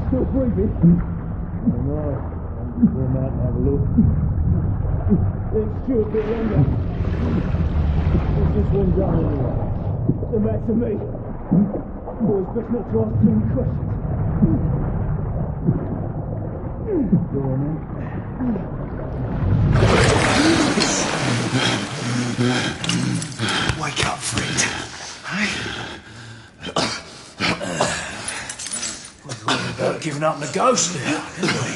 Still breathing? Oh no, I'm just going out and have a look. Let's chew a bit longer. There's just one gun anyway. The back to me. Boys, best not to ask too many questions. Go on then. Wake up, friend. Hey? We thought about giving up the ghost now, didn't we?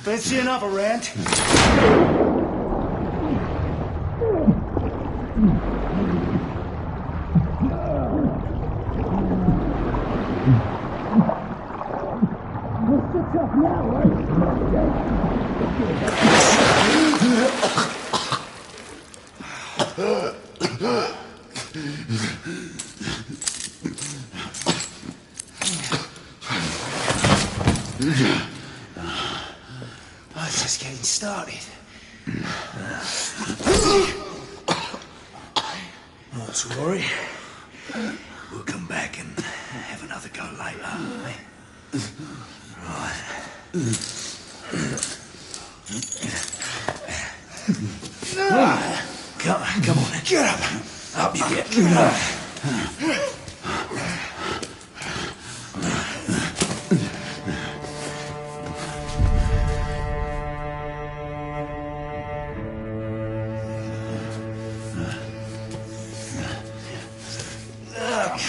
Fancy another round? What's the tough now, eh? Oh, it's just getting started. Not to worry. We'll come back and have another go later, eh? Right. Come on, get up. Up you get.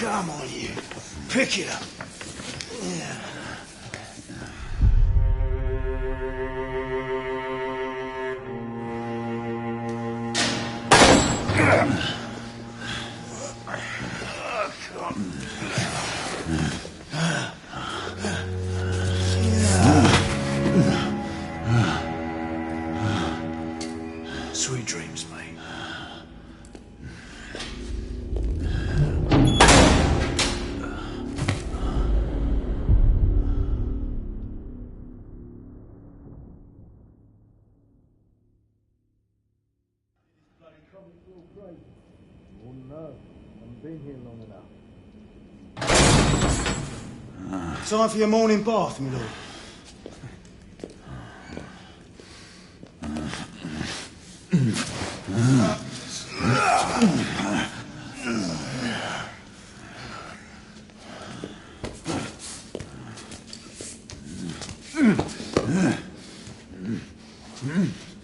Come on, you. Pick it up. Yeah. Sweet dreams, mate. Oh no, I haven't been here long enough. Time for your morning bath, my lord.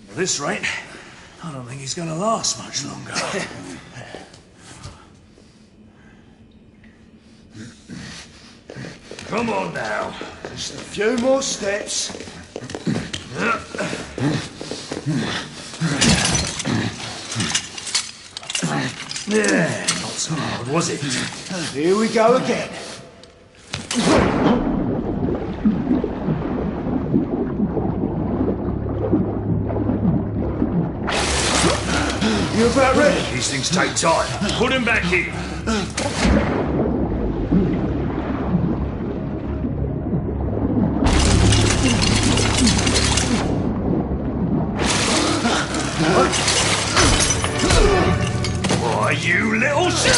At this rate, I don't think he's going to last much longer. Come on now. Just a few more steps. Yeah, not so hard, was it? Here we go again. You about ready? These things take time. Put him back in. Why, you little shit!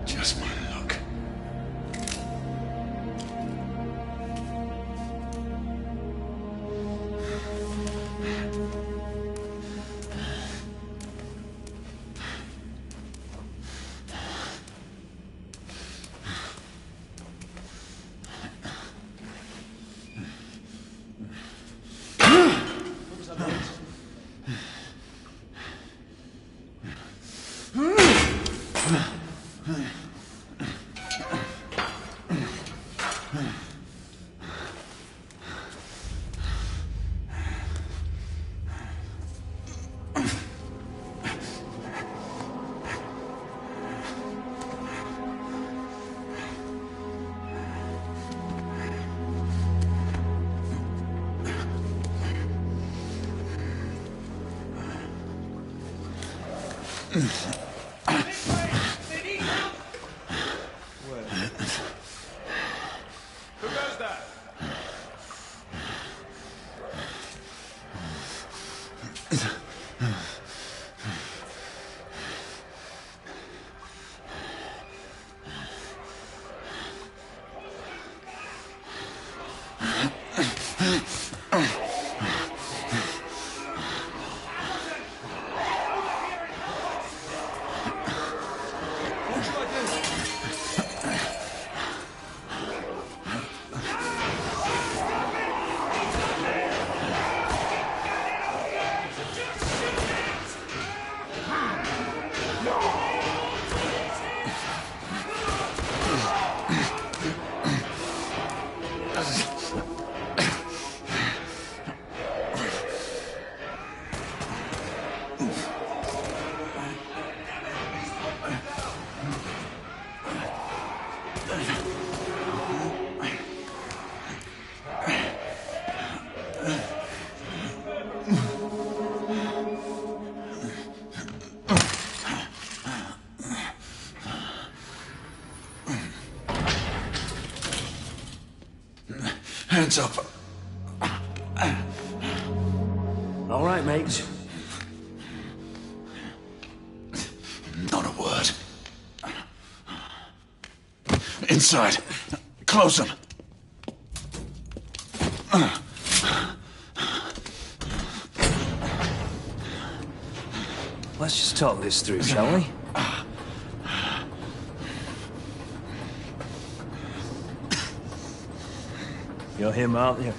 Just my luck. Who does that? Hands up. All right, mates. Not a word. Inside. Close them. Let's just talk this through, shall we? You're him, aren't you?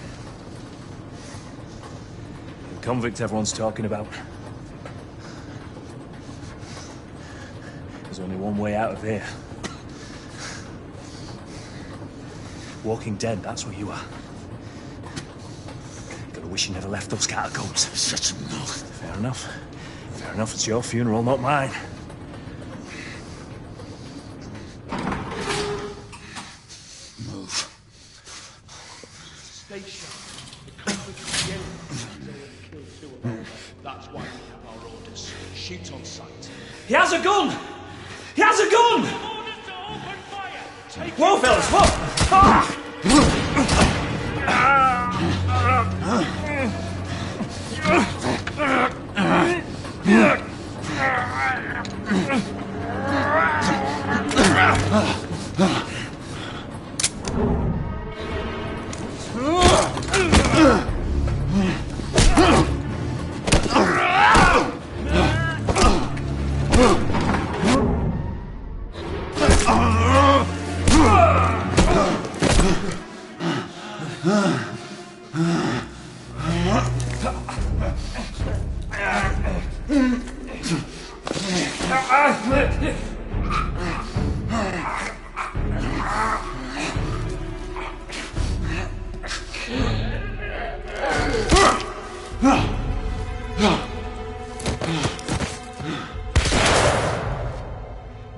The convict everyone's talking about. There's only one way out of here. Walking Dead, that's what you are. Gotta wish you never left those catacombs. Shut your mouth. Fair enough. Fair enough, it's your funeral, not mine. Move. Stay sharp. The convicts will kill two of them. That's why we have our orders. Shoot on sight. He has a gun! He has a gun! Orders to open fire! Take Whoa, fellas, whoa! Ah!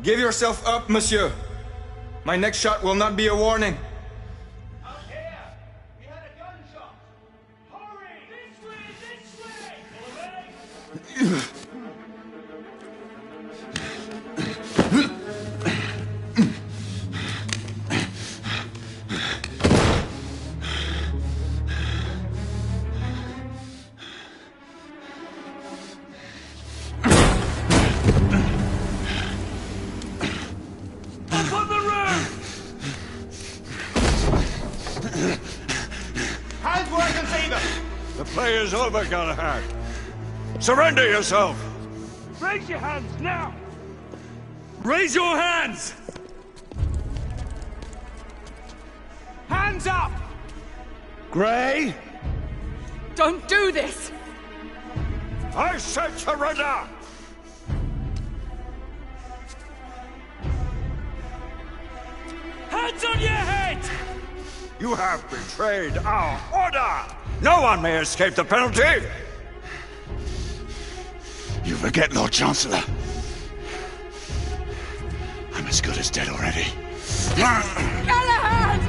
Give yourself up, monsieur. My next shot will not be a warning. Out here! We had a gunshot! Hurry! This way! This way! Hands where I can see them! The play is over, Galahad. Surrender yourself! Raise your hands, now! Raise your hands! Hands up! Gray! Don't do this! I said surrender! Hands on your head! You have betrayed our order! No one may escape the penalty! You forget, Lord Chancellor. I'm as good as dead already. Galahad!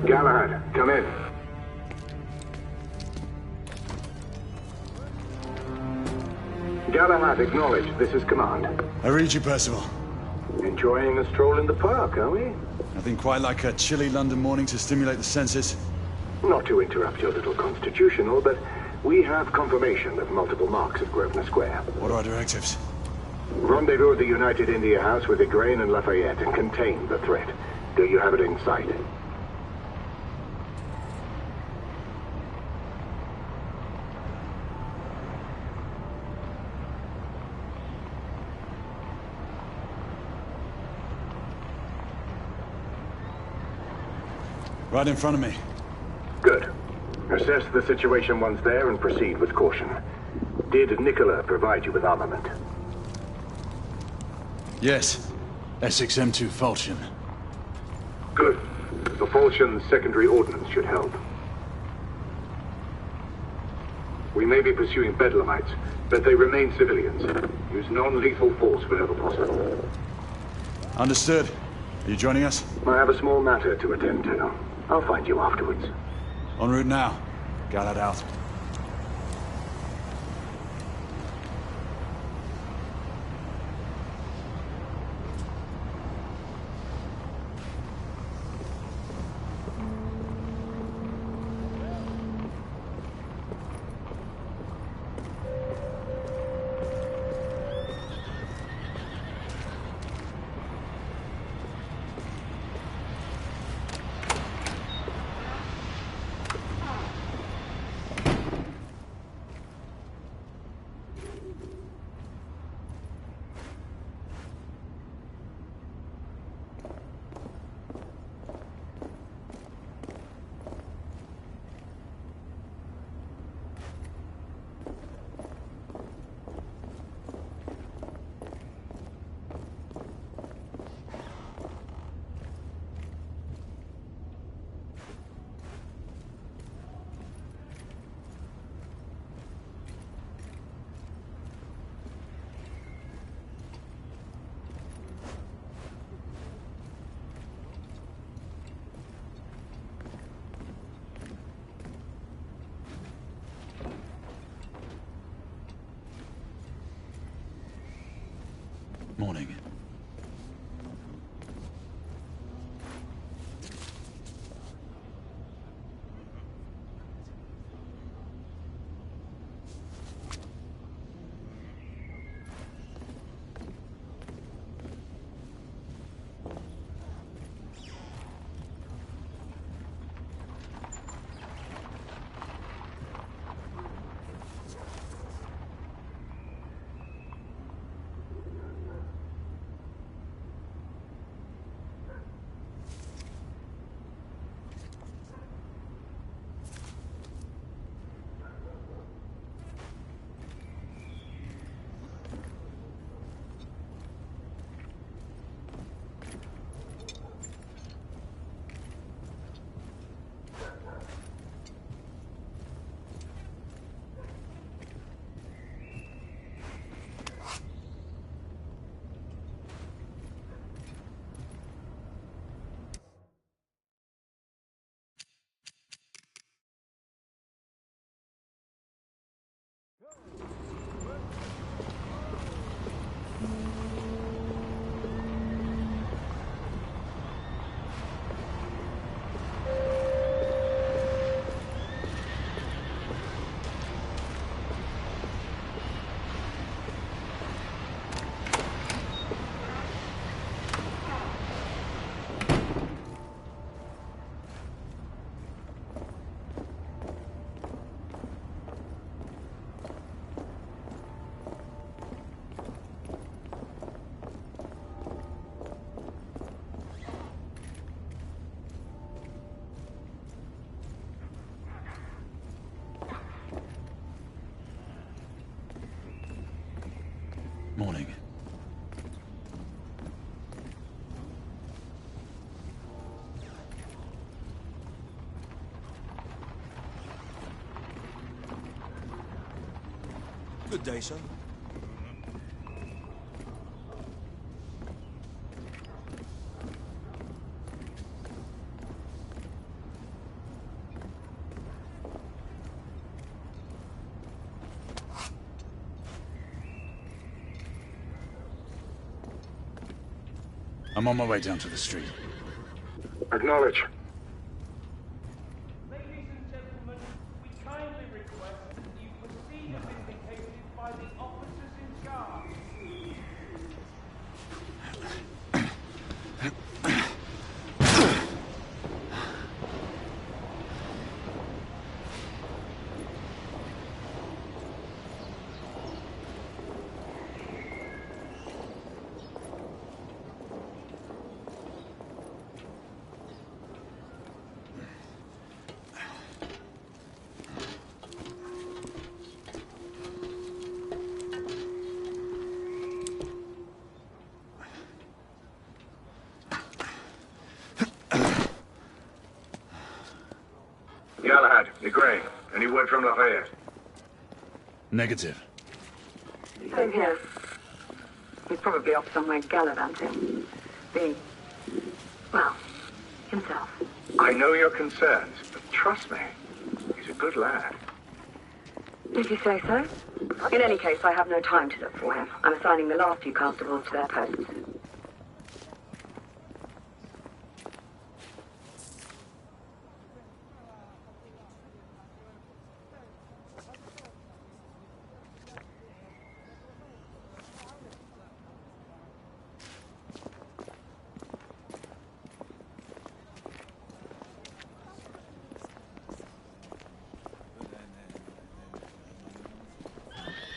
Galahad, come in. Galahad, acknowledge. This is command. I read you, Percival. Enjoying a stroll in the park, are we? Nothing quite like a chilly London morning to stimulate the senses. Not to interrupt your little constitutional, but we have confirmation of multiple marks at Grosvenor Square. What are our directives? Rendezvous at the United India House with Igraine and Lafayette and contain the threat. Do you have it in sight? Right in front of me. Good. Assess the situation once there and proceed with caution. Did Nicola provide you with armament? Yes. Essex M2 Falchion. Good. The Falchion's secondary ordnance should help. We may be pursuing Bedlamites, but they remain civilians. Use non-lethal force whenever possible. Understood. Are you joining us? I have a small matter to attend to. I'll find you afterwards. En route now. Galahad out. Morning. Good day, sir. I'm on my way down to the street. Acknowledge. Ladies and gentlemen, we kindly request that you proceed as indicated by the officers in charge. Galahad, Gray, any word from Lafayette? Negative. Same here. He's probably off somewhere gallivanting. Being, well, himself. I know your concerns, but trust me, he's a good lad. If you say so. In any case, I have no time to look for him. I'm assigning the last few constables to their posts.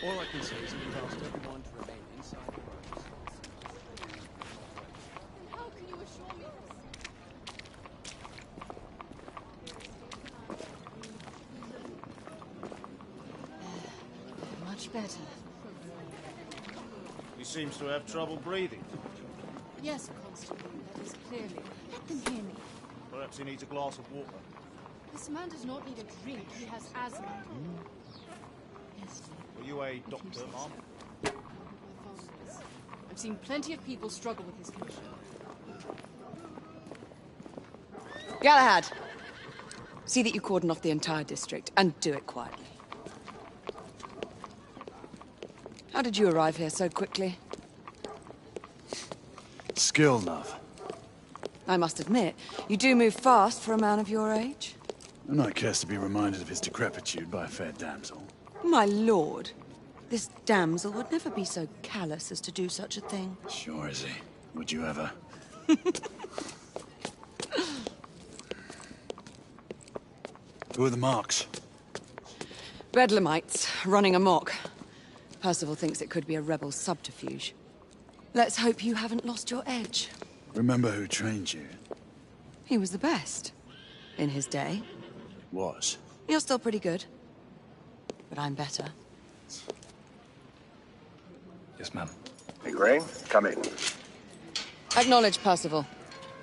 All I can say is that we've asked everyone to remain inside the roads. How can you assure me this? Much better. He seems to have trouble breathing. Yes, Constable, that is clearly. Let them hear me. Perhaps he needs a glass of water. This man does not need a drink. He has asthma. Yes, Were you a doctor, ma'am? my father is. I've seen plenty of people struggle with his condition. Galahad! See that you cordon off the entire district, and do it quietly. How did you arrive here so quickly? Skill, love. I must admit, you do move fast for a man of your age. A knight cares to be reminded of his decrepitude by a fair damsel. My lord, this damsel would never be so callous as to do such a thing. Sure is he. Would you ever? Who are the marks? Bedlamites, running amok. Percival thinks it could be a rebel subterfuge. Let's hope you haven't lost your edge. Remember who trained you? He was the best. In his day. Was. You're still pretty good. But I'm better. Yes, ma'am. Gray, come in. Acknowledge, Percival.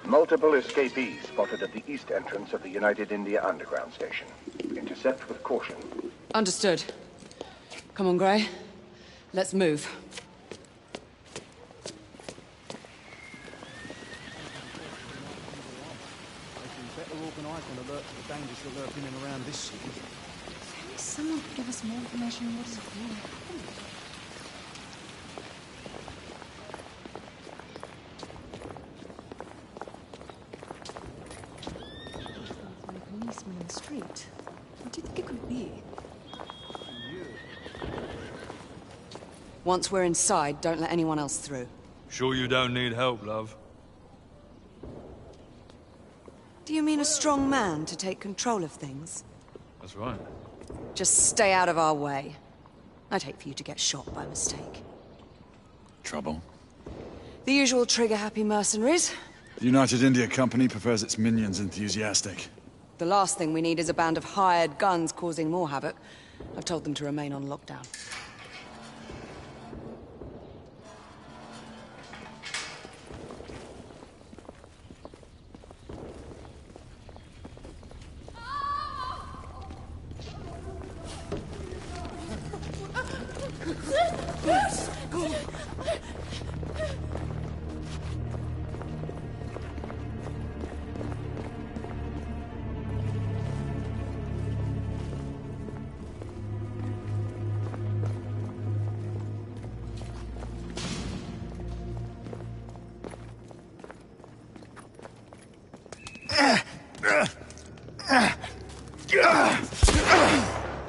Multiple escapees spotted at the east entrance of the United India Underground Station. Intercept with caution. Understood. Come on, Gray. Let's move. Better organised an alert to the dangers that lurk in and around this city. Maybe someone could give us more information on what is really happening. A policeman in the street. What do you think it could be? Once we're inside, don't let anyone else through. Sure you don't need help, love? Do you mean a strong man to take control of things? That's right. Just stay out of our way. I'd hate for you to get shot by mistake. Trouble? The usual trigger-happy mercenaries. The United India Company prefers its minions enthusiastic. The last thing we need is a band of hired guns causing more havoc. I've told them to remain on lockdown.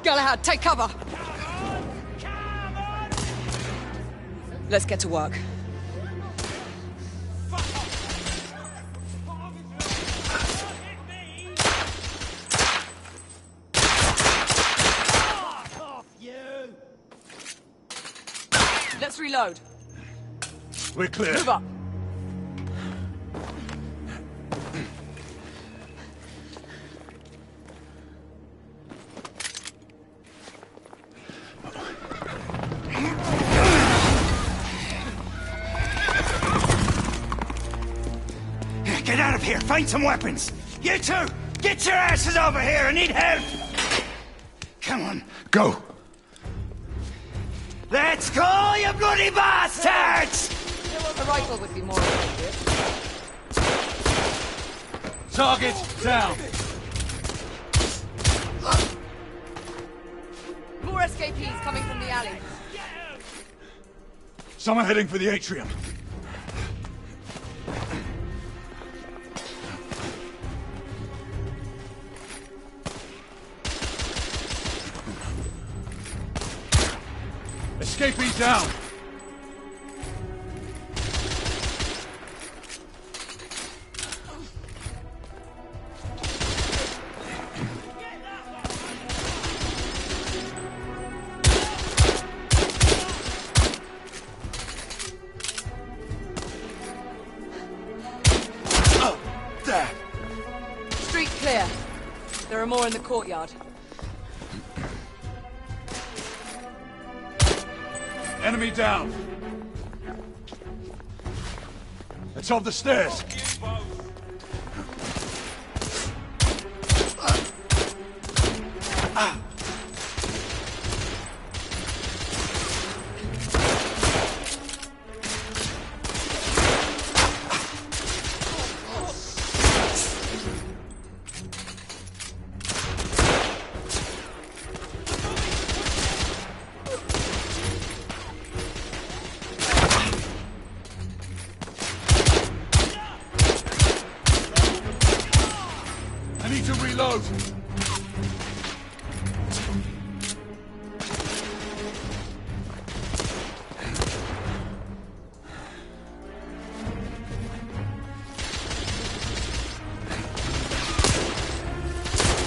Galahad, take cover! Let's get to work. Let's reload. We're clear. Move up. Get out of here! Find some weapons! You two! Get your asses over here! I need help! Come on. Go! Let's go, you bloody bastards! A rifle would be more appropriate. Target down! More escapees coming from the alley. Someone heading for the atrium. Escapees down! Oh, there! Street clear. There are more in the courtyard. Enemy down! It's off the stairs! I need to reload!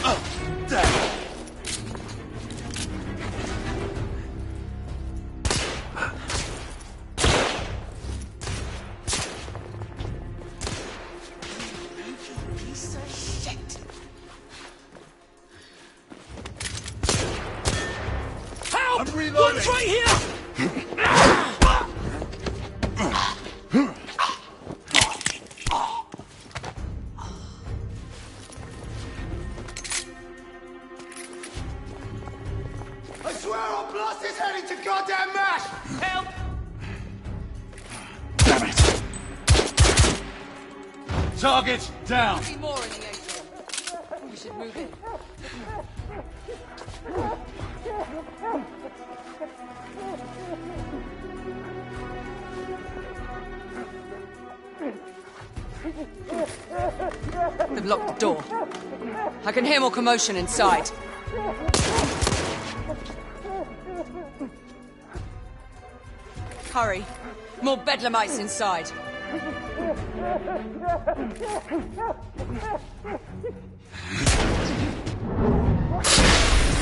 Oh, there! Piece of shit! Help! I'm reloading! One's right here! I swear I'll blast his head into goddamn mash! Help! Damn it! Target down! There'll be more in the atrium. We should move in. They've locked the door. I can hear more commotion inside. Hurry. More bedlamites inside.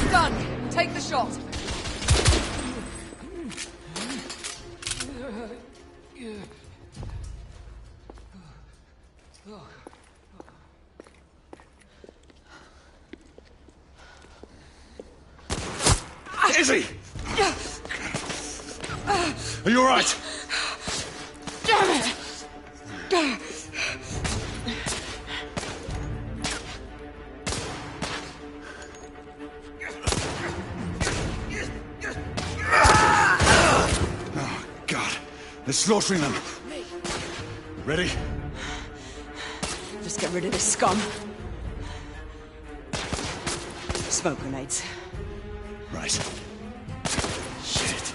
Stun! Take the shot. Izzy! Are you alright? Damn it! They're slaughtering them. Ready? Just get rid of this scum. Smoke grenades. Right. Shit.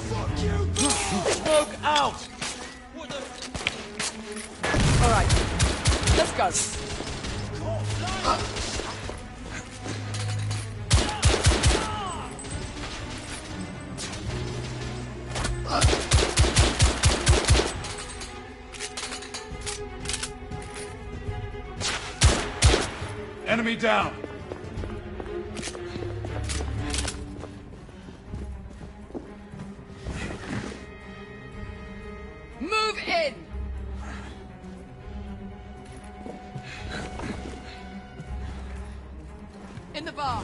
Fuck you! Smoke out! All right, let's go. Enemy down. Move in! In the bar.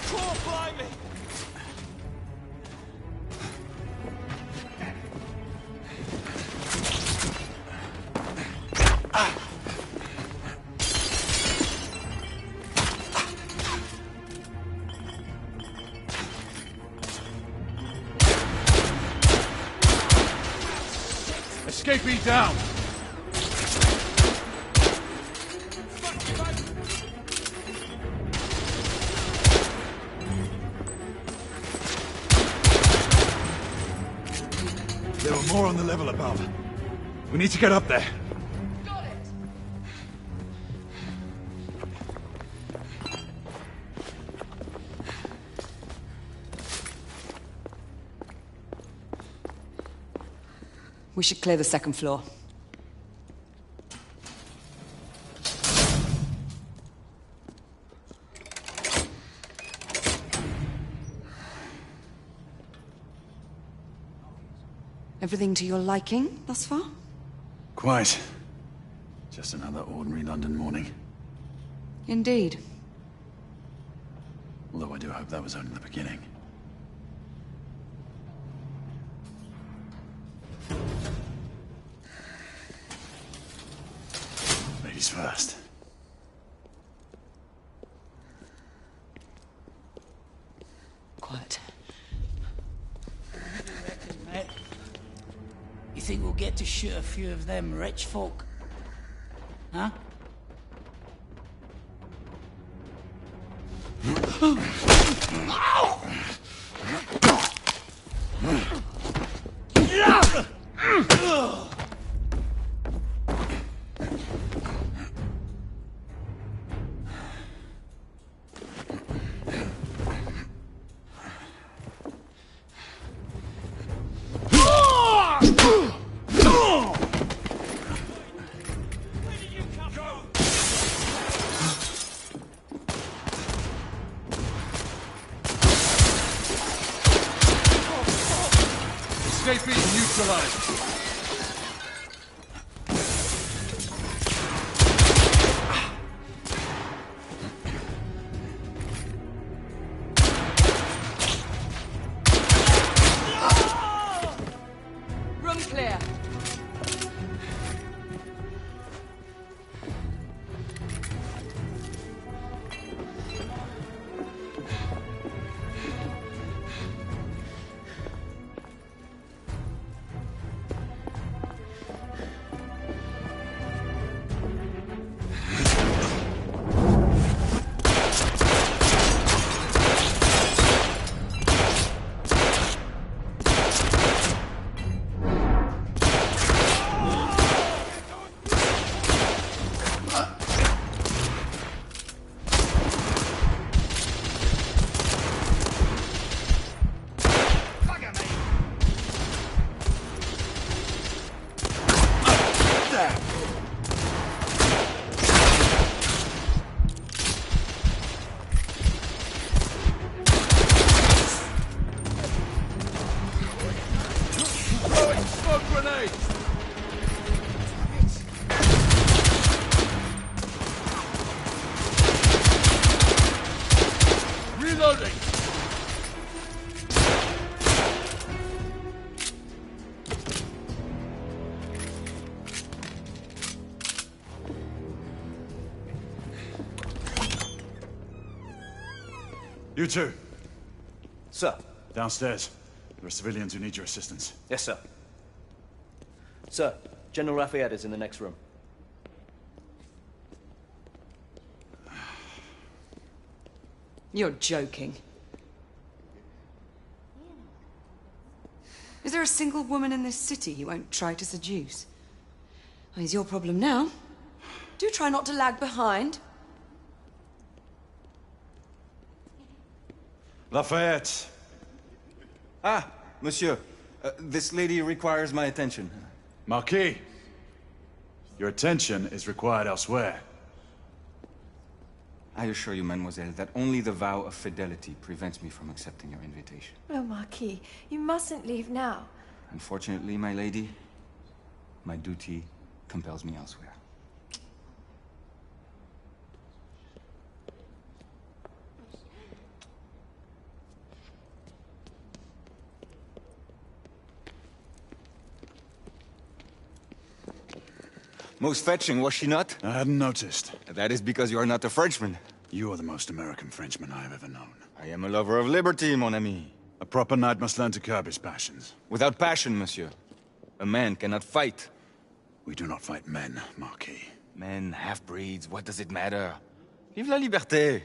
Crawl by me! Escapee down. There are more on the level above. We need to get up there. Got it! We should clear the second floor. Everything to your liking thus far? Quite. Just another ordinary London morning. Indeed. Although I do hope that was only the beginning. Ladies first. Quiet. Mate, you think we'll get to shoot a few of them rich folk? Huh? Escapee neutralized. Room clear. You two, Sir. downstairs. There are civilians who need your assistance. Yes, sir. Sir, General Lafayette is in the next room. You're joking. Is there a single woman in this city you won't try to seduce? Well, it's your problem now. Do try not to lag behind. Lafayette. Ah, monsieur. This lady requires my attention. Marquis, your attention is required elsewhere. I assure you, mademoiselle, that only the vow of fidelity prevents me from accepting your invitation. Oh, Marquis, you mustn't leave now. Unfortunately, my lady, my duty compels me elsewhere. Most fetching, was she not? I hadn't noticed. That is because you are not a Frenchman. You are the most American Frenchman I have ever known. I am a lover of liberty, mon ami. A proper knight must learn to curb his passions. Without passion, monsieur, a man cannot fight. We do not fight men, Marquis. Men, half-breeds, what does it matter? Vive la liberté!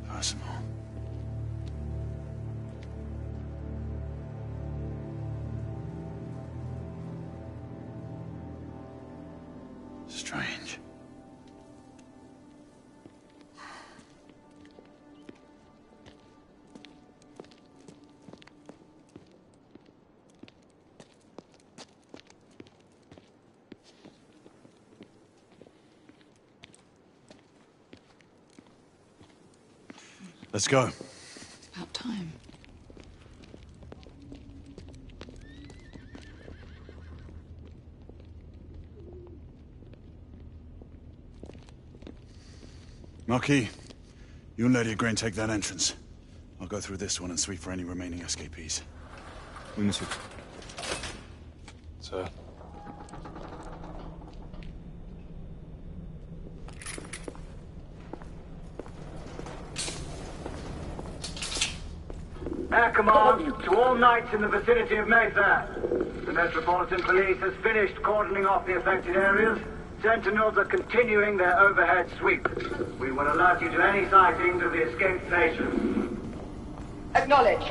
Personal. Strange. Let's go. It's about time. Marquis, you and Lady Grain take that entrance. I'll go through this one and sweep for any remaining escapees. Oui, monsieur. Sir. Air command to all knights in the vicinity of Mayfair. The Metropolitan Police has finished cordoning off the affected areas. Sentinels are continuing their overhead sweep. We will alert you to any sightings of the escaped patients. Acknowledge.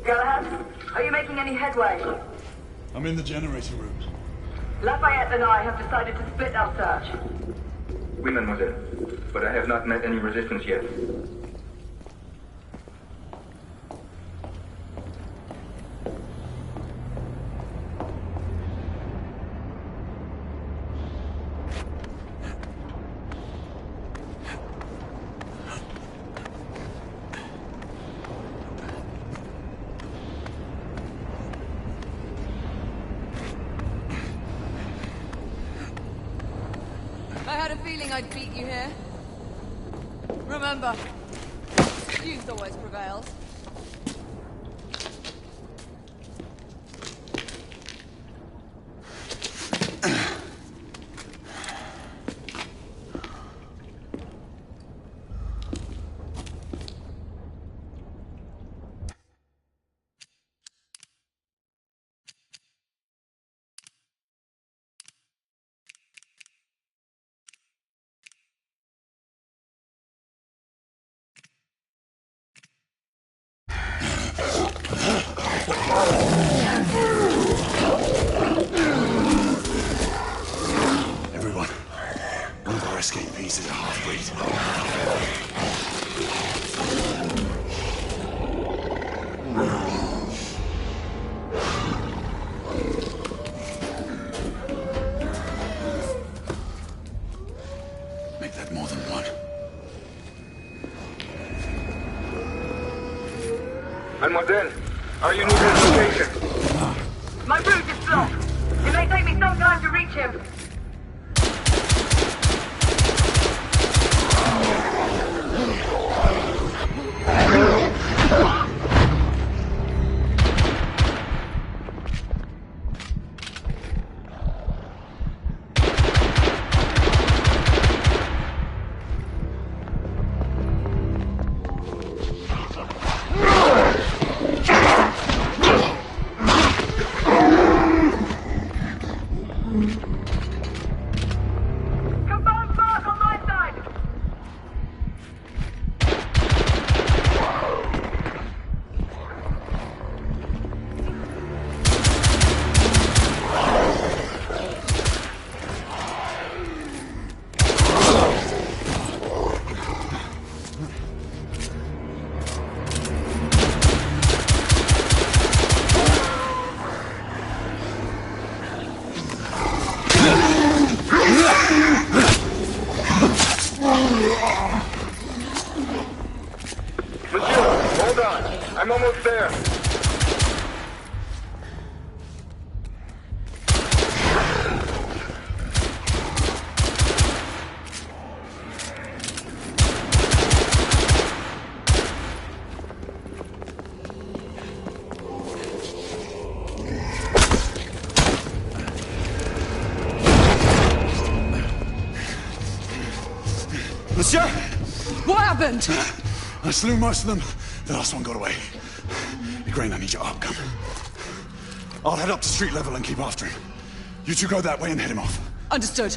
Galahad, are you making any headway? I'm in the generator room. Lafayette and I have decided to split our search. Oui, mademoiselle. But I have not met any resistance yet. I had a feeling I'd beat you here. Remember, youth always prevails. Mademoiselle, are you near his location? My route is blocked. It may take me some time to reach him. I'm almost there. Monsieur? What happened? I slew most of them. The last one got away. Grain, I need your arm. Come. I'll head up to street level and keep after him. You two go that way and head him off. Understood.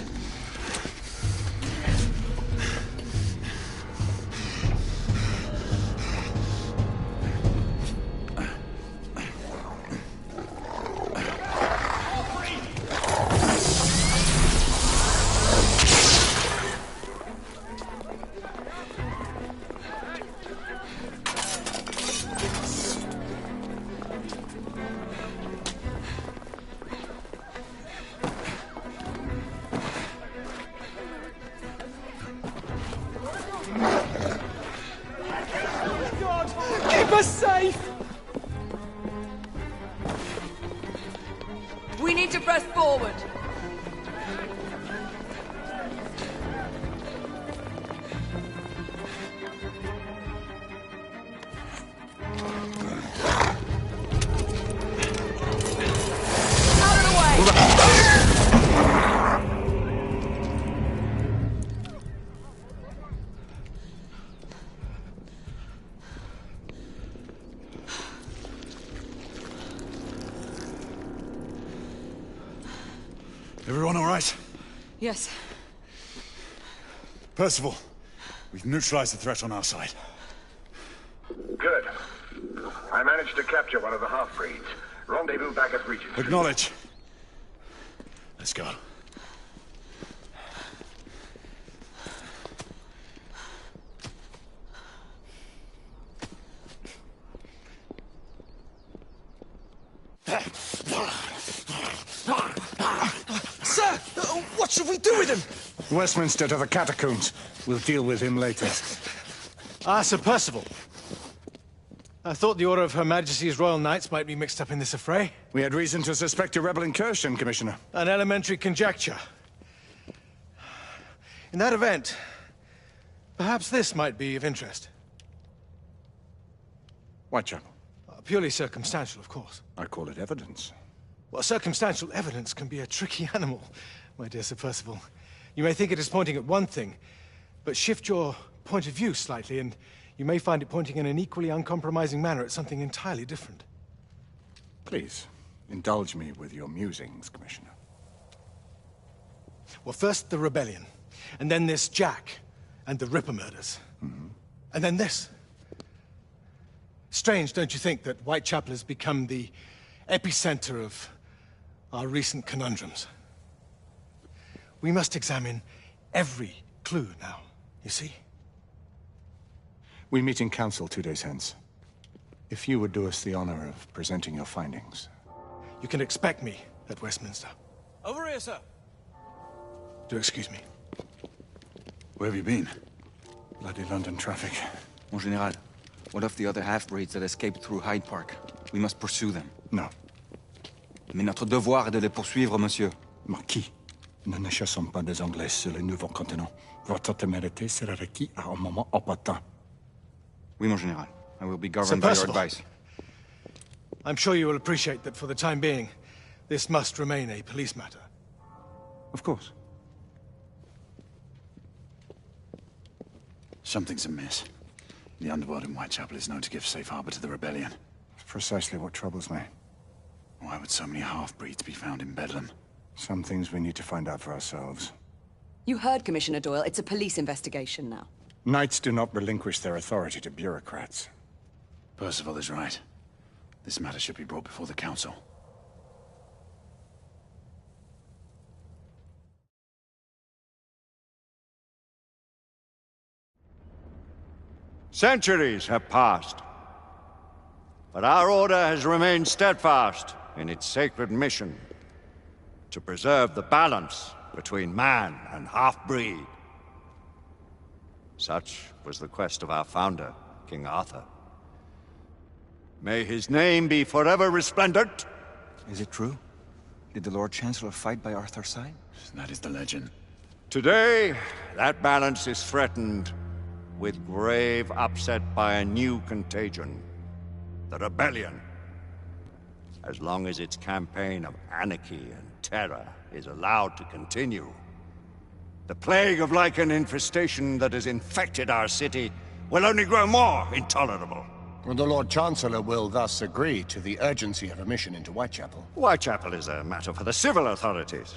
Keep us safe! We need to press forward. Out of the way! Everyone all right? Yes. Percival, we've neutralized the threat on our side. Good. I managed to capture one of the half-breeds. Rendezvous back at Regent. Acknowledge. Let's go. Sir! What should we do with him? Westminster to the catacombs. We'll deal with him later. Ah, Sir Percival. I thought the Order of Her Majesty's Royal Knights might be mixed up in this affray. We had reason to suspect a rebel incursion, Commissioner. An elementary conjecture. In that event, perhaps this might be of interest. Whitechapel. Purely circumstantial, of course. I call it evidence. Well, circumstantial evidence can be a tricky animal, my dear Sir Percival. You may think it is pointing at one thing, but shift your point of view slightly, and you may find it pointing in an equally uncompromising manner at something entirely different. Please, indulge me with your musings, Commissioner. Well, first the rebellion, and then this Jack, and the Ripper murders. And then this. Strange, don't you think, that Whitechapel has become the epicenter of our recent conundrums? We must examine every clue now, you see? We meet in council 2 days hence. If you would do us the honor of presenting your findings. You can expect me at Westminster. Over here, sir. Do excuse me. Where have you been? Bloody London traffic. Mon général, What of the other half-breeds that escaped through Hyde Park? We must pursue them. No. Mais notre devoir est de les poursuivre, monsieur. Marquis, nous ne chassons pas des Anglais sur le nouveau continent. Votre témérité sera requis à un moment opportun. Oui, mon général. I will be governed by your advice. I'm sure you will appreciate that for the time being, this must remain a police matter. Of course. Something's amiss. The underworld in Whitechapel is known to give safe harbor to the rebellion. It's precisely what troubles me. Why would so many half-breeds be found in Bedlam? Some things we need to find out for ourselves. You heard Commissioner Doyle. It's a police investigation now. Knights do not relinquish their authority to bureaucrats. Percival is right. This matter should be brought before the council. Centuries have passed, but our order has remained steadfast in its sacred mission to preserve the balance between man and half-breed. Such was the quest of our founder, King Arthur. May his name be forever resplendent. Is it true? Did the Lord Chancellor fight by Arthur's side? That is the legend. Today, that balance is threatened with grave upset by a new contagion, the rebellion. As long as its campaign of anarchy and terror is allowed to continue, the plague of lichen infestation that has infected our city will only grow more intolerable. Well, the Lord Chancellor will thus agree to the urgency of a mission into Whitechapel. Whitechapel is a matter for the civil authorities.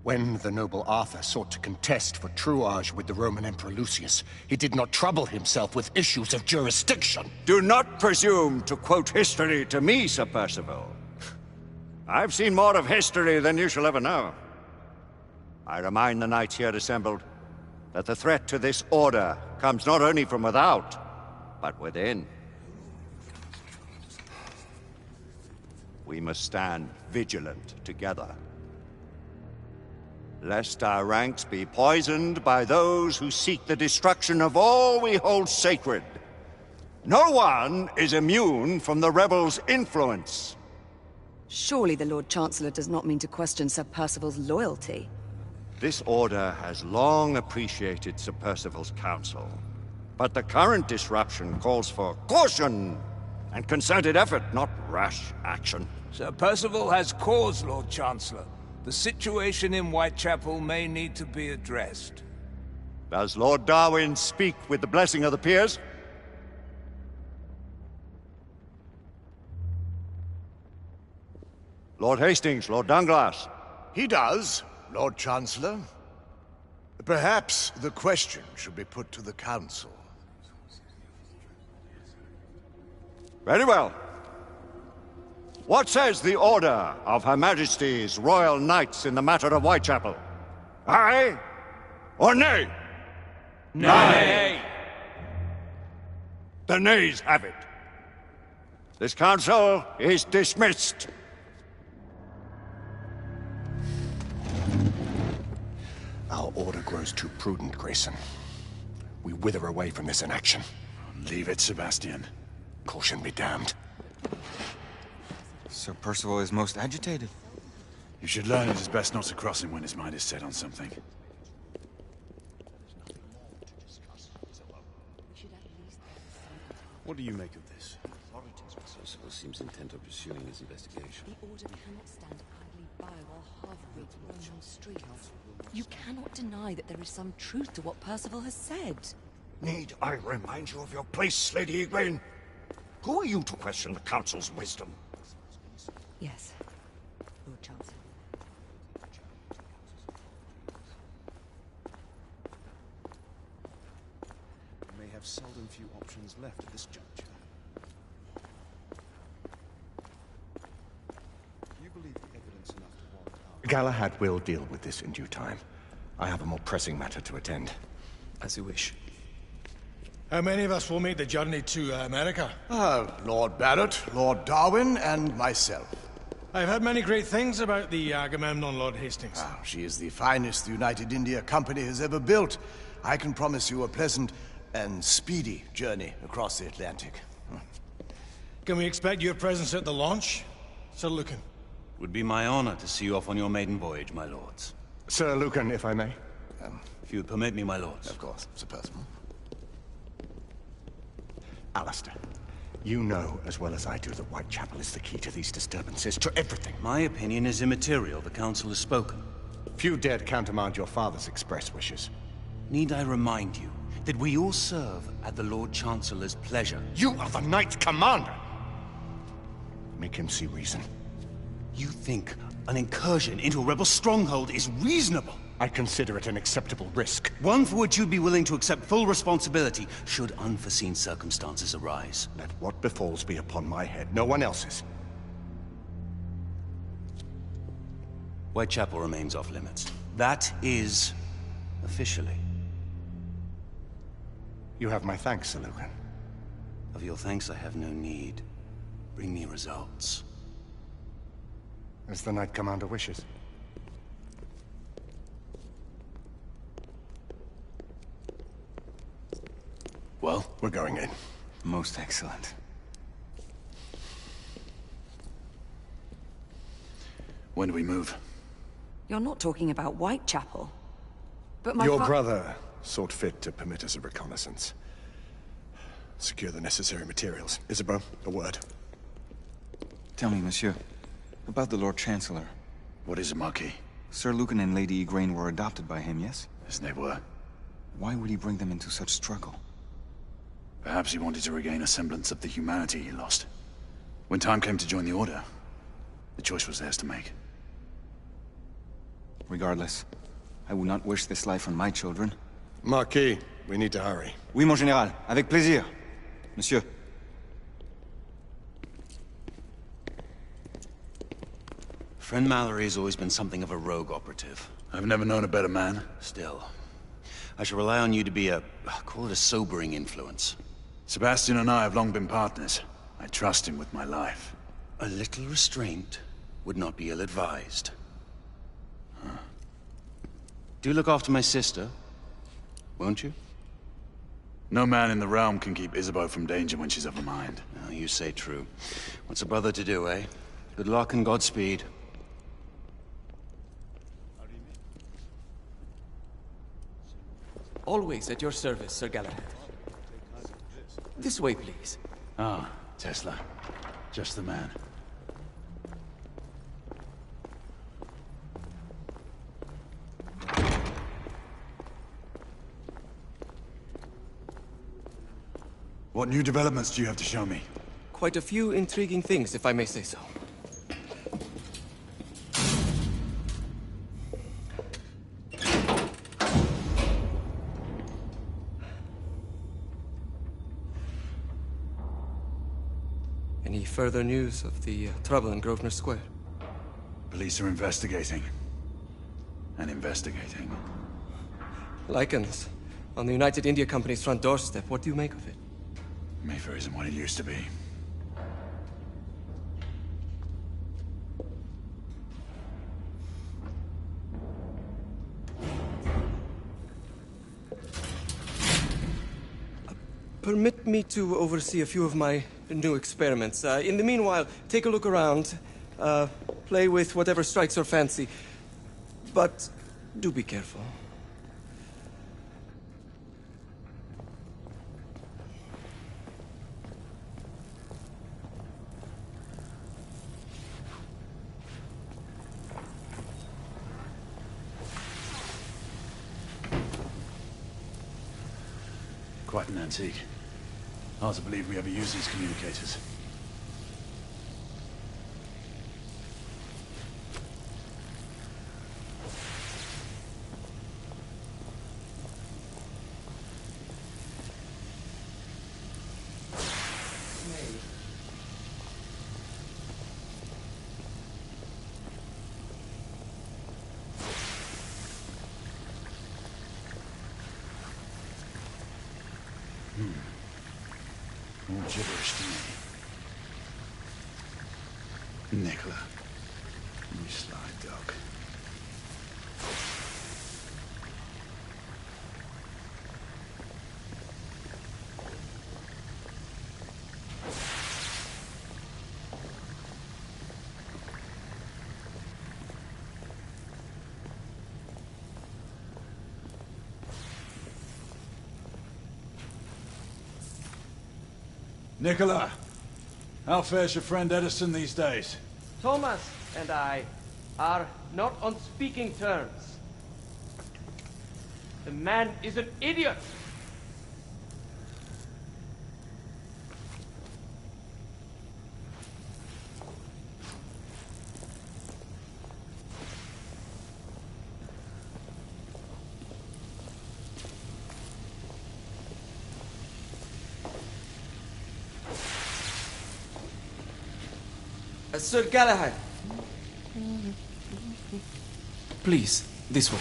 When the noble Arthur sought to contest for truage with the Roman Emperor Lucius, he did not trouble himself with issues of jurisdiction. Do not presume to quote history to me, Sir Percival. I've seen more of history than you shall ever know. I remind the knights here assembled that the threat to this order comes not only from without, but within. We must stand vigilant together, lest our ranks be poisoned by those who seek the destruction of all we hold sacred. No one is immune from the rebels' influence. Surely the Lord Chancellor does not mean to question Sir Percival's loyalty. This order has long appreciated Sir Percival's counsel, but the current disruption calls for caution and concerted effort, not rash action. Sir Percival has cause, Lord Chancellor. The situation in Whitechapel may need to be addressed. Does Lord Darwin speak with the blessing of the peers? Lord Hastings, Lord Dunglass. He does, Lord Chancellor. Perhaps the question should be put to the Council. Very well. What says the Order of Her Majesty's Royal Knights in the matter of Whitechapel? Aye or nay? Nay. The nays have it. This council is dismissed. Our order grows too prudent, Grayson. We wither away from this inaction. Leave it, Sebastian. Caution be damned. Sir Percival is most agitated. You should learn it is best not to cross him when his mind is set on something. What do you make of this? Percival seems intent on pursuing his investigation. The Order cannot stand idly by while half-breeds roam on streets. You cannot deny that there is some truth to what Percival has said. Need I remind you of your place, Lady Egwene? Who are you to question the Council's wisdom? Yes, Lord Chancellor. We may have seldom few options left at this juncture. Do you believe the evidence enough to warrant our... Galahad will deal with this in due time. I have a more pressing matter to attend. As you wish. How many of us will make the journey to America? Lord Barrett, Lord Darwin, and myself. I've heard many great things about the Agamemnon, Lord Hastings. She is the finest the United India Company has ever built. I can promise you a pleasant and speedy journey across the Atlantic. Can we expect your presence at the launch, Sir Lucan? Would be my honor to see you off on your maiden voyage, my lords. Sir Lucan, if I may. If you would permit me, my lords. Of course, Sir Percival. Alistair, you know as well as I do that Whitechapel is the key to these disturbances, to everything. My opinion is immaterial. The Council has spoken. Few dared countermand your father's express wishes. Need I remind you that we all serve at the Lord Chancellor's pleasure? You are the Knight Commander! Make him see reason. You think an incursion into a rebel stronghold is reasonable? I consider it an acceptable risk. One for which you'd be willing to accept full responsibility should unforeseen circumstances arise. Let what befalls be upon my head, no one else's. Whitechapel remains off limits. That is officially. You have my thanks, Sir Lucan. Of your thanks I have no need. Bring me results. As the Knight Commander wishes. Well, we're going in. Most excellent. When do we move? You're not talking about Whitechapel. But my Your brother sought fit to permit us a reconnaissance. Secure the necessary materials. Isabeau, a word. Tell me, monsieur, about the Lord Chancellor. What is it, Marquis? Sir Lucan and Lady Igraine were adopted by him, yes? Yes, they were. Why would he bring them into such struggle? Perhaps he wanted to regain a semblance of the humanity he lost. When time came to join the Order, the choice was theirs to make. Regardless, I would not wish this life on my children. Marquis, we need to hurry. Oui, mon général. Avec plaisir. Monsieur. Friend Mallory has always been something of a rogue operative. I've never known a better man. Still, I shall rely on you to be call it a sobering influence. Sebastian and I have long been partners. I trust him with my life. A little restraint would not be ill-advised. Huh. Do look after my sister, won't you? No man in the realm can keep Isabeau from danger when she's of her mind. Oh, you say true. What's a brother to do, eh? Good luck and Godspeed. Always at your service, Sir Galahad. This way, please. Ah, Tesla. Just the man. What new developments do you have to show me? Quite a few intriguing things, if I may say so. Any further news of the trouble in Grosvenor Square? Police are investigating. And investigating. Lichens. On the United India Company's front doorstep. What do you make of it? Mayfair isn't what it used to be. Permit me to oversee a few of my new experiments. In the meanwhile, take a look around. Play with whatever strikes your fancy. But do be careful. Quite an antique. Hard to believe we ever use these communicators. All gibberish to me. Nicola, you sly dog. Nicola, how fares your friend Edison these days? Thomas and I are not on speaking terms. The man is an idiot! Sir Galahad. Please, this way.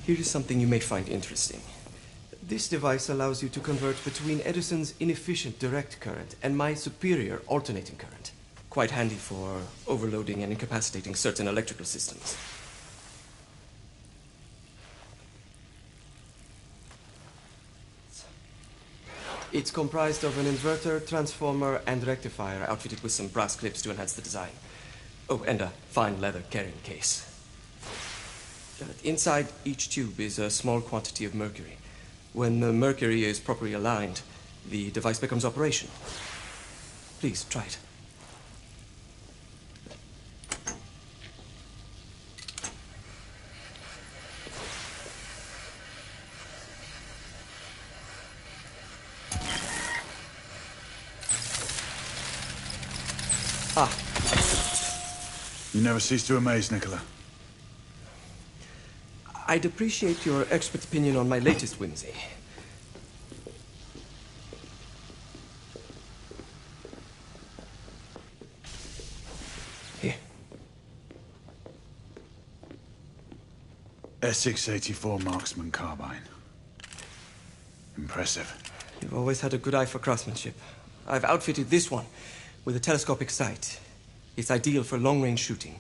Here is something you may find interesting. This device allows you to convert between Edison's inefficient direct current and my superior alternating current. Quite handy for overloading and incapacitating certain electrical systems. It's comprised of an inverter, transformer, and rectifier outfitted with some brass clips to enhance the design. Oh, and a fine leather carrying case. Inside each tube is a small quantity of mercury. When the mercury is properly aligned, the device becomes operational. Please, try it. Ah. You never cease to amaze, Nicola. I'd appreciate your expert opinion on my latest whimsy. Here. S684 Marksman Carbine. Impressive. You've always had a good eye for craftsmanship. I've outfitted this one with a telescopic sight. It's ideal for long-range shooting.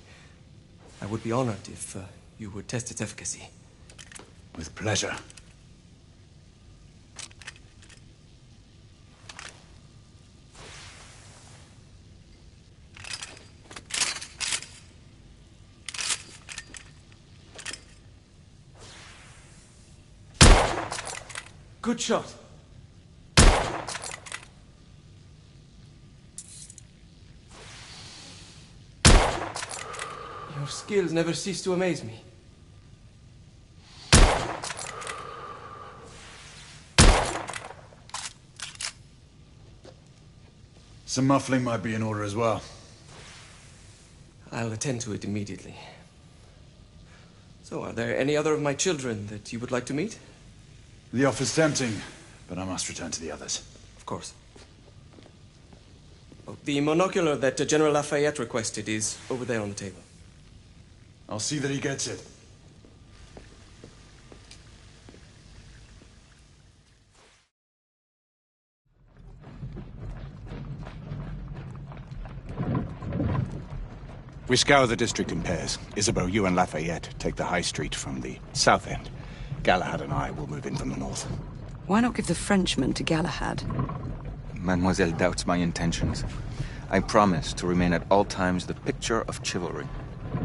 I would be honored if you would test its efficacy. With pleasure. Good shot. Your skills never cease to amaze me. Some muffling might be in order as well. I'll attend to it immediately. So, are there any other of my children that you would like to meet? The offer's tempting, but I must return to the others. Of course. Oh, the monocular that General Lafayette requested is over there on the table. I'll see that he gets it. We scour the district in pairs. Isabeau, you and Lafayette take the high street from the south end. Galahad and I will move in from the north. Why not give the Frenchman to Galahad? Mademoiselle doubts my intentions. I promise to remain at all times the picture of chivalry.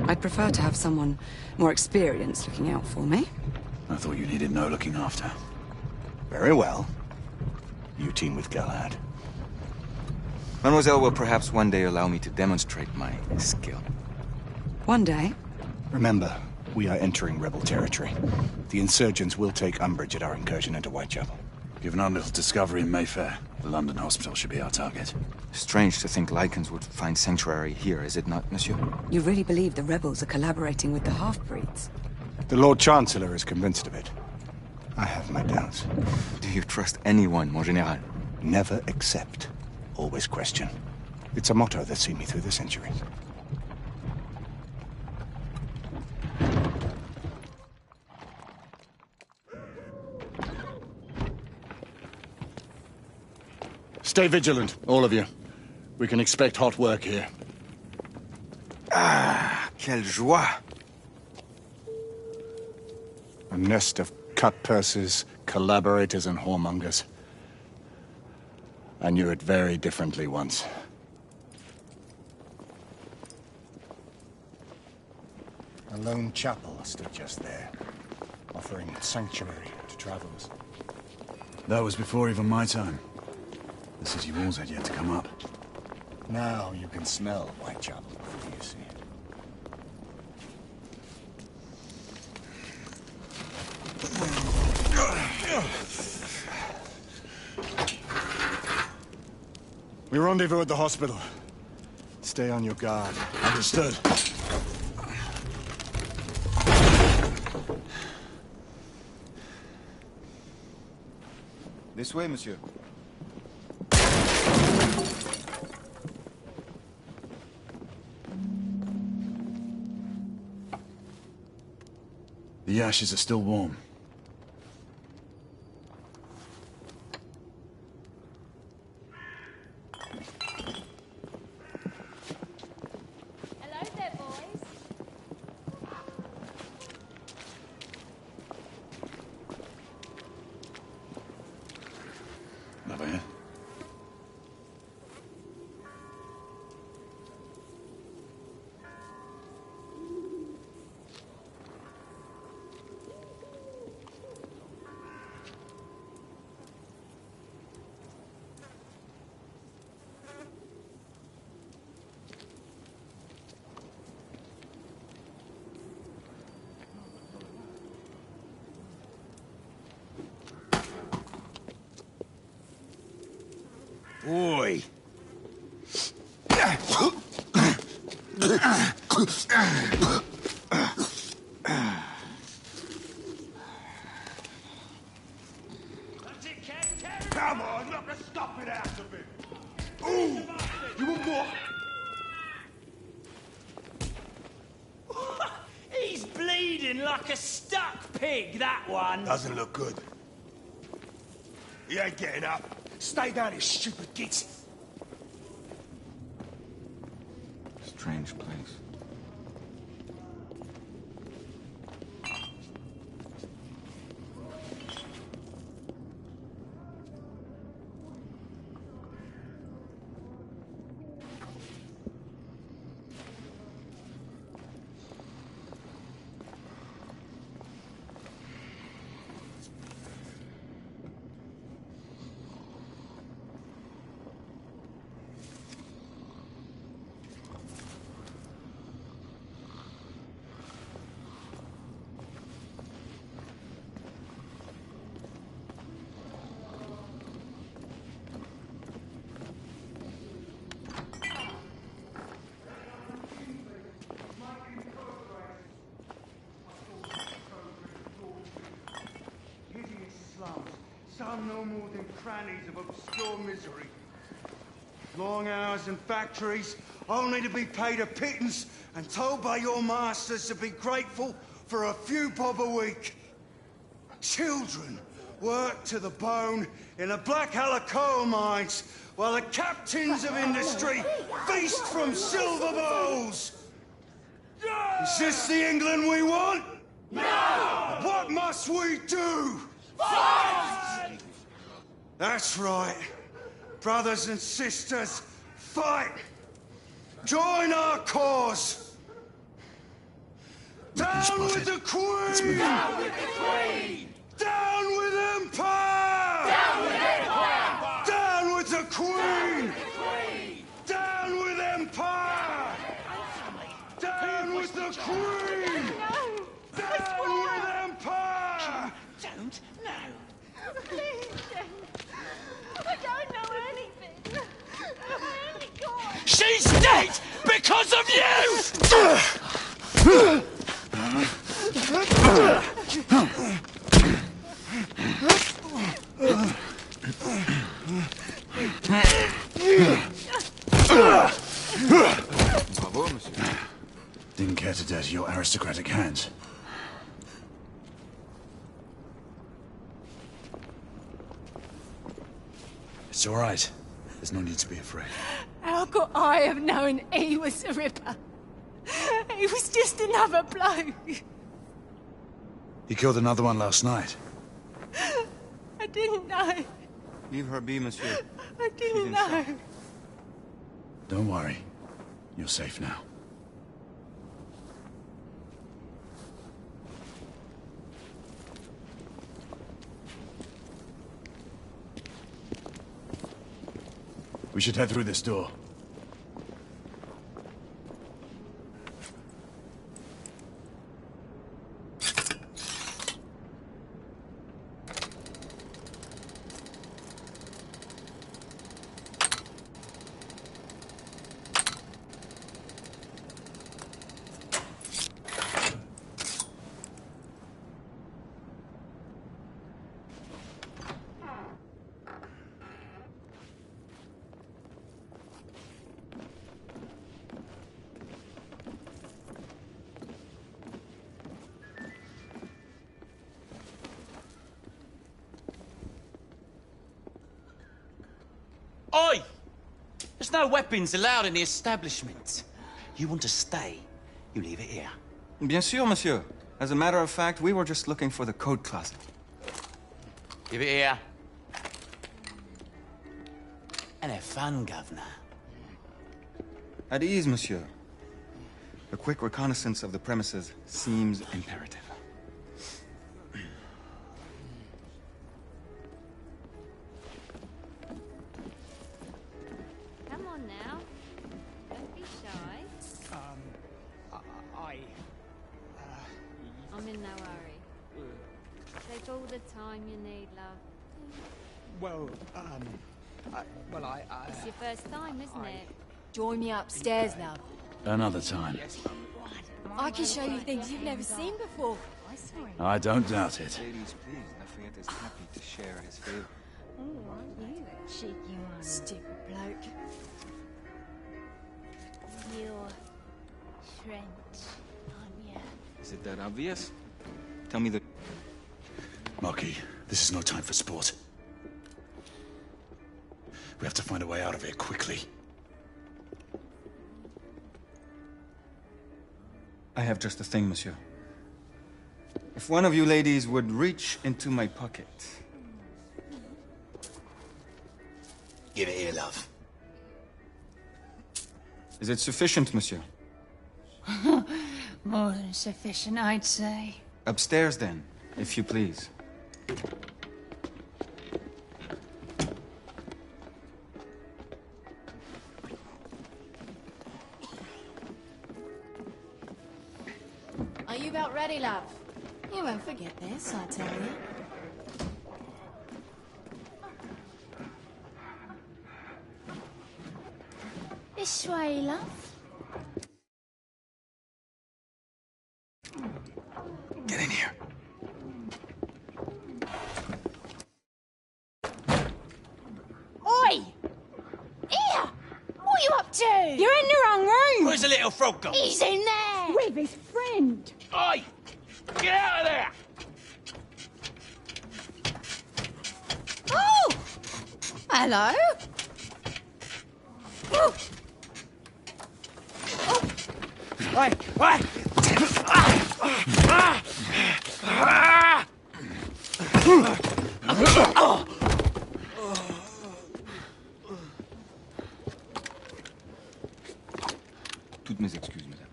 I'd prefer to have someone more experienced looking out for me. I thought you needed no looking after. Very well. You team with Galahad. Mademoiselle will perhaps one day allow me to demonstrate my skill. One day? Remember, we are entering rebel territory. The insurgents will take umbrage at our incursion into Whitechapel. Given our little discovery in Mayfair, the London hospital should be our target. Strange to think Lycans would find sanctuary here, is it not, monsieur? You really believe the rebels are collaborating with the half-breeds? The Lord Chancellor is convinced of it. I have my doubts. Do you trust anyone, mon général? Never accept. Always question. It's a motto that's seen me through the centuries. Stay vigilant, all of you. We can expect hot work here. Ah, quelle joie! A nest of cut-purses, collaborators, and whoremongers. I knew it very differently once. A lone chapel stood just there, offering sanctuary to travels. That was before even my time. The city walls had yet to come up. Now you can smell Whitechapel, you see. We rendezvous at the hospital. Stay on your guard. Understood. This way, monsieur. The ashes are still warm. Hello there, boys. Over here. Oi! Come on, knock a stop it out of him! Ooh! You want more? He's bleeding like a stuck pig, that one. Doesn't look good. He ain't getting up. Stay down, you stupid gits. Strange place. Some no more than crannies of obscure misery. Long hours in factories, only to be paid a pittance and told by your masters to be grateful for a few bob a week. Children work to the bone in the Black Hella coal mines, while the captains of industry feast from silver bowls. Is this the England we want? No! What must we do? Fight! That's right. Brothers and sisters, fight! Join our cause! Down with the Queen! Down with the Queen! Down with Empire! Down with Empire! Down with the Queen! Down with Empire! Down with the Queen! Down with Empire! Don't, no. Please don't. I don't know anything. I only got... She's dead because of you! Bravo, monsieur. Didn't care to dirty your aristocratic hands. It's all right. There's no need to be afraid. How could I have known he was the Ripper? He was just another bloke. He killed another one last night. I didn't know. Leave her be, monsieur. I didn't know. Don't worry. You're safe now. We should head through this door. Oi! There's no weapons allowed in the establishment. You want to stay, you leave it here. Bien sûr, monsieur. As a matter of fact, we were just looking for the code closet. Give it here. And have fun, Governor. At ease, monsieur. A quick reconnaissance of the premises seems imperative. Come on now. Don't be shy. I'm in no hurry. Take all the time you need, love. Well, It's your first time, isn't it? Join me upstairs, love. Another time. I can show you things you've never seen before. I don't doubt it. Ladies, please. Lafayette is happy to share his favor. Oh, aren't you? Cheeky one. Stupid bloke. You're French, aren't you? Is it that obvious? Tell me the... Marquis, this is no time for sport. We have to find a way out of here quickly. I have just the thing, monsieur. If one of you ladies would reach into my pocket... Give it here, love. Is it sufficient, monsieur? More than sufficient, I'd say. Upstairs, then, if you please. Are you about ready, love? You won't forget this, I tell you. This way, love. Get in here. Oi! Here! What are you up to? You're in the wrong room! Where's the little frog gone? He's in there! With his friend! Oi! Get out of there! Oh! Hello? Oh! Oi! Oi! Toutes mes excuses, madame.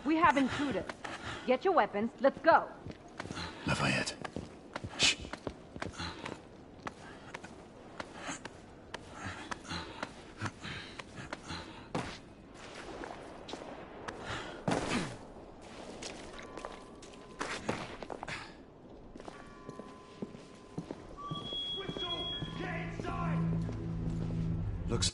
We have intruders. Get your weapons. Let's go. Lafayette. Looks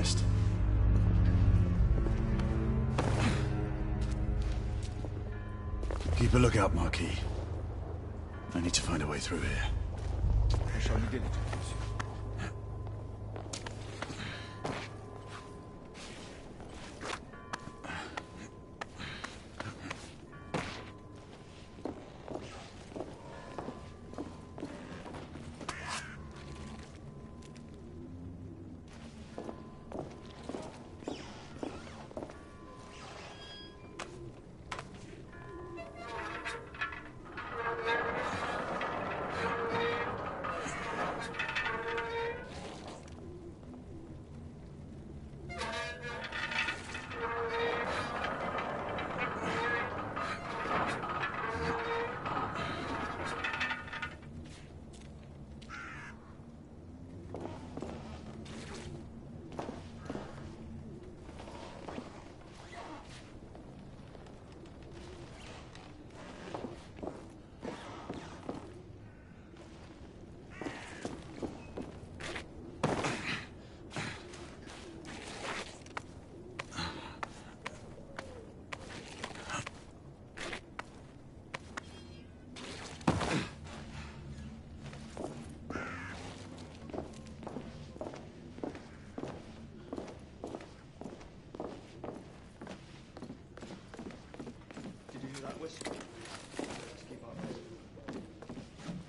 nest. Keep a lookout, Marquis. I need to find a way through here. I shall be diligent, monsieur.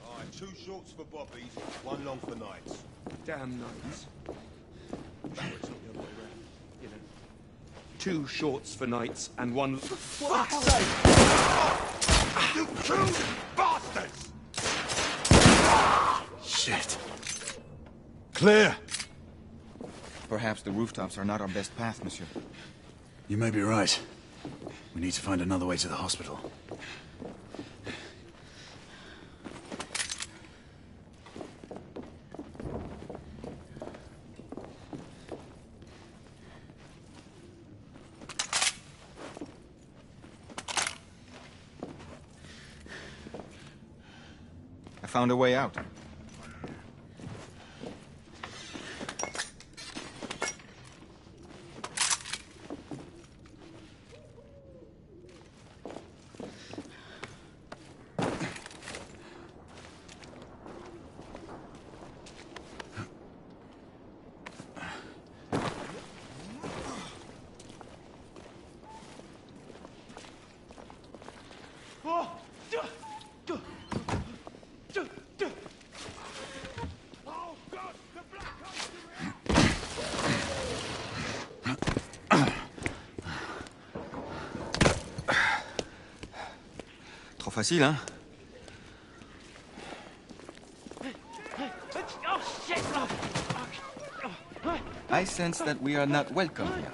Alright, 2 shorts for bobbies, 1 long for nights. Damn nights. Backwards, not the other way around. You know. 2 shorts for nights and 1... For fuck's sake! You killed bastards! Shit. Clear! Perhaps the rooftops are not our best path, monsieur. You may be right. We need to find another way to the hospital. I found a way out. Trop facile, hein? I sense that we are not welcome here.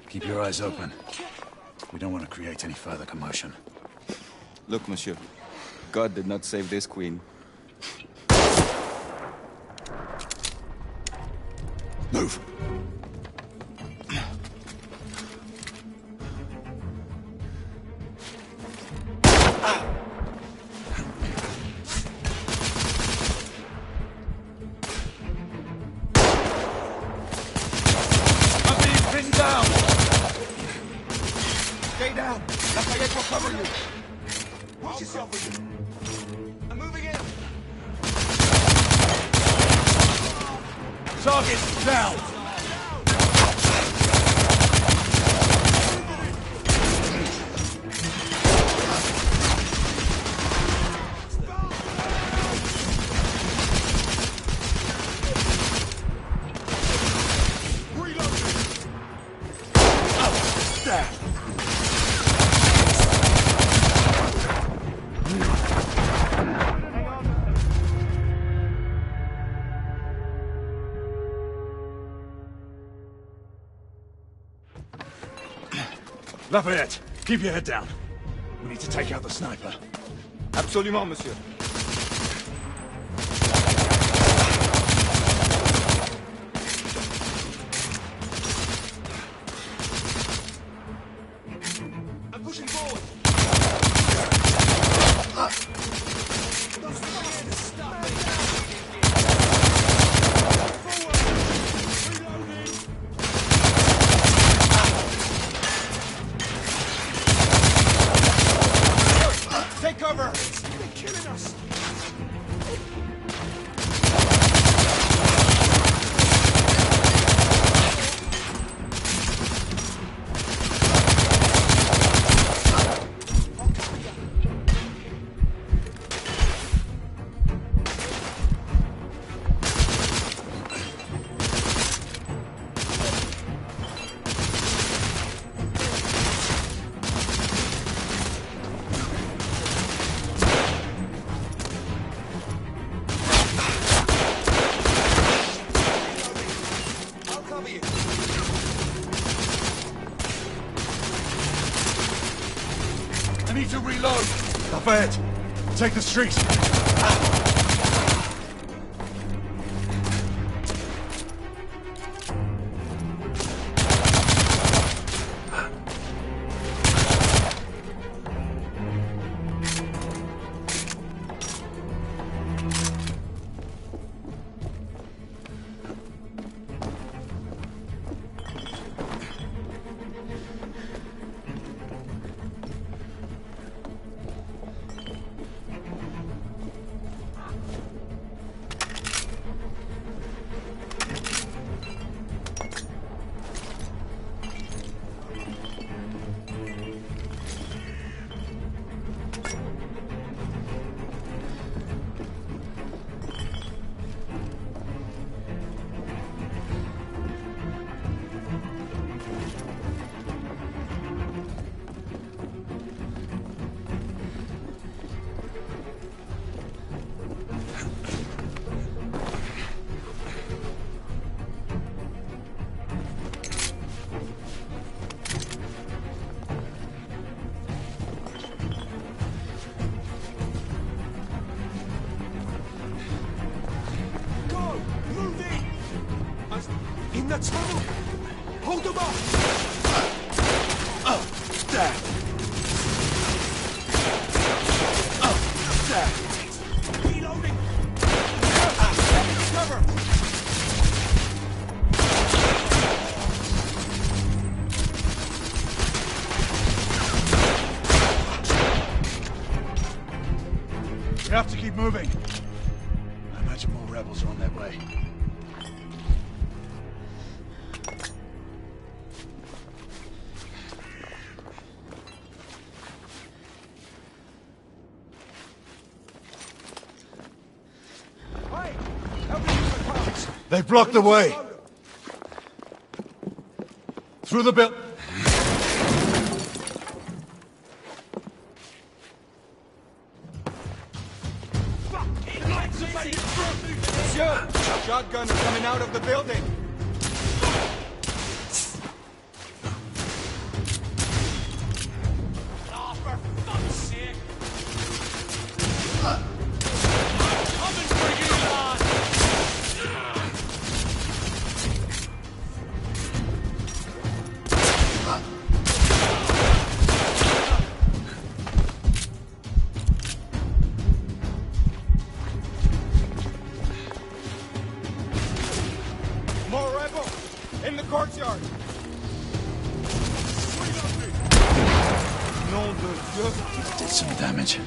Keep your eyes open. We don't want to create any further commotion. Look, monsieur. God did not save this queen. Move! Target down! Lafayette, keep your head down. We need to take out the sniper. Absolument, monsieur. I'm pushing forward. up ahead. Take the street. In the tunnel! Hold them up! There! There! Reloading! Cover! We have to keep moving. I imagine more rebels are on their way. They've blocked the way. Through the building. Monsieur! Shotgun is coming out of the building! Oh, for fuck's sake! Coming for you, lad! More rebels! In the courtyard! Nom de Dieu! Did some damage.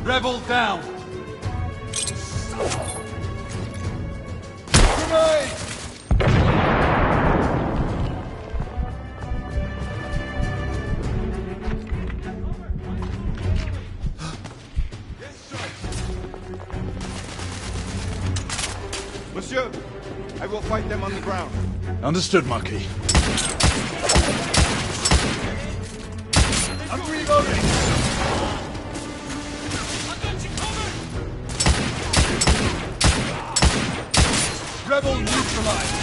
Rebel down! Grenade! Monsieur, I will fight them on the ground. Understood, Marquis. I'm reloading! Rebel neutralized!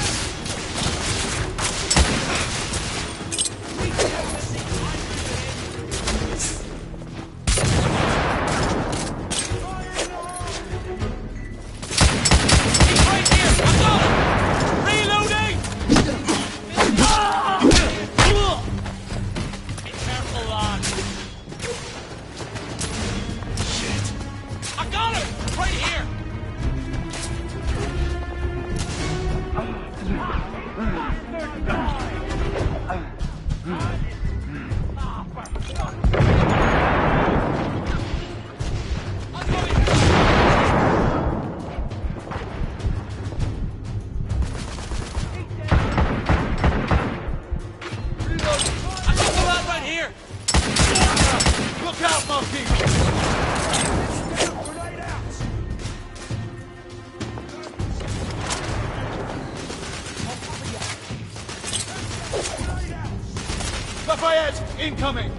Lafayette, incoming!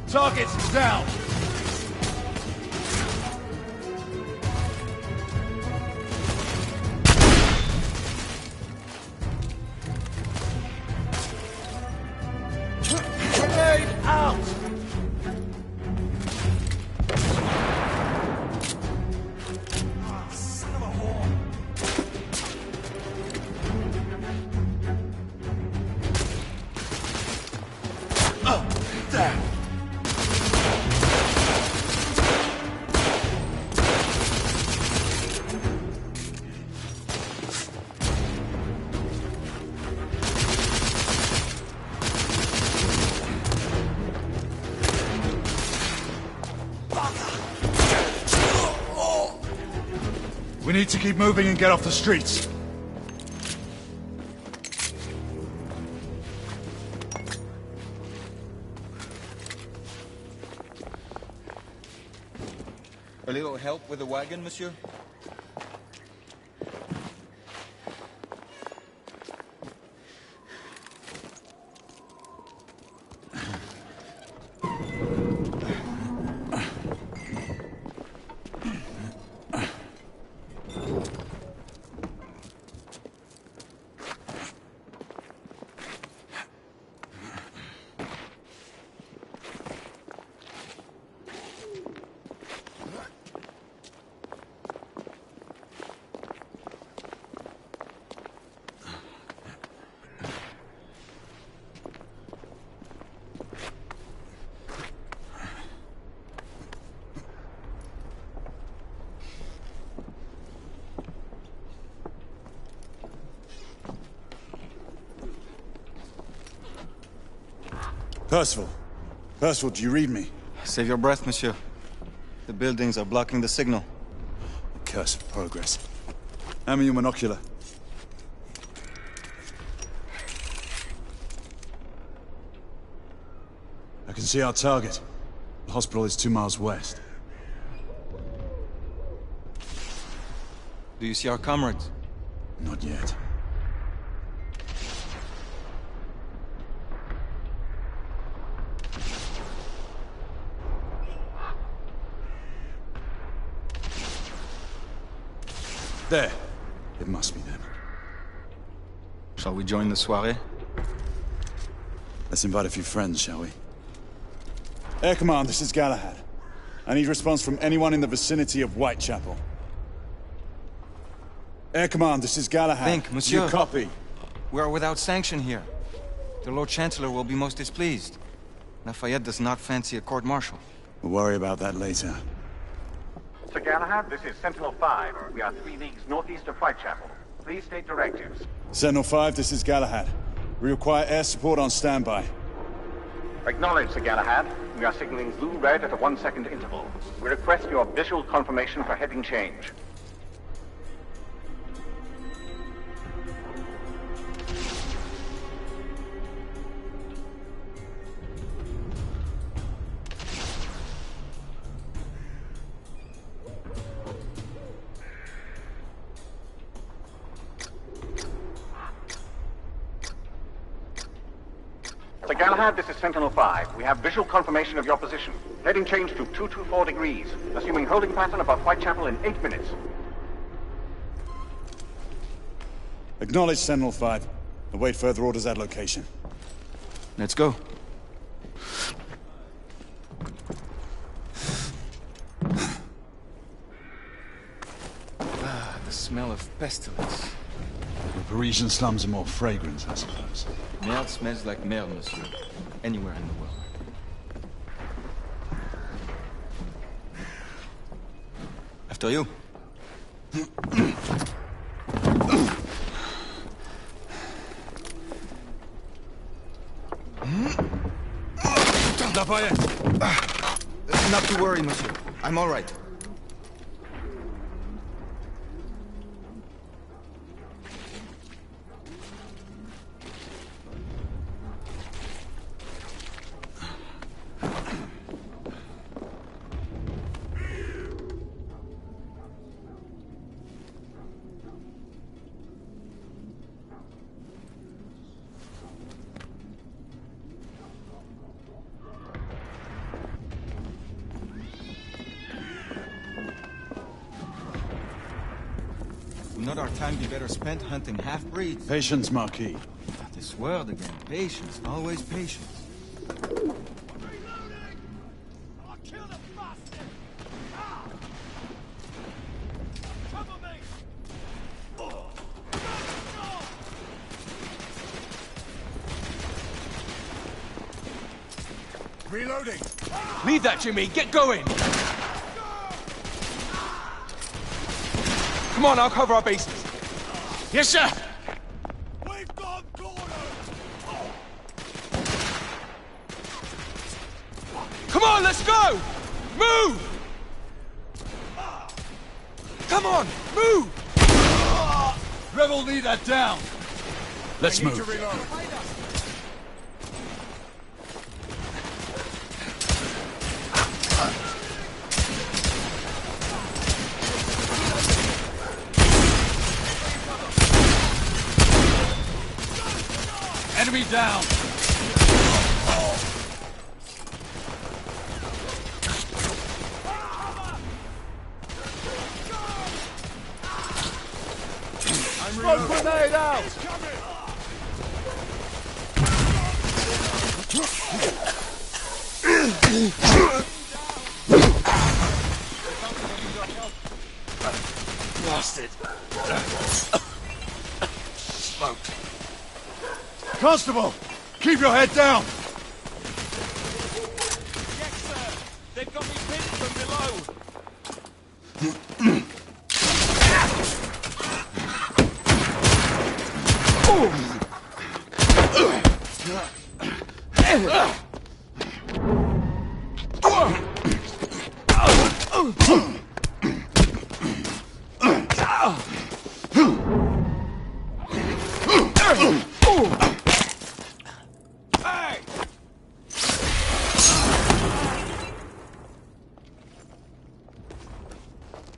Target's down! Grenade out! Son of a whore! Damn! We need to keep moving and get off the streets. A little help with the wagon, monsieur? Percival. Percival, do you read me? Save your breath, monsieur. The buildings are blocking the signal. Curse of progress. Hand me your monocular. I can see our target. The hospital is 2 miles west. Do you see our comrades? Not yet. There. It must be them. Shall we join the soirée? Let's invite a few friends, shall we? Air Command, this is Galahad. I need response from anyone in the vicinity of Whitechapel. Air Command, this is Galahad. Think, monsieur. You copy? We are without sanction here. The Lord Chancellor will be most displeased. Lafayette does not fancy a court-martial. We'll worry about that later. Sir Galahad, this is Sentinel-5. We are 3 leagues northeast of Whitechapel. Please state directives. Sentinel-5, this is Galahad. We require air support on standby. Acknowledged, Sir Galahad. We are signaling blue-red at a 1-second interval. We request your visual confirmation for heading change. Sir Galahad, this is Sentinel-5. We have visual confirmation of your position. Heading change to 224 degrees, assuming holding pattern above Whitechapel in 8 minutes. Acknowledged, Sentinel-5. Await further orders at location. Let's go. The smell of pestilence. The Parisian slums are more fragrant, I suppose. Merde smells like merde, monsieur. Anywhere in the world. After you. Not to worry, monsieur. I'm all right. Would not our time be better spent hunting half-breeds? Patience, Marquis. This word again. Patience. Always patience. Reloading! Leave that, Jimmy! Get going! Come on, I'll cover our bases. Yes, sir! We've got cornered! Come on, let's go! Move! Come on, move! Rebel, lead that down! Let's move. To reload. Enemy down! Smoke grenade out! Lost it. Smoked. Constable, keep your head down! Yes, sir. They've got me pinned from below.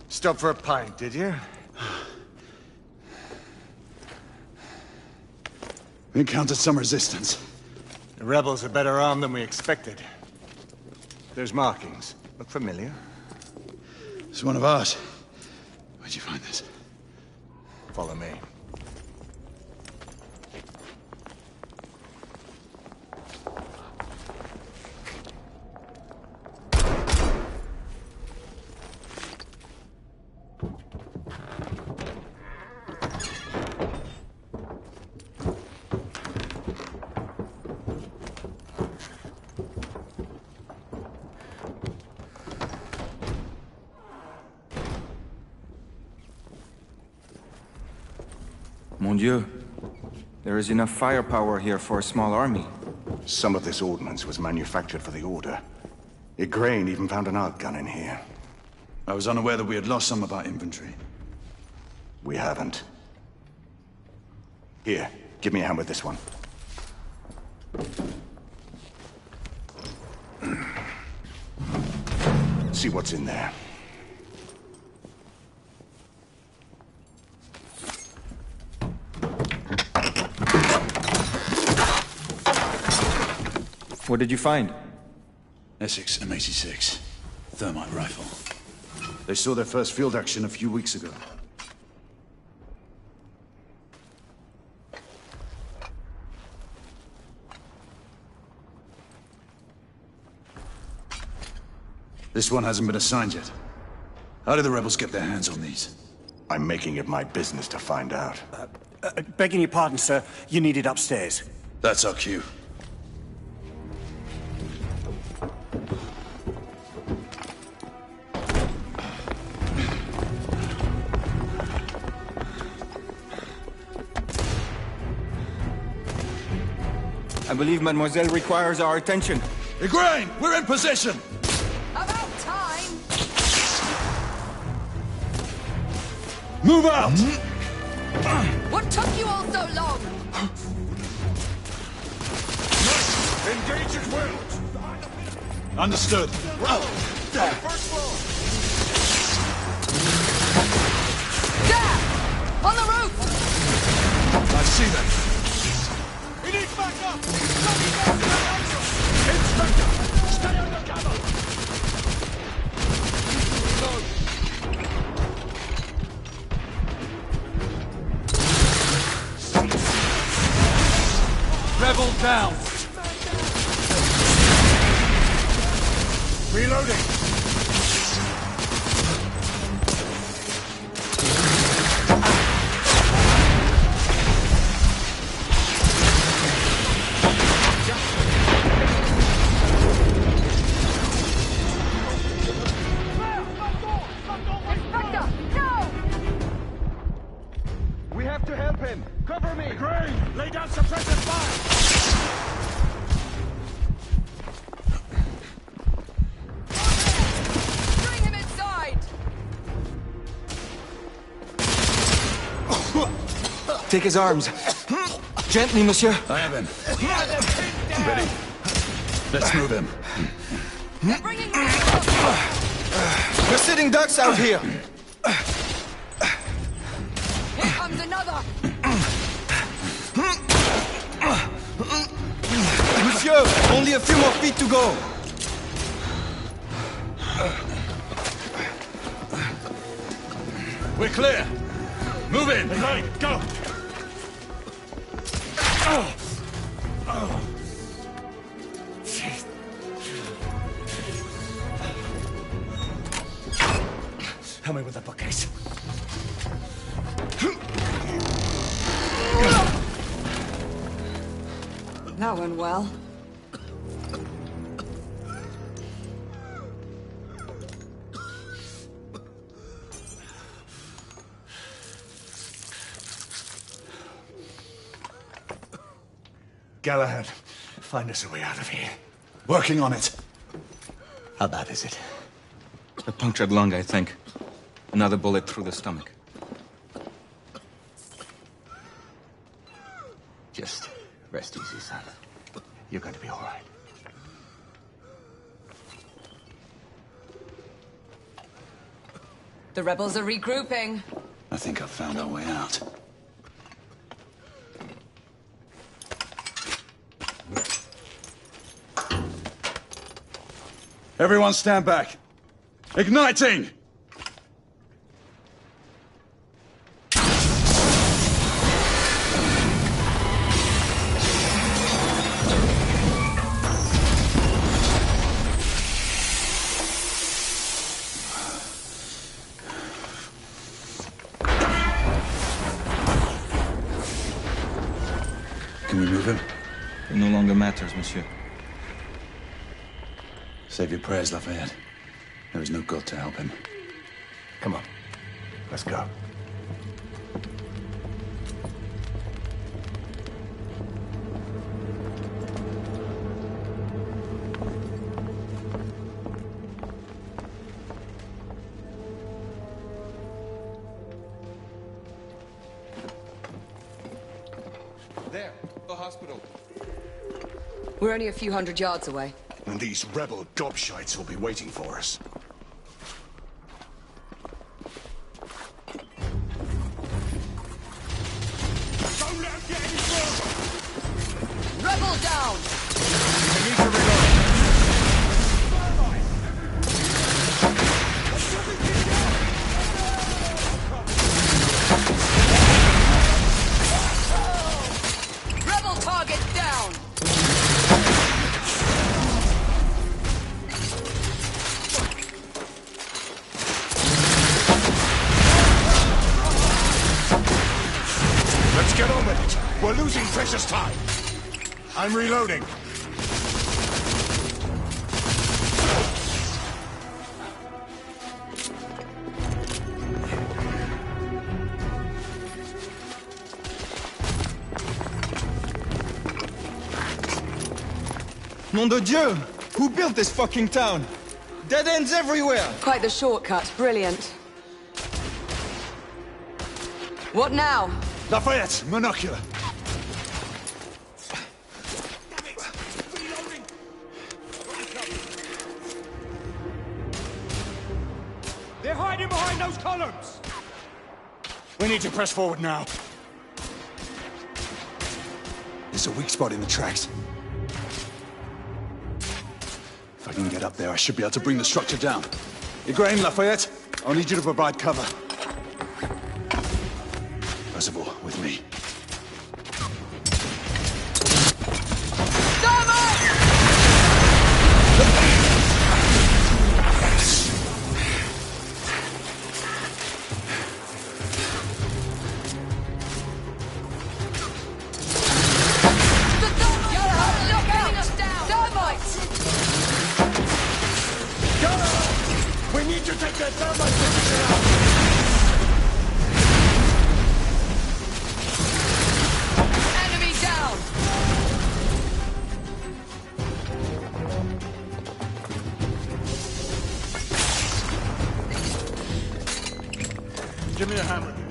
Stop for a pint, did you? We encountered some resistance. The rebels are better armed than we expected. Those markings look familiar. It's one of ours. Where'd you find this? Follow me. Mon Dieu. There is enough firepower here for a small army. Some of this ordnance was manufactured for the Order. Igraine even found an arc gun in here. I was unaware that we had lost some of our infantry. We haven't. Here, give me a hand with this one. See what's in there. What did you find? Essex M86. Thermite rifle. They saw their first field action a few weeks ago. This one hasn't been assigned yet. How did the rebels get their hands on these? I'm making it my business to find out. Begging your pardon, sir. You need it upstairs. That's our cue. I believe Mademoiselle requires our attention. Igraine, we're in position! About time! Move out! What took you all so long? Engage at will! Understood. First floor! There! On the roof! I see them. He needs backup! Inspector! Stay under cover! Rebel down! Reloading! Take his arms. Gently, monsieur. I have him. Ready? Let's move him. We're sitting ducks out here. Here comes another! Monsieur, only a few more feet to go. We're clear. Move in. Right, go. Help me with the bookcase. That went well. Galahad, find us a way out of here. Working on it. How bad is it? A punctured lung, I think. Another bullet through the stomach. Just rest easy, son. You're going to be all right. The rebels are regrouping. I think I've found our way out. Everyone stand back. Igniting! Can we move him? It no longer matters, monsieur. Save your prayers, Lafayette. There is no God to help him. Come on. Let's go. We're only a few hundred yards away. And these rebel gobshites will be waiting for us. Don't let him get any further! Rebel down! We need to reload. Rebel target down! Let's get on with it. We're losing precious time. I'm reloading. Nom de Dieu! Who built this fucking town? Dead ends everywhere! Quite the shortcut. Brilliant. What now? Lafayette, monocular. They're hiding behind those columns! We need to press forward now. There's a weak spot in the tracks. If I can get up there, I should be able to bring the structure down. Igraine, Lafayette, I'll need you to provide cover. Percival, with me. We need to take that thermite position out! Enemy down! Give me a hand with this.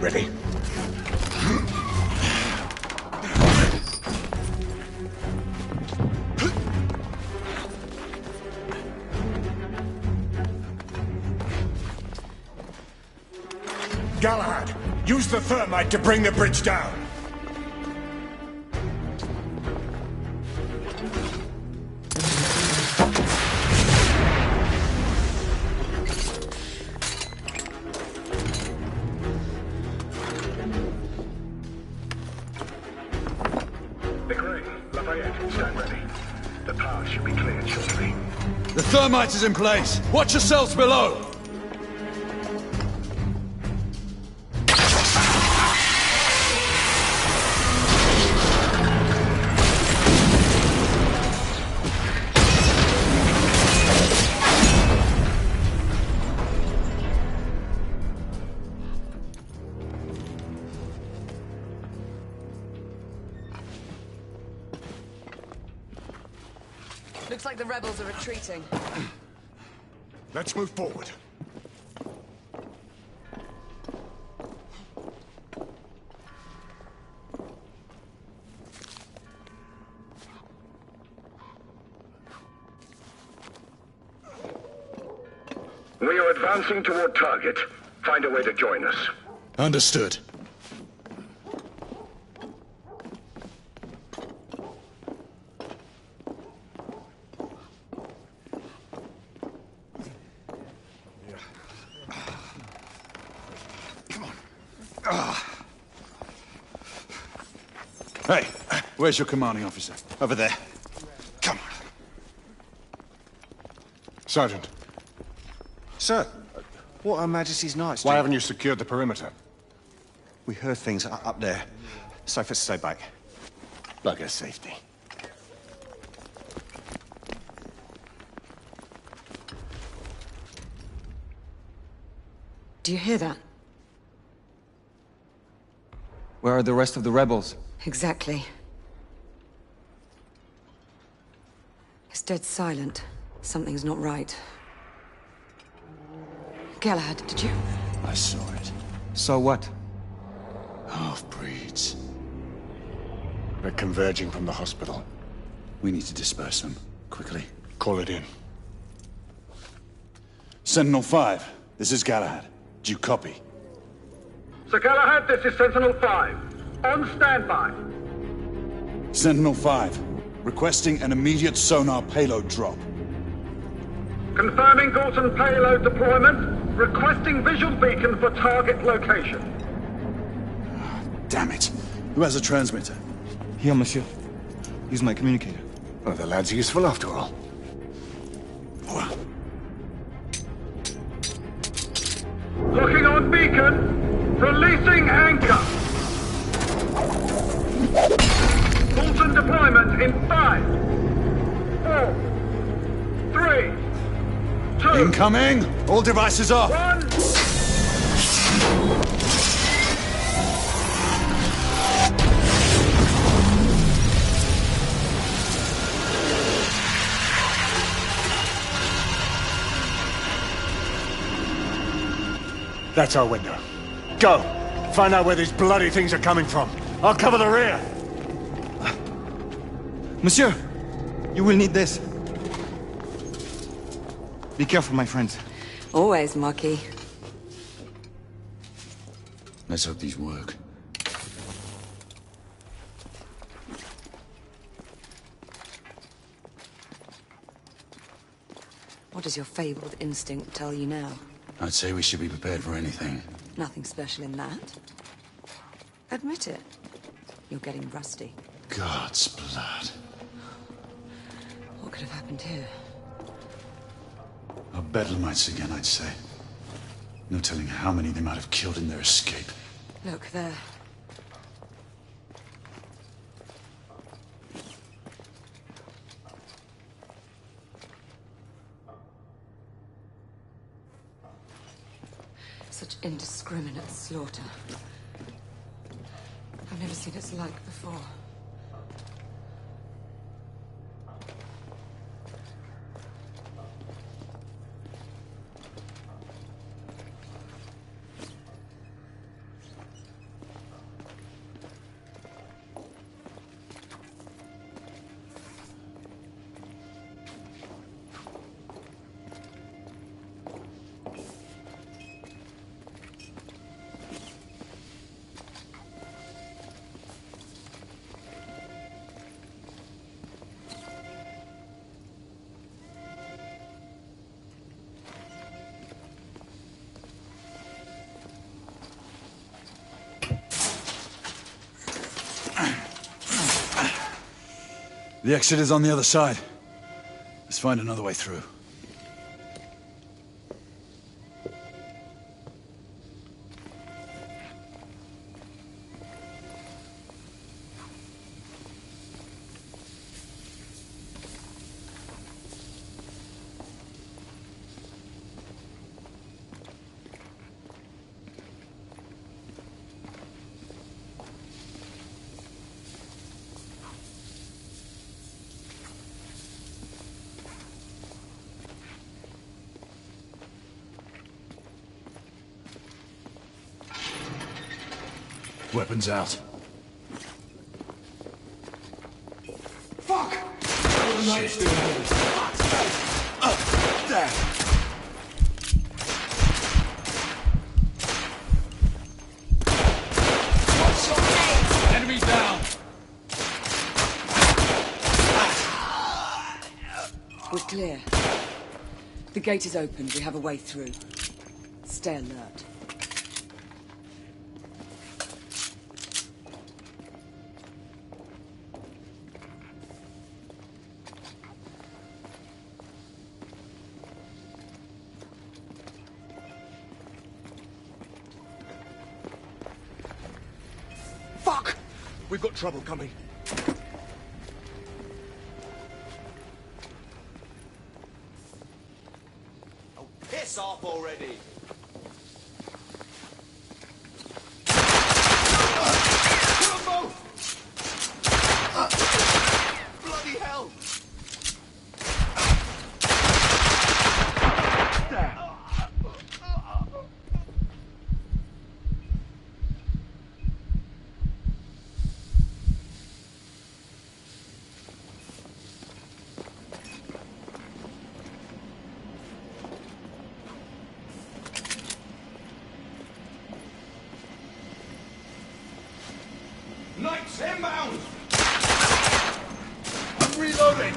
Ready? Galahad, use the thermite to bring the bridge down. Lafayette, stand ready. The path should be cleared shortly. The thermite is in place. Watch yourselves below. Looks like the rebels are retreating. Let's move forward. We are advancing toward target. Find a way to join us. Understood. Hey, where's your commanding officer? Over there. Come on. Sergeant. Sir, what Her Majesty's Knights Why do? haven't you secured the perimeter? We heard things up there. Safer to stay back. Bugger safety. Do you hear that? Where are the rest of the rebels? Exactly. It's dead silent. Something's not right. Galahad, did you? I saw it. So what? Half-breeds. They're converging from the hospital. We need to disperse them, quickly. Call it in. Sentinel-5, this is Galahad. Do you copy? Sir Galahad, this is Sentinel-5. On standby. Sentinel-5, requesting an immediate sonar payload drop. Confirming Gorton payload deployment. Requesting visual beacon for target location. Damn it. Who has a transmitter? Here, monsieur. Use my communicator. Oh, the lad's useful after all. Locking on beacon. Releasing anchor. Gorton deployment in 5, 4, 3, 2... Incoming! All devices off! 1... That's our window. Go! Find out where these bloody things are coming from. I'll cover the rear! Monsieur! You will need this. Be careful, my friends. Always, Marquis. Let's hope these work. What does your fabled instinct tell you now? I'd say we should be prepared for anything. Nothing special in that. Admit it. You're getting rusty. God's blood. What could have happened here? Our bedlamites again, I'd say. No telling how many they might have killed in their escape. Look, there. Such indiscriminate slaughter. I've never seen its like before. The exit is on the other side. Let's find another way through. Weapons out. Fuck! Shit. There. Enemies down. We're clear. The gate is open. We have a way through. Stay alert. Fuck! We've got trouble coming. Oh, piss off already! Bloody hell! reloading!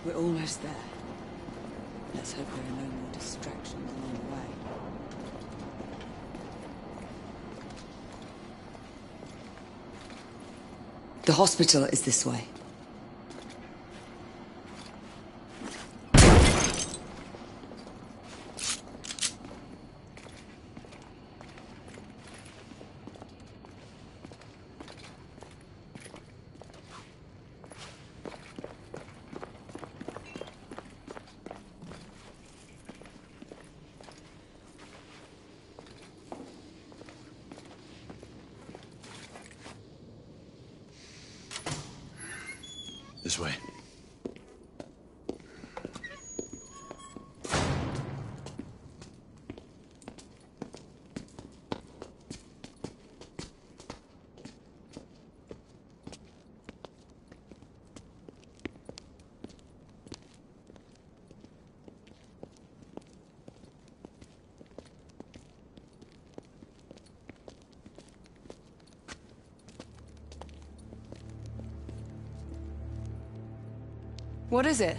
We're almost there. Let's hope there are no more distractions along the way. The hospital is this way. This way. What is it?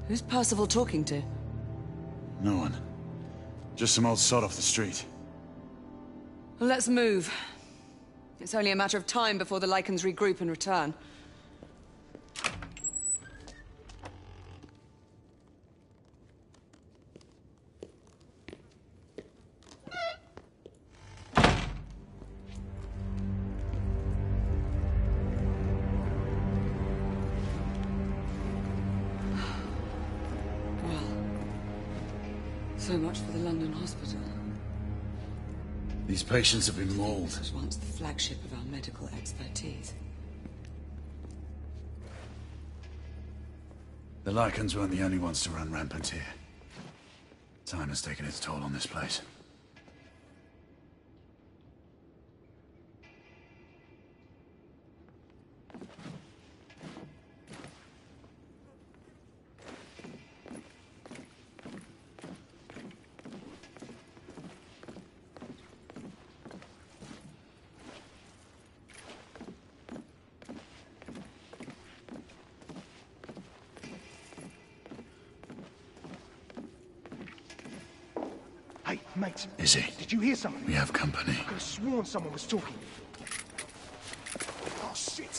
Who's Percival talking to? No one. Just some old sod off the street. Well, let's move. It's only a matter of time before the Lycans regroup and return. So much for the London hospital. These patients have been mauled. It was once the flagship of our medical expertise. The Lycans weren't the only ones to run rampant here. Time has taken its toll on this place. Hey, mate. Is he? Did you hear something? We have company. I could have sworn someone was talking. Oh, shit.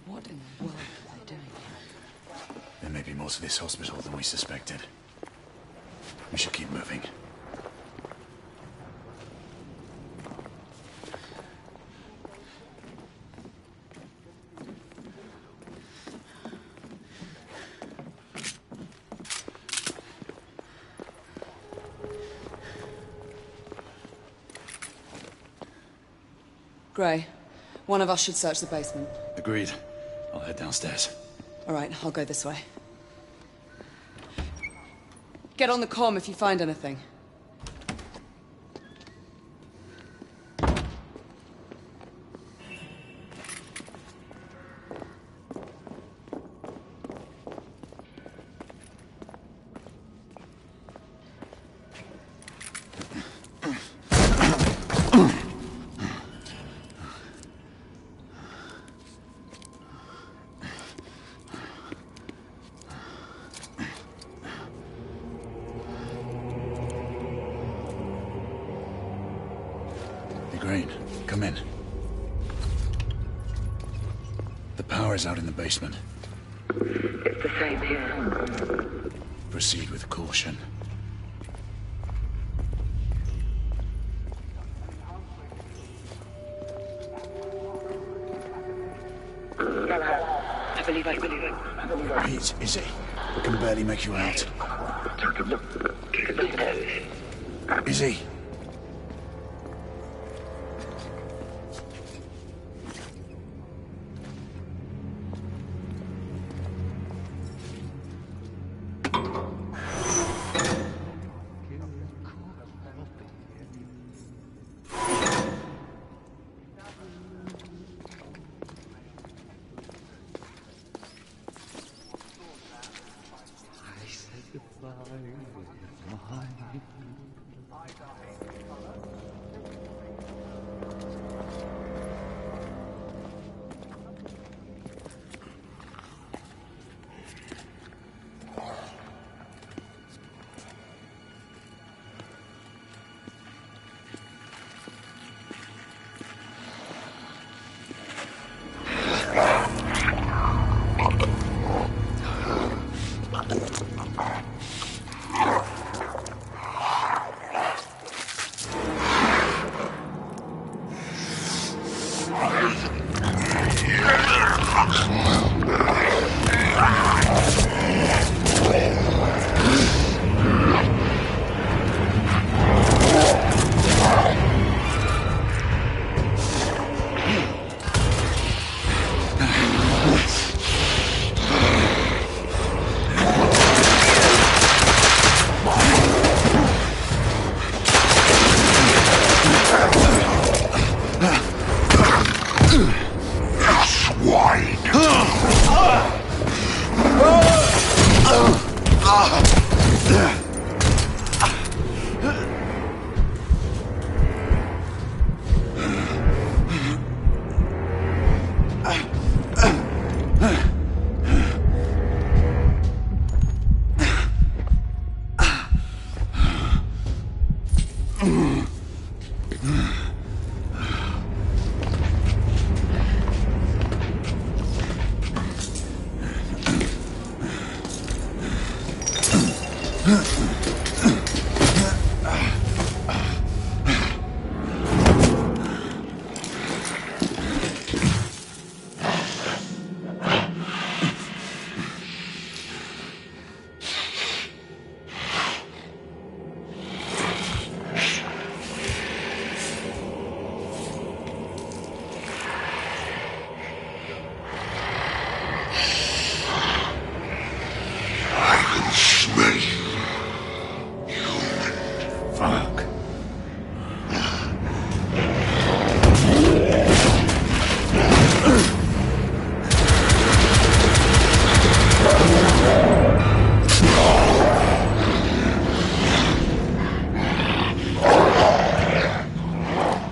What in the world are they doing here? There may be more to this hospital than we suspected. We should keep moving. Gray, one of us should search the basement. Agreed. I'll head downstairs. All right, I'll go this way. Get on the comm if you find anything. Green, come in. The power is out in the basement. It's the same here. Proceed with caution. I believe it. Pete, is he? I can barely make you out. Is he?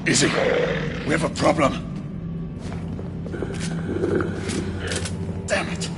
Easy. We have a problem. Damn it.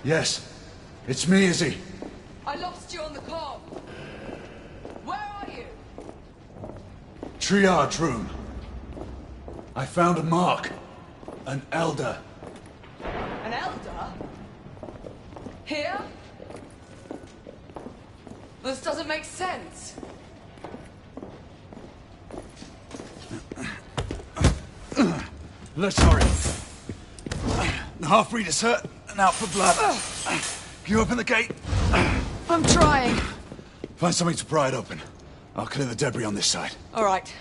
Yes, it's me, Izzy. I lost you on the comm. Where are you? Triage room. I found a mark. An elder. An elder? Here? This doesn't make sense. Let's hurry. The half-breed is hurt and out for blood. Can you open the gate? I'm trying. Find something to pry it open. I'll clear the debris on this side. All right.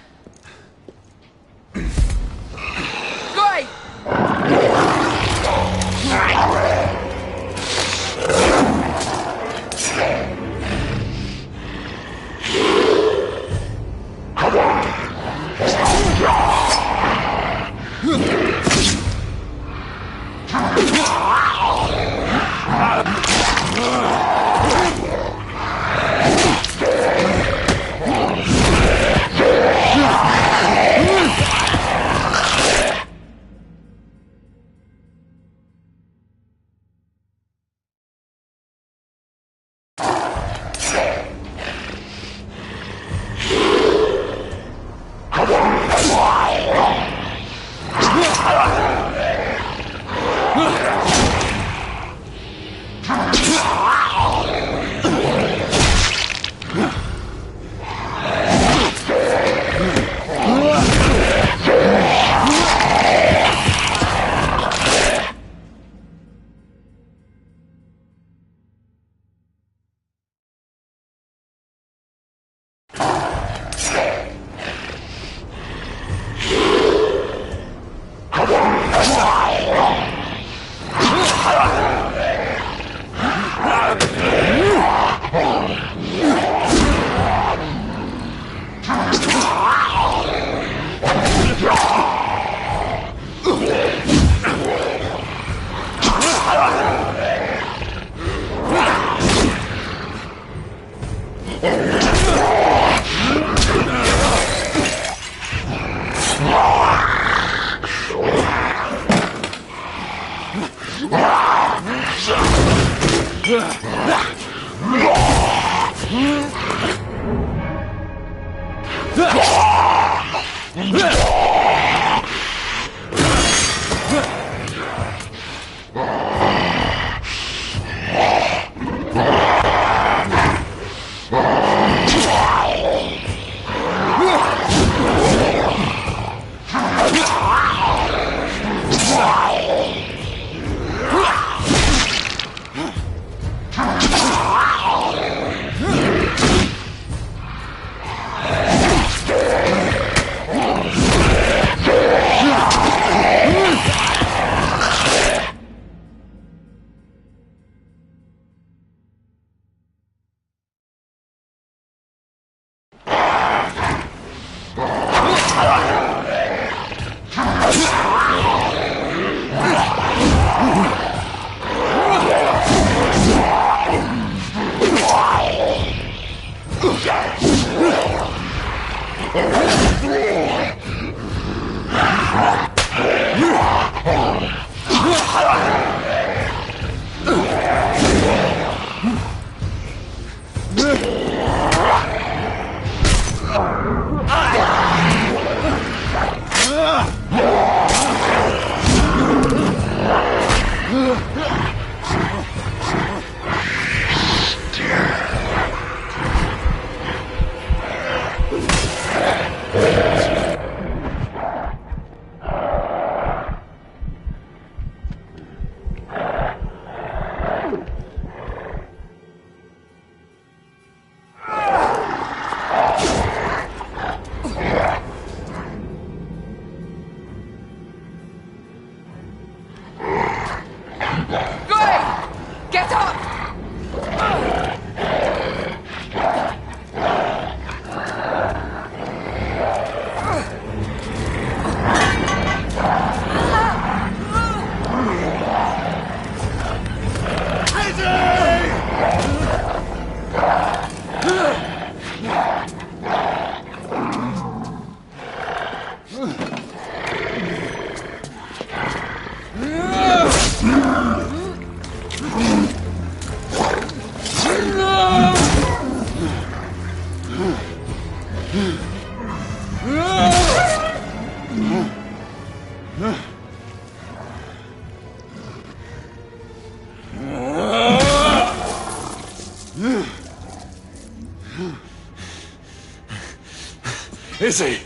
Izzy!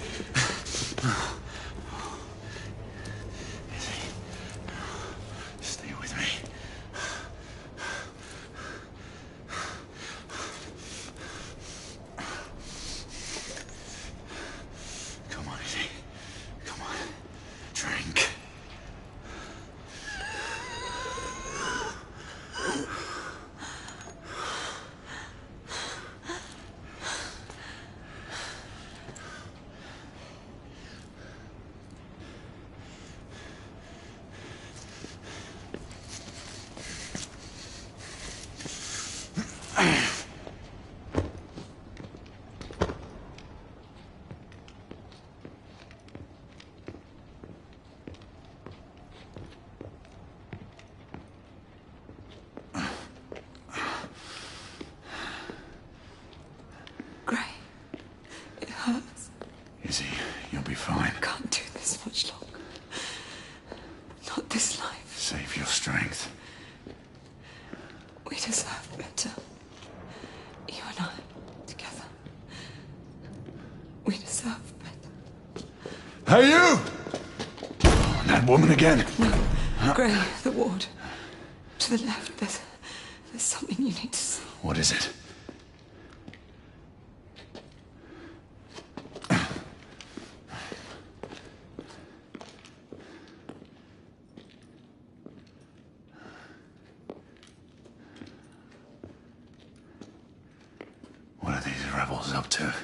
Stay with me. Come on, Izzy. Come on. Drink. We deserve better. You and I, together. We deserve better. Hey, you! Oh, that woman again. No. Gray, the ward. To the left, there's something you need to see. What is it? What are these rebels up to?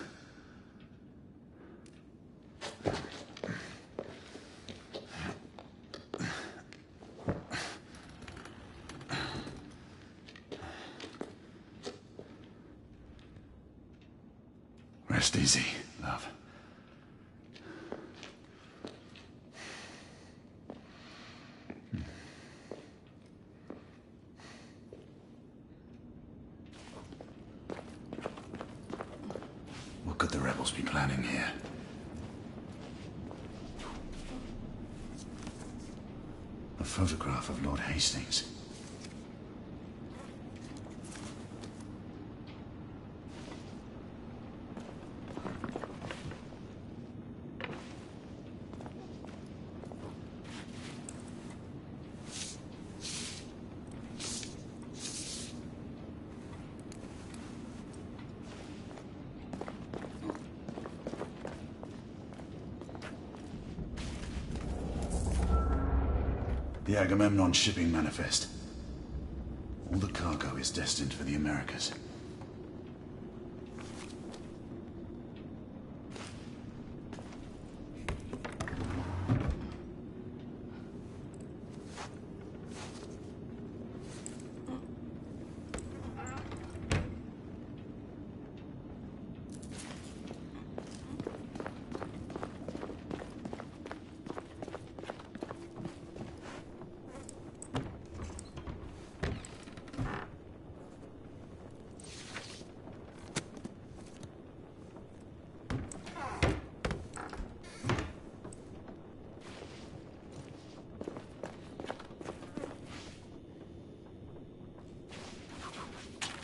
Rest easy, love. What could the rebels be planning here? A photograph of Lord Hastings. The Agamemnon shipping manifest. All the cargo is destined for the Americas.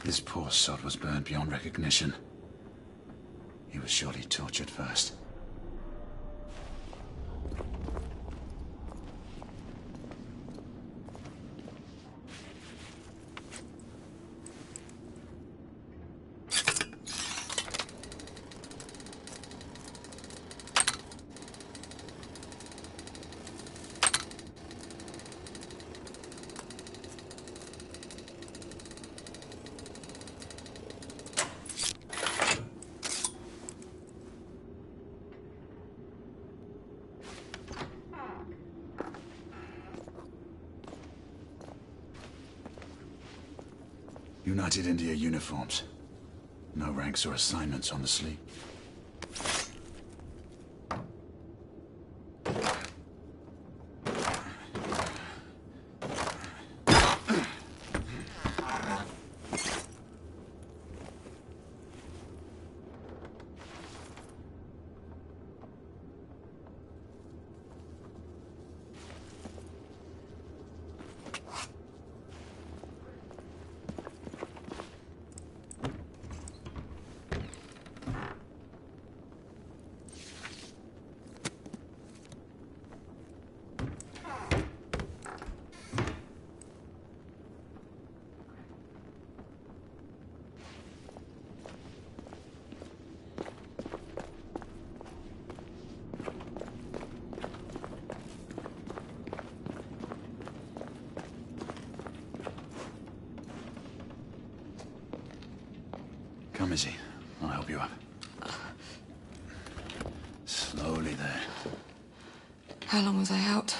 This poor sod was burned beyond recognition. He was surely tortured first. United India uniforms. No ranks or assignments on the sleeve. Come, Izzy. I'll help you up. Slowly there. How long was I out?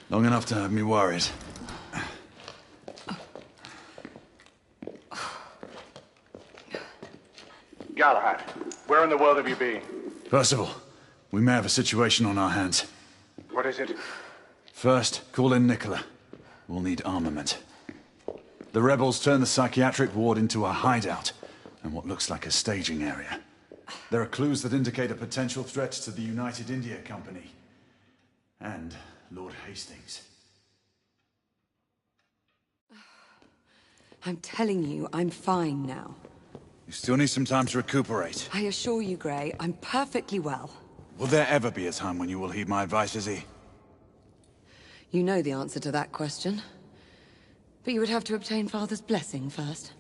Long enough to have me worried. Galahad, where in the world have you been? Percival, we may have a situation on our hands. What is it? First, call in Nicola. We'll need armament. The rebels turned the psychiatric ward into a hideout and what looks like a staging area. There are clues that indicate a potential threat to the United India Company and Lord Hastings. I'm telling you, I'm fine now. You still need some time to recuperate. I assure you, Grey, I'm perfectly well. Will there ever be a time when you will heed my advice, Izzy? You know the answer to that question. But you would have to obtain Father's blessing first.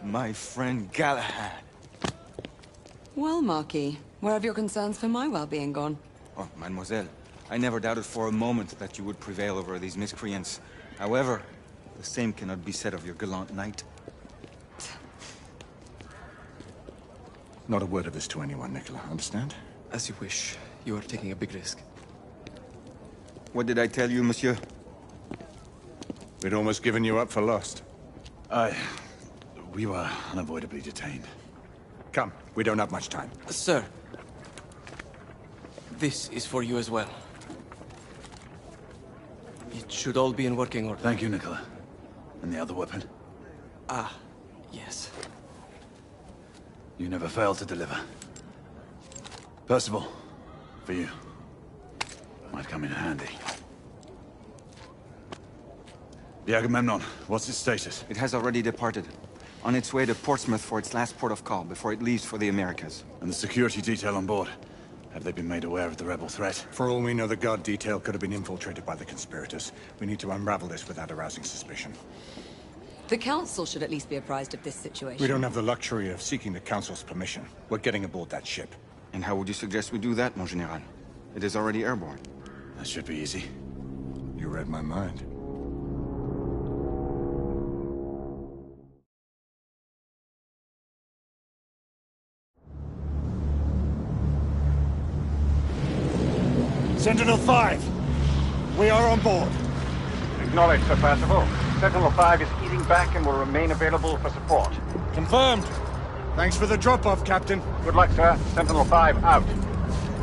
My friend Galahad. Well, Marquis, where have your concerns for my well-being gone? Oh, mademoiselle, I never doubted for a moment that you would prevail over these miscreants. However, the same cannot be said of your gallant knight. Not a word of this to anyone, Nicola, understand? As you wish. You are taking a big risk. What did I tell you, monsieur? We'd almost given you up for lost. We were unavoidably detained. Come, we don't have much time. Sir, this is for you as well. It should all be in working order. Thank you, Nicola. And the other weapon? Ah, yes. You never fail to deliver. Percival, for you. Might come in handy. The Agamemnon, what's its status? It has already departed. On its way to Portsmouth for its last port of call before it leaves for the Americas. And the security detail on board? Have they been made aware of the rebel threat? For all we know, the guard detail could have been infiltrated by the conspirators. We need to unravel this without arousing suspicion. The Council should at least be apprised of this situation. We don't have the luxury of seeking the Council's permission. We're getting aboard that ship. And how would you suggest we do that, mon général? It is already airborne. That should be easy. You read my mind. Sentinel-5, we are on board. Acknowledged, Sir Percival. Sentinel-5 is easing back and will remain available for support. Confirmed. Thanks for the drop-off, Captain. Good luck, sir. Sentinel-5 out.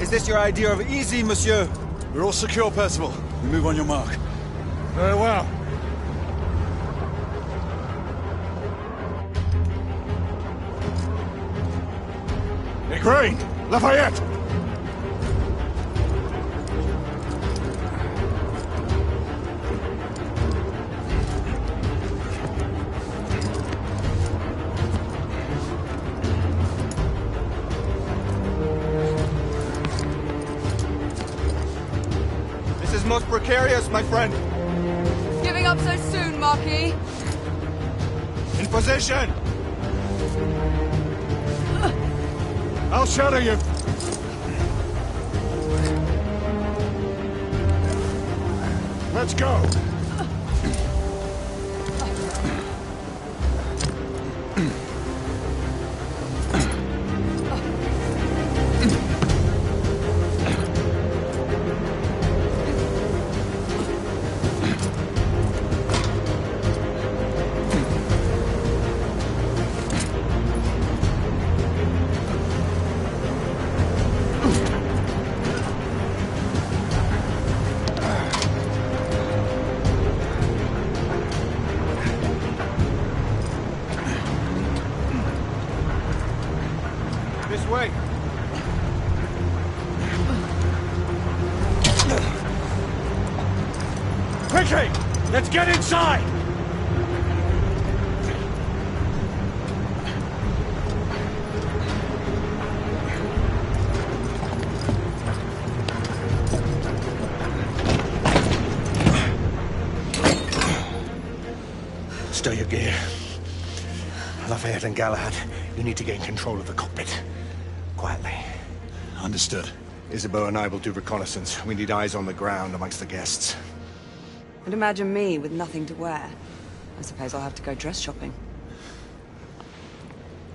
Is this your idea of easy, monsieur? We're all secure, Percival. We move on your mark. Very well. Igraine! Lafayette! This is most precarious, my friend. Giving up so soon, Marquis? In position! I'll shadow you. Let's go. This way. Quickly! Let's get inside! Stow your gear. Lafayette and Galahad, you need to gain control of the cockpit. Quietly. Understood. Isabeau and I will do reconnaissance. We need eyes on the ground amongst the guests. And imagine me with nothing to wear. I suppose I'll have to go dress shopping.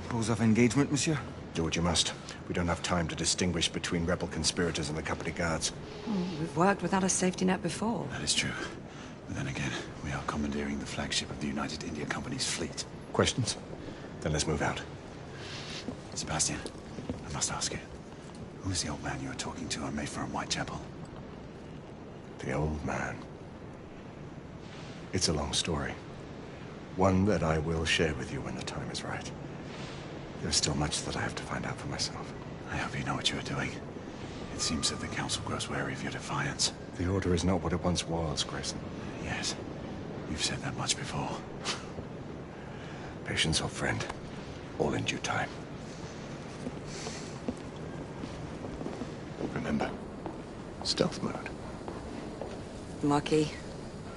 Rules of engagement, monsieur? Do what you must. We don't have time to distinguish between rebel conspirators and the company guards. We've worked without a safety net before. That is true. But then again, we are commandeering the flagship of the United India Company's fleet. Questions? Then let's move out. Sebastian, I must ask you. Who's the old man you were talking to on Mayfair and Whitechapel? The old man. It's a long story. One that I will share with you when the time is right. There's still much that I have to find out for myself. I hope you know what you are doing. It seems that the Council grows wary of your defiance. The Order is not what it once was, Grayson. Yes. You've said that much before. Patience, old friend. All in due time. Remember, stealth mode. Lucky.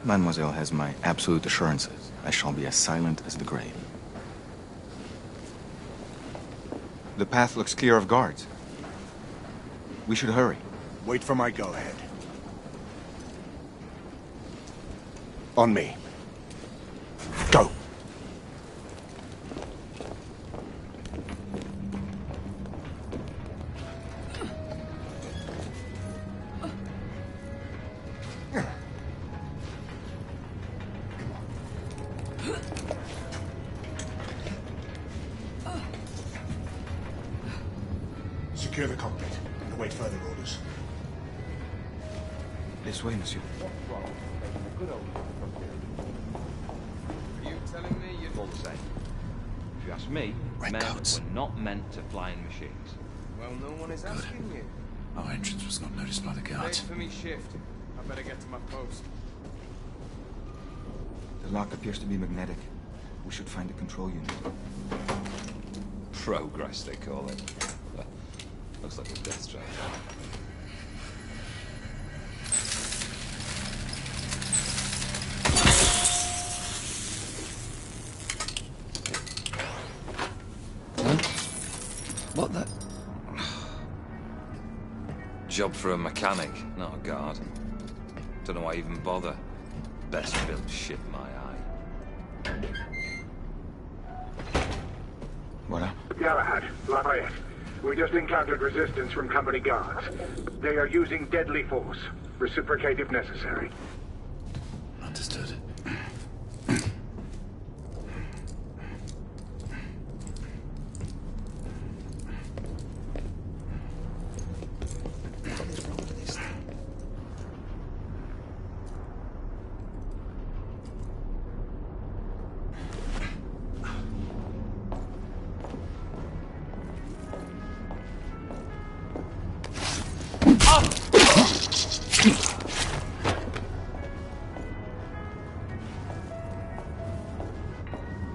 Mademoiselle has my absolute assurances. I shall be as silent as the grave. The path looks clear of guards. We should hurry. Wait for my go-ahead. On me. Go! Secure the cockpit and await further orders. This way, monsieur. Are you telling me you're all the same? If you ask me, men were not meant to fly in machines. Well, no one is asking you. Our entrance was not noticed by the Wait guards. for me shift. I better get to my post. The lock appears to be magnetic. We should find the control unit. Progress, they call it. Looks like a death trap. What the? Job for a mechanic, not a guard. Don't know why I even bother. Best built ship in my eye. What up? Galahad, Lafayette. We just encountered resistance from company guards. They are using deadly force. Reciprocate if necessary. Understood.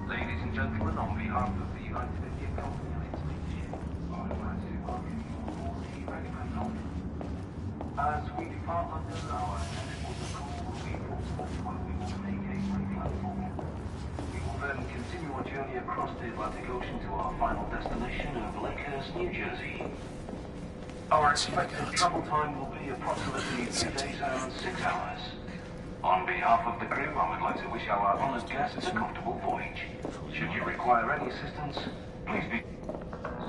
Ladies and gentlemen, on behalf of the United India Company and its leadership, I would like to welcome you all to the American London. As we depart London, our next protocol will be Portsmouth, where we will make a break platform. We will then continue our journey across the Atlantic Ocean to our final destination of Lakehurst, New Jersey. Our expected travel time will be approximately 3 days and 6 hours. On behalf of the crew, I would like to wish our honoured guests a comfortable voyage. Should you require any assistance, please be...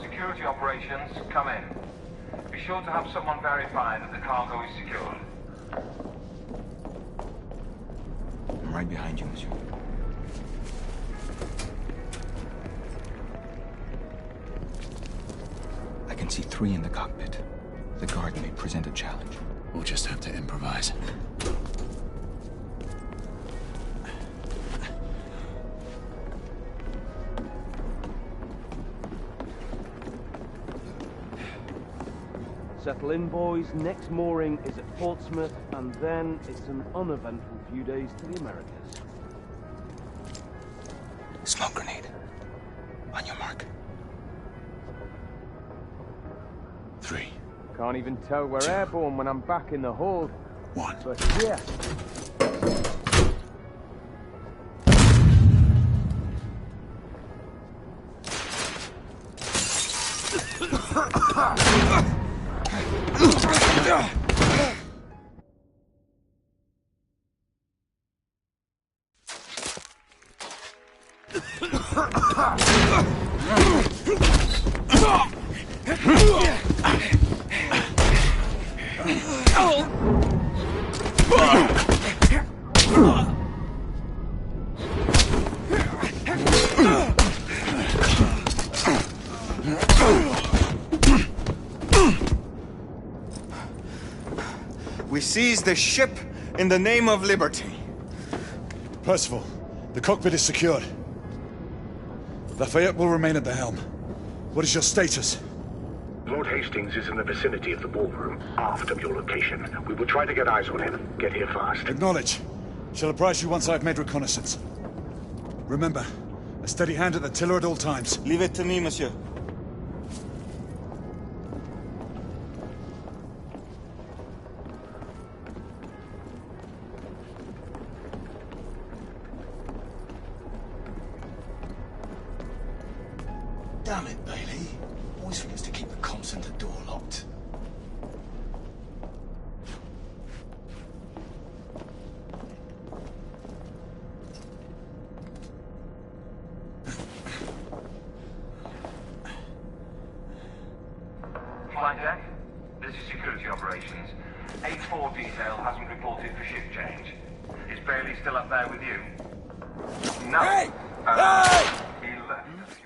Security operations, come in. Be sure to have someone verify that the cargo is secured. I'm right behind you, monsieur. I can see 3 in the cockpit. The guard may present a challenge. We'll just have to improvise. Settle in, boys. Next mooring is at Portsmouth, and then it's an uneventful few days to the Americas. Smoke grenade. On your mark. 3. Can't even tell we're airborne when I'm back in the hold. 1. But yeah. We seized the ship in the name of liberty. Percival, the cockpit is secured. Lafayette will remain at the helm. What is your status? Lord Hastings is in the vicinity of the ballroom, aft of your location. We will try to get eyes on him. Get here fast. Acknowledge. Shall apprise you once I've made reconnaissance. Remember, a steady hand at the tiller at all times. Leave it to me, monsieur. Damn it, Bailey. Always forgets to keep the comp center door locked. Flight deck, this is security operations. A4 detail hasn't reported for shift change. Is Bailey still up there with you? No. Hey! He left a few minutes.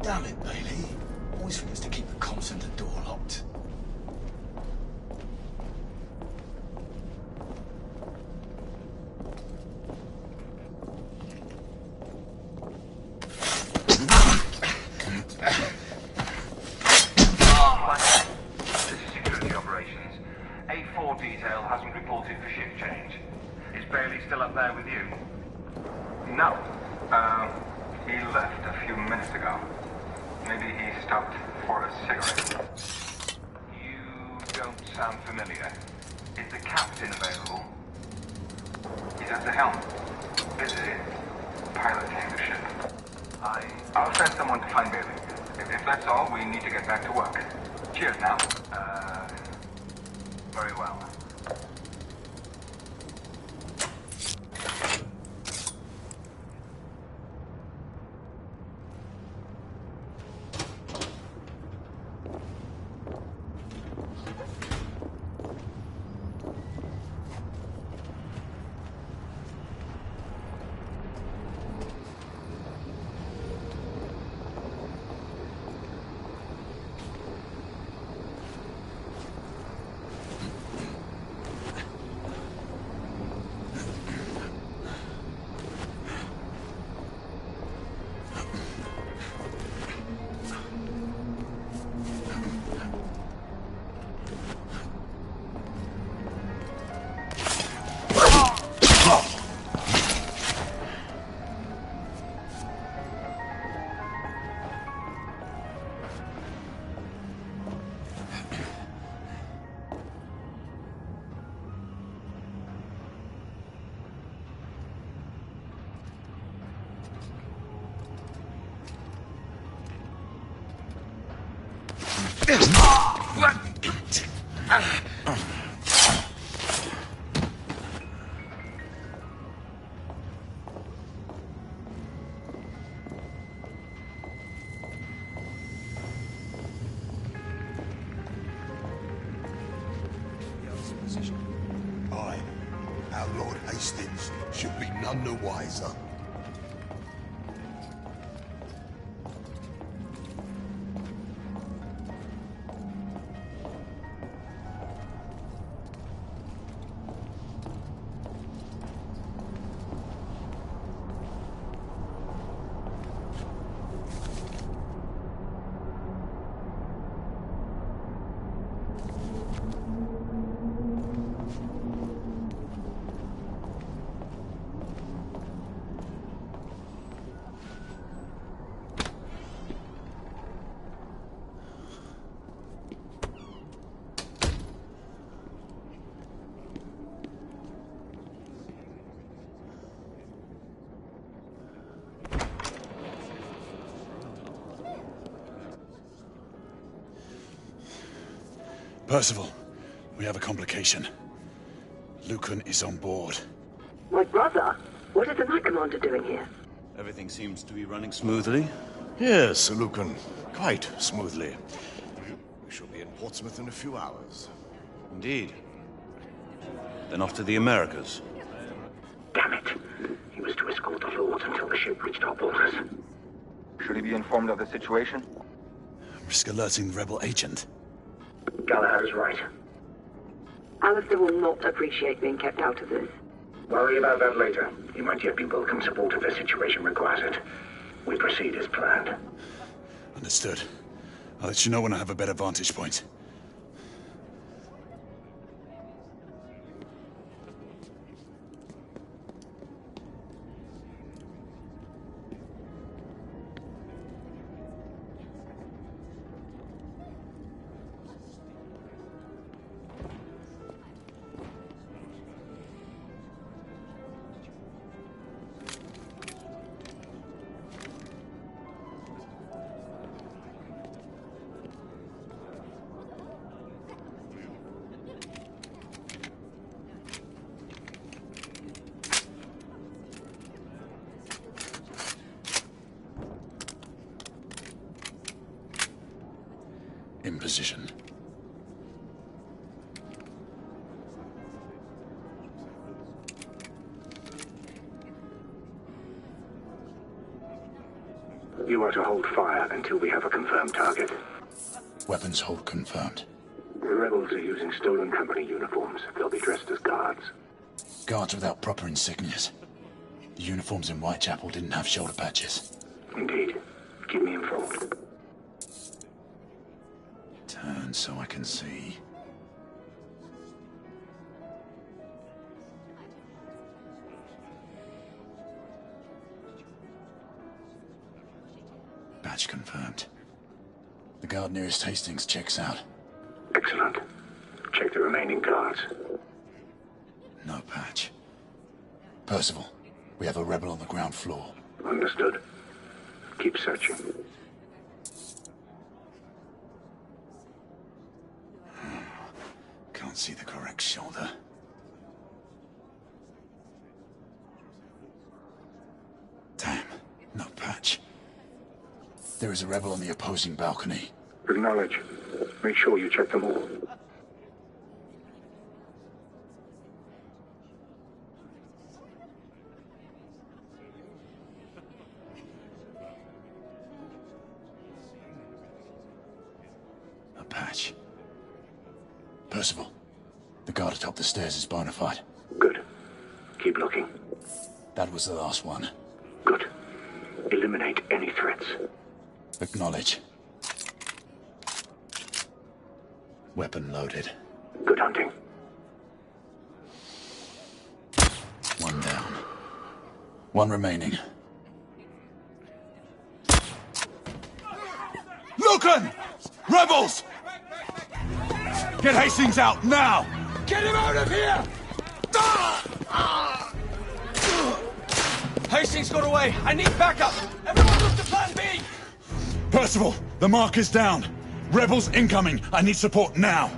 Damn it, Bailey. Always forgets to keep the comp center door locked. This is security operations. A4 detail hasn't reported for shift change. Is Bailey still up there with you? No. He left a few minutes ago. Maybe he stopped for a cigarette. You don't sound familiar. Is the captain available? He's at the helm. Busy piloting the ship. I'll send someone to find Bailey. If that's all, we need to get back to work. Cheers now. Very well. Aye, our Lord Hastings should be none the wiser. Percival, we have a complication. Lucan is on board. My brother? What is the Knight Commander doing here? Everything seems to be running smoothly. Yes, Sir Lucan. Quite smoothly. We shall be in Portsmouth in a few hours. Indeed. Then off to the Americas. Damn it. He was to escort the Lords until the ship reached our borders. Should he be informed of the situation? Risk alerting the rebel agent. Galahad is right. Alistair will not appreciate being kept out of this. Worry about that later. He might yet be welcome support if the situation requires it. We proceed as planned. Understood. I'll let you know when I have a better vantage point. In position. You are to hold fire until we have a confirmed target. Weapons hold confirmed. The rebels are using stolen company uniforms. They'll be dressed as guards. Guards without proper insignias. The uniforms in Whitechapel didn't have shoulder patches. Indeed. Keep me informed. Turn so I can see. Badge confirmed. The guard nearest Hastings checks out. Excellent. Check the remaining guards. No patch. Percival, we have a rebel on the ground floor. Understood. Keep searching. Can't see the correct shoulder. Damn, no patch. There is a rebel on the opposing balcony. Acknowledge. Make sure you check them all. A patch. Percival, the guard atop the stairs is bona fide. Good. Keep looking. That was the last one. Good. Eliminate any threats. Acknowledge. Weapon loaded. Good hunting. One down. One remaining. Lucan! Rebels! Get Hastings out, now! Get him out of here! Hastings got away. I need backup. Everyone move to plan B. Percival, the mark is down. Rebels incoming. I need support now.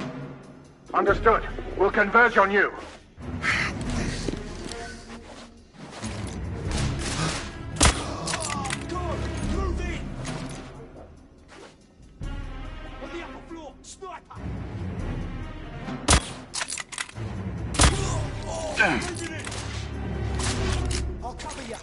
Understood. We'll converge on you. I'll cover you.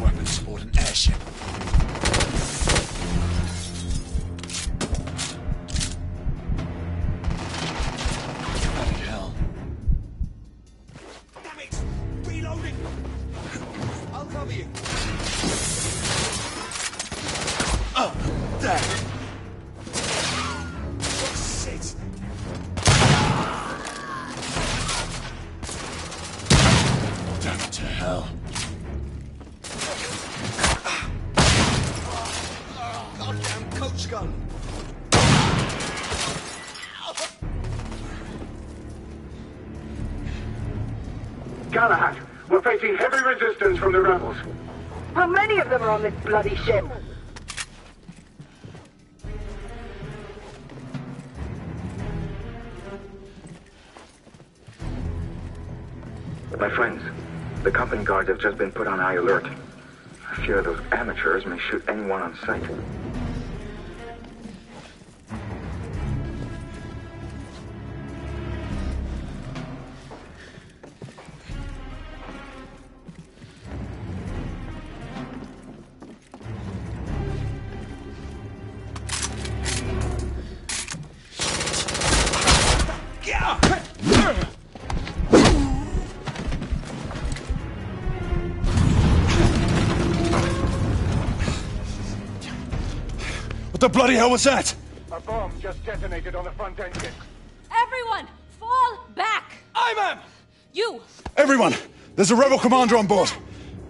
weapons aboard an airship. Bloody hell. Damn it! Reloading! I'll cover you. Oh, damn. Shit! Damn it to hell. Goddamn coach gun! Galahad, we're facing heavy resistance from the rebels. How many of them are on this bloody ship? My friends, the company guards have just been put on high alert. I fear those amateurs may shoot anyone on sight. What the bloody hell was that? A bomb just detonated on the front engine. Everyone, fall back! Aye, ma'am! You! Everyone! There's a rebel commander on board.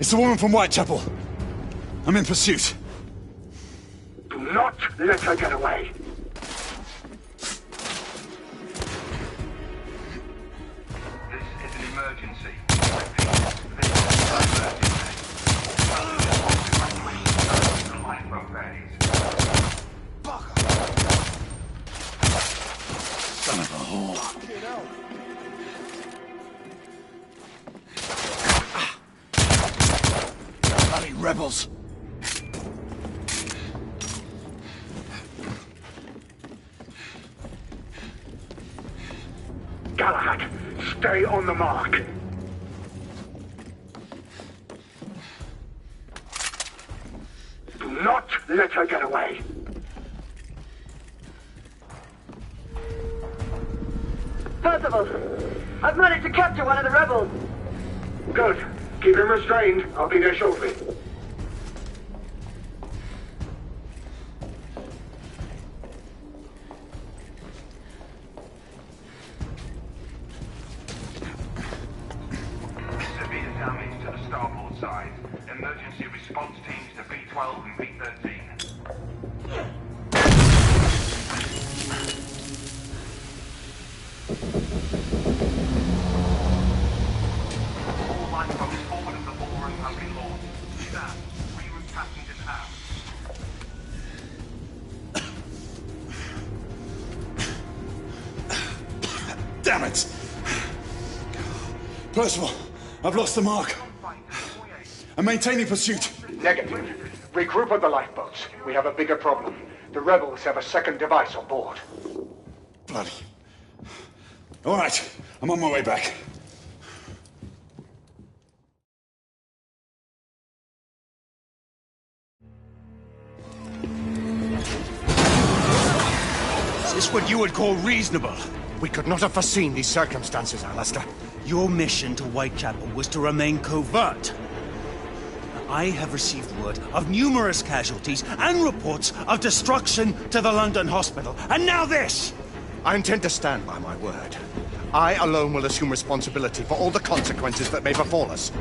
It's the woman from Whitechapel. I'm in pursuit. Do not let her get away. This is an emergency. This is an emergency. The lifeboat readies. Son of a whore. Bloody rebels. Galahad, stay on the mark. Do not let her get away. Percival, I've managed to capture one of the rebels. Good. Keep him restrained. I'll be there shortly. Severe damage to the starboard side. Emergency response teams to B-12 and B-13. All lifeboats forward of the ballroom have been launched. Staff, reroute passengers out. Damn it! Percival, I've lost the mark. I'm maintaining pursuit. Negative. Regroup on the lifeboats. We have a bigger problem. The rebels have a second device on board. Bloody. All right, I'm on my way back. Is this what you would call reasonable? We could not have foreseen these circumstances, Alistair. Your mission to Whitechapel was to remain covert. I have received word of numerous casualties and reports of destruction to the London hospital. And now this! I intend to stand by my word. I alone will assume responsibility for all the consequences that may befall us.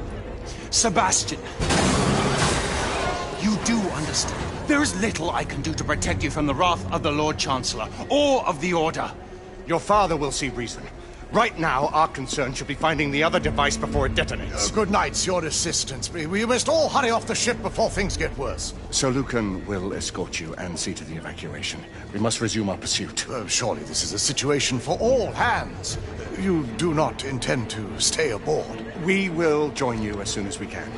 Sebastian, you do understand. There is little I can do to protect you from the wrath of the Lord Chancellor or of the Order. Your father will see reason. Right now, our concern should be finding the other device before it detonates. Good night, your assistance. We must all hurry off the ship before things get worse. Sir Lucan will escort you and see to the evacuation. We must resume our pursuit. Surely this is a situation for all hands. You do not intend to stay aboard? We will join you as soon as we can.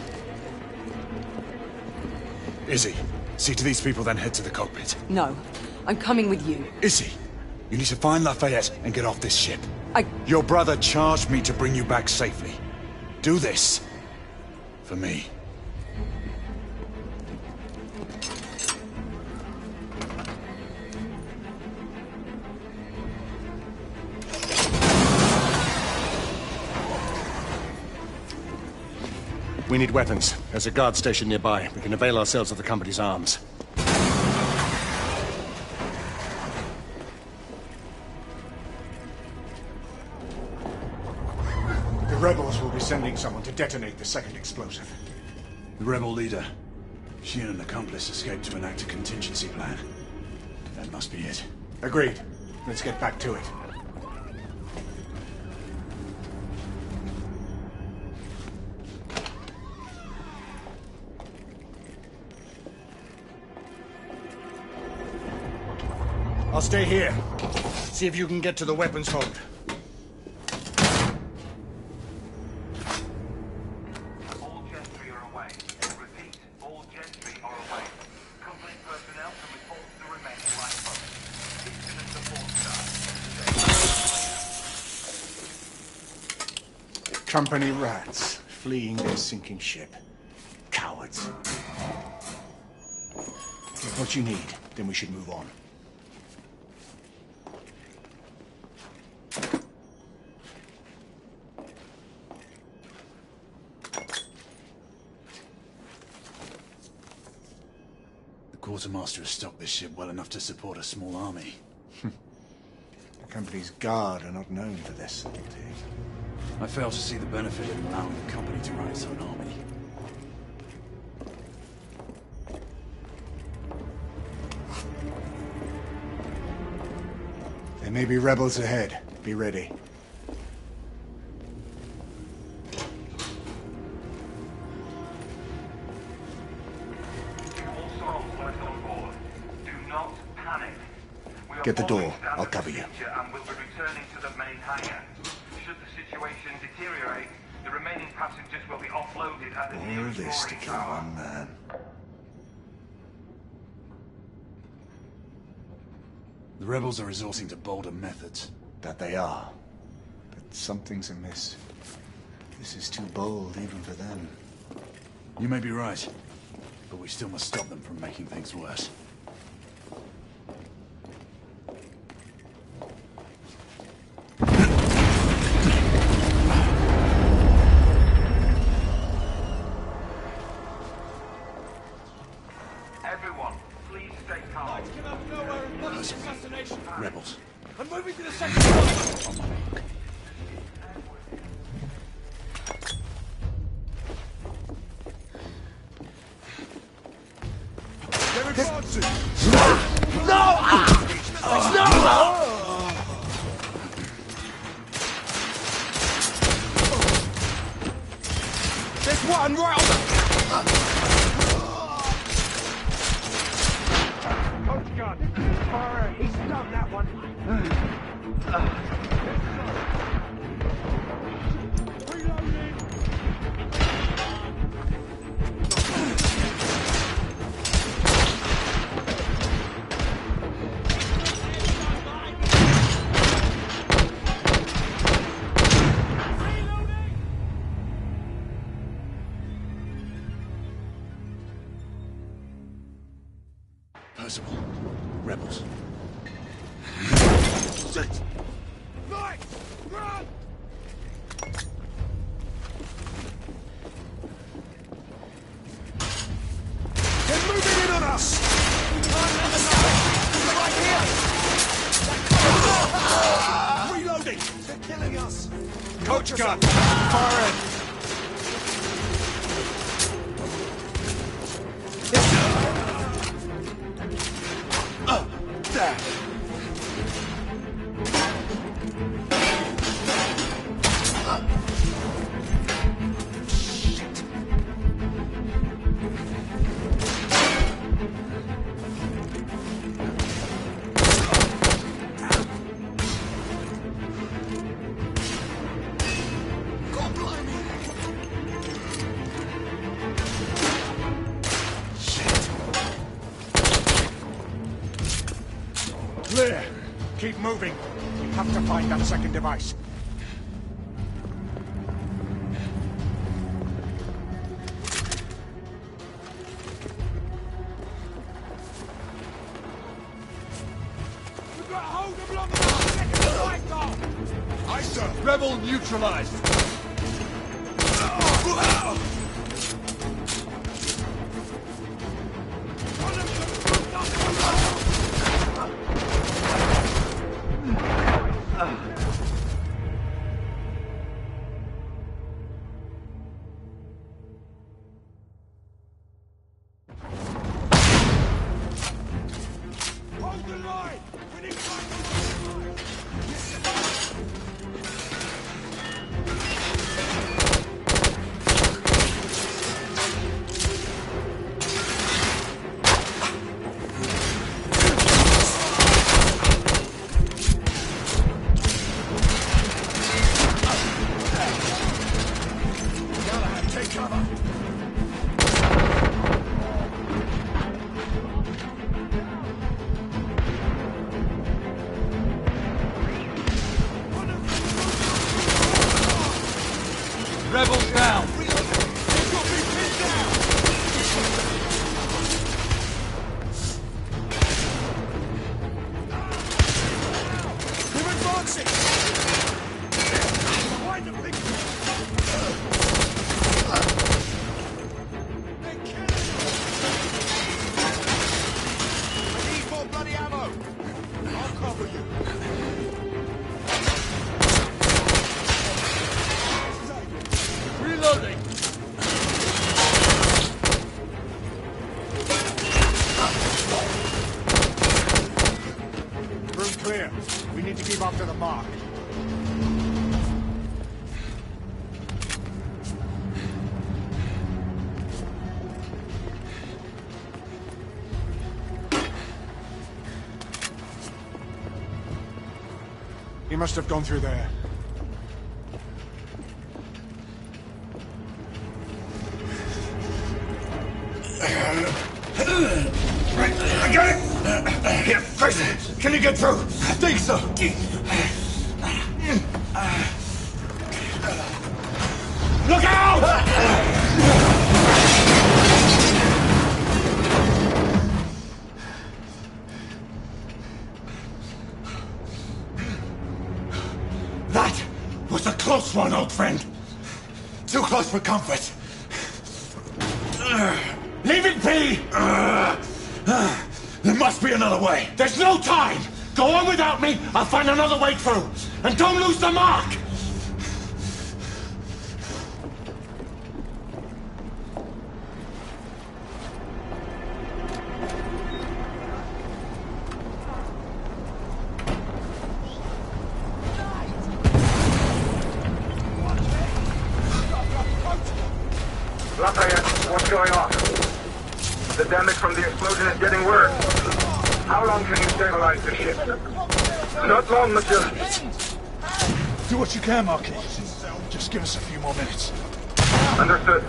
Izzy, see to these people, then head to the cockpit. No, I'm coming with you. Izzy, you need to find Lafayette and get off this ship. Your brother charged me to bring you back safely. Do this. For me. We need weapons. There's a guard station nearby. We can avail ourselves of the company's arms. The rebels will be sending someone to detonate the second explosive. The rebel leader. She and an accomplice escaped to enact a contingency plan. That must be it. Agreed. Let's get back to it. I'll stay here. See if you can get to the weapons hold. All gentry are away. Repeat, all gentry are away. Company personnel can report to the remaining lifeboats. Incident support staff. Company rats, fleeing their sinking ship. Cowards. Get what you need, then we should move on. The quartermaster has stocked this ship well enough to support a small army. The company's guard are not known for their subtlety. I fail to see the benefit in allowing the company to run its own army. There may be rebels ahead. Be ready. All souls left on board. Do not panic. We are Get the door. following standard I'll cover you. procedure and will be returning to the main hangar. Should the situation deteriorate, the remaining passengers will be offloaded at the All nearest this to mooring kill tower. one man. The rebels are resorting to bolder methods. That they are. But something's amiss. This is too bold even for them. You may be right, but we still must stop them from making things worse. Everyone, please stay calm. Rebels. I'm moving to the second floor. They're advancing! No! No! There's one right on the... Coach gun, fire! He's done that one. Percival. Rebels. Right! Run! They're moving in on us! Right here! Reloading! They're killing us! Coach gun! Fire in! There! Clear. Keep moving. We have to find that second device. We've got a hold of them on the second device guard! Aye, sir. Rebel neutralized. right! We need Take cover! Rebels down! We're advancing! Behind the big... They're killing us! I need more bloody ammo! I'll cover you. Reloading! Room clear. We need to keep up to the mark. He must have gone through there. I got it! Here, first, can you get through? I think so. Look out! That was a close one, old friend. Too close for comfort. Leave it be! There must be another way. There's no time! Go on without me, I'll find another way through. And don't lose the mark! Lafayette, what's going on? The damage from the explosion is getting worse. How long can you stabilize the ship? Not long, monsieur. Do what you can, Marquis. Just give us a few more minutes. Understood.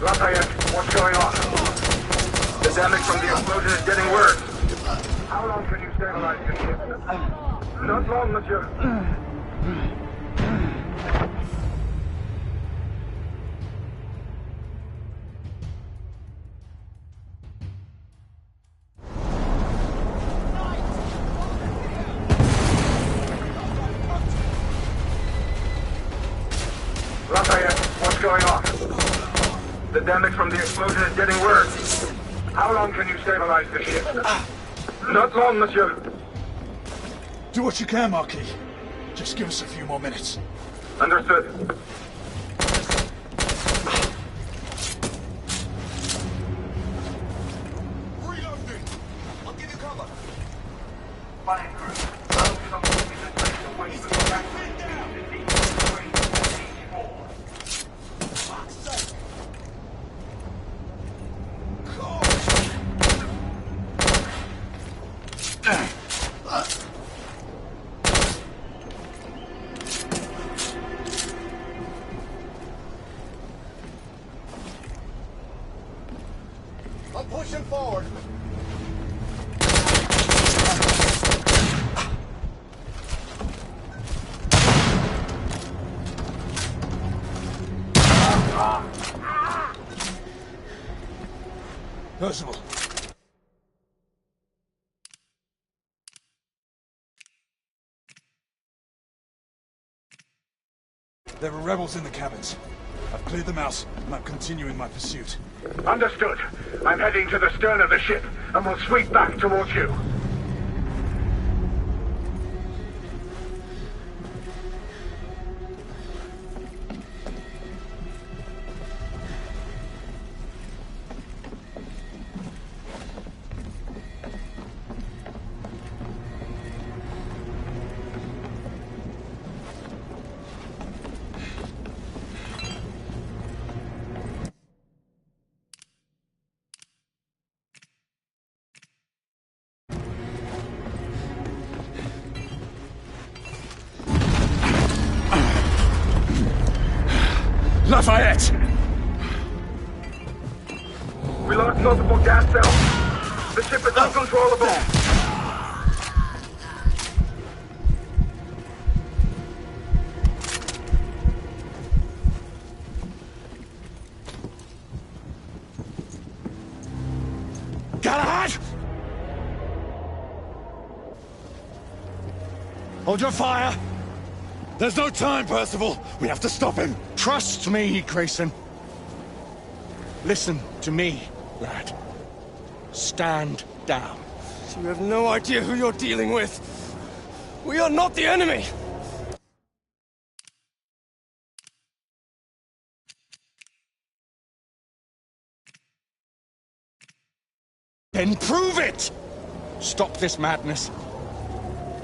Lafayette, what's going on? The damage from the explosion is getting worse. How long can you stabilize the ship? Not long, monsieur. Lafayette, what's going on? The damage from the explosion is getting worse. How long can you stabilize the ship? Not long, monsieur. Do what you can, Marquis. Just give us a few more minutes. Understood. Reloading! I'll give you cover. Fire crew, focus on moving the place away from the back of Fuck's sake! pushing forward. Percival. There are rebels in the cabins. I've cleared them out, and I'm continuing my pursuit. Understood. I'm heading to the stern of the ship, and will sweep back towards you. Lafayette! We lost multiple gas cells. The ship is uncontrollable. Galahad! Hold your fire! There's no time, Percival! We have to stop him! Trust me, Grayson. Listen to me, lad. Stand down. You have no idea who you're dealing with. We are not the enemy! Then prove it! Stop this madness.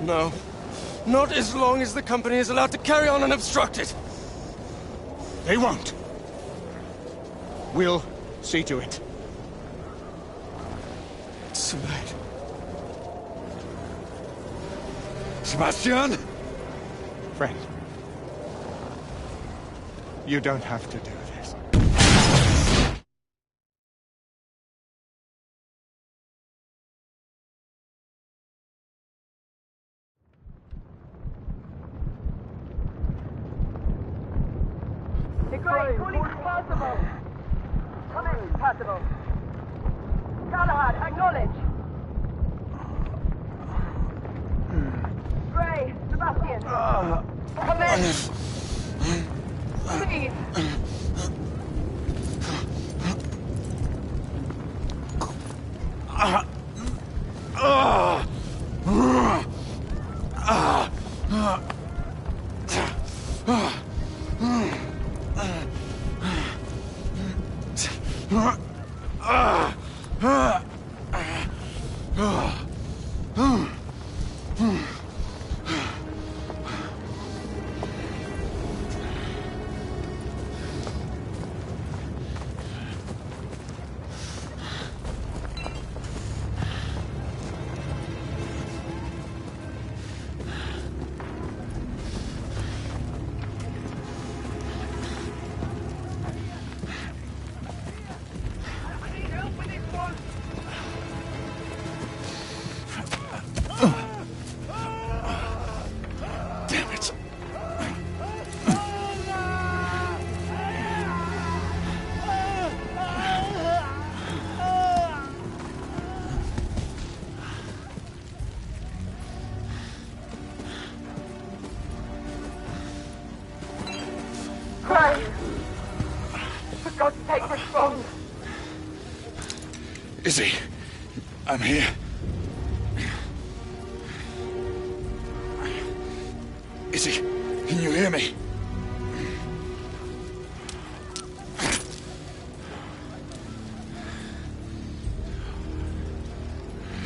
No. Not as long as the company is allowed to carry on unobstructed. They won't. We'll see to it. It's too late. Sebastian? Friend. You don't have to do this. Possible. Come in, possible. Galahad, acknowledge. Gray, Sebastian. Come in. Please. For God's sake, respond. Izzy, I'm here. Izzy, can you hear me?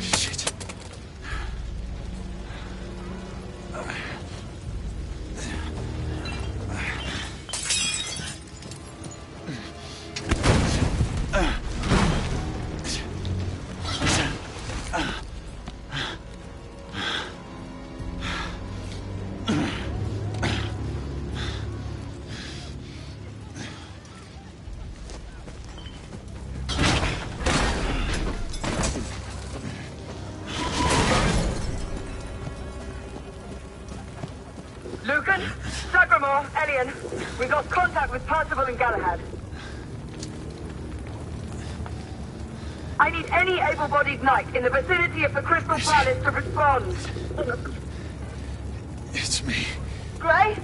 Shit. men. We've lost contact with Percival and Galahad. I need any able-bodied knight in the vicinity of the Crystal Palace to respond. It's me. Gray?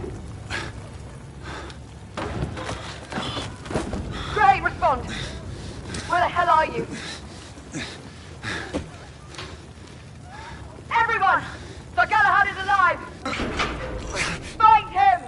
Gray, respond! Where the hell are you? Everyone! Sir Galahad is alive! Find him!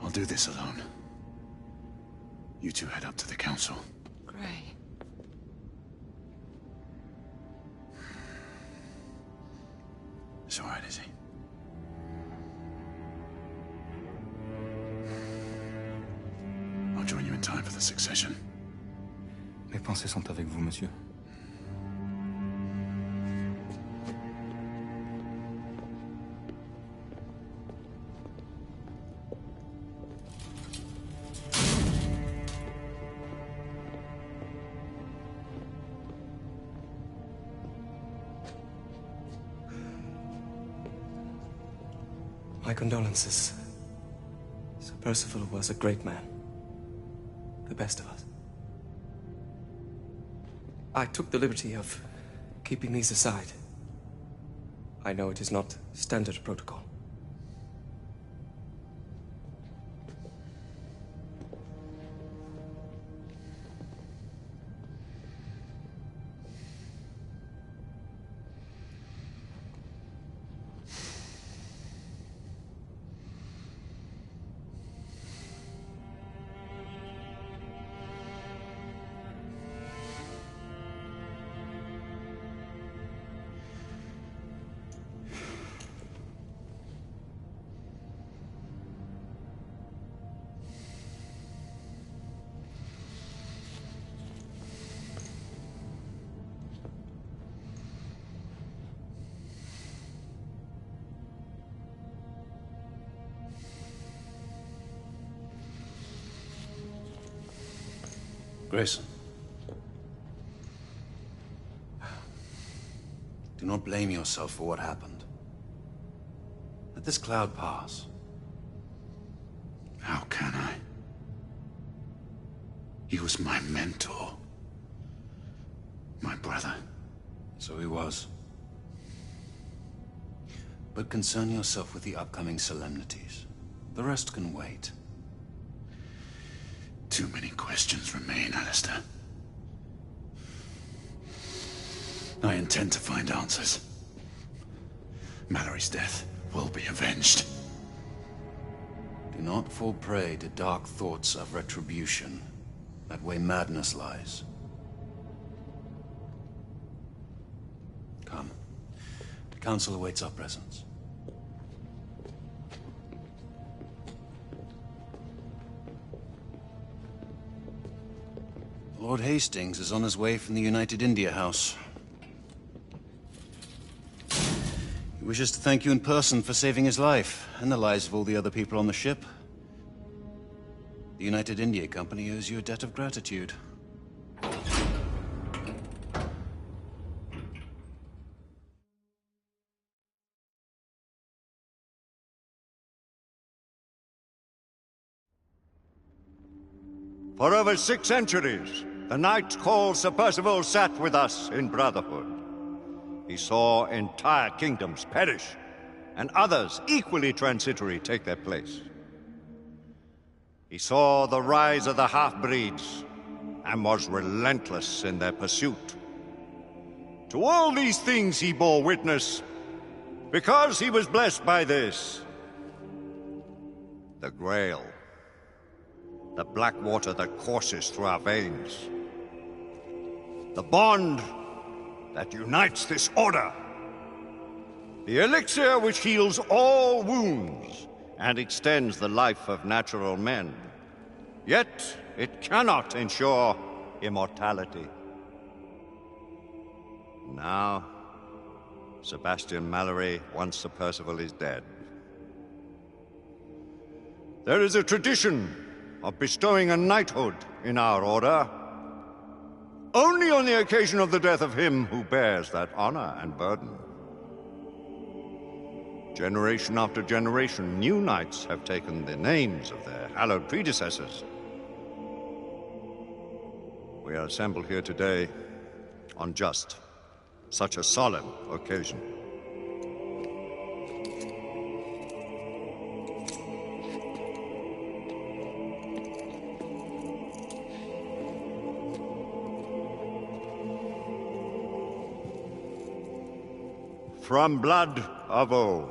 I'll do this alone. You two head up to the council. Gray. It's all right, Izzy. I'll join you in time for the succession. Mes pensées sont avec vous, monsieur. My condolences. Sir Percival was a great man. The best of us. I took the liberty of keeping these aside. I know it is not standard protocol. Grayson. Do not blame yourself for what happened. Let this cloud pass. How can I? He was my mentor. My brother. So he was. But concern yourself with the upcoming solemnities. The rest can wait. Too many questions remain, Alistair. I intend to find answers. Mallory's death will be avenged. Do not fall prey to dark thoughts of retribution. That way madness lies. Come. The council awaits our presence. Lord Hastings is on his way from the United India House. He wishes to thank you in person for saving his life, and the lives of all the other people on the ship. The United India Company owes you a debt of gratitude. For over 6 centuries, the knight called Sir Percival sat with us in brotherhood. He saw entire kingdoms perish, and others equally transitory take their place. He saw the rise of the half-breeds, and was relentless in their pursuit. To all these things he bore witness, because he was blessed by this. The Grail. The black water that courses through our veins. The bond that unites this order. The elixir which heals all wounds and extends the life of natural men. Yet it cannot ensure immortality. Now, Sebastian Mallory, once Sir Percival, is dead. There is a tradition of bestowing a knighthood in our order only on the occasion of the death of him who bears that honor and burden. Generation after generation, new knights have taken the names of their hallowed predecessors. We are assembled here today on just such a solemn occasion. From blood of old.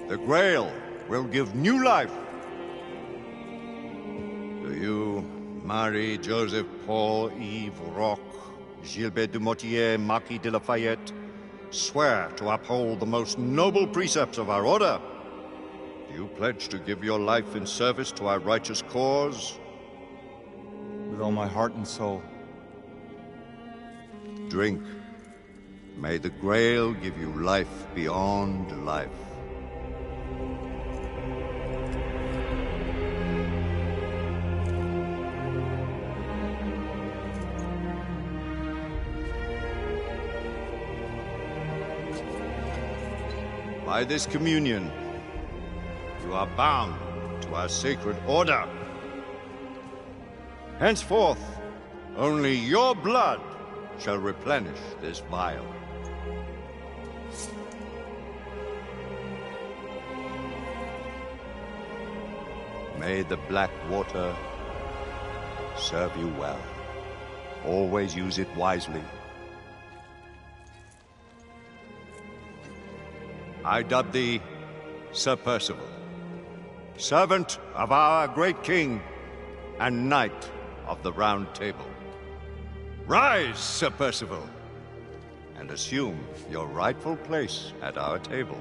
The Grail will give new life to you, Marie Joseph Paul Yves Roch, Gilbert de Mortier, Marquis de Lafayette. Swear to uphold the most noble precepts of our order. Do you pledge to give your life in service to our righteous cause? With all my heart and soul. Drink. May the Grail give you life beyond life. By this communion, you are bound to our sacred order. Henceforth, only your blood shall replenish this vial. May the black water serve you well. Always use it wisely. I dub thee Sir Percival, servant of our great king and knight of the Round Table. Rise, Sir Percival, and assume your rightful place at our table.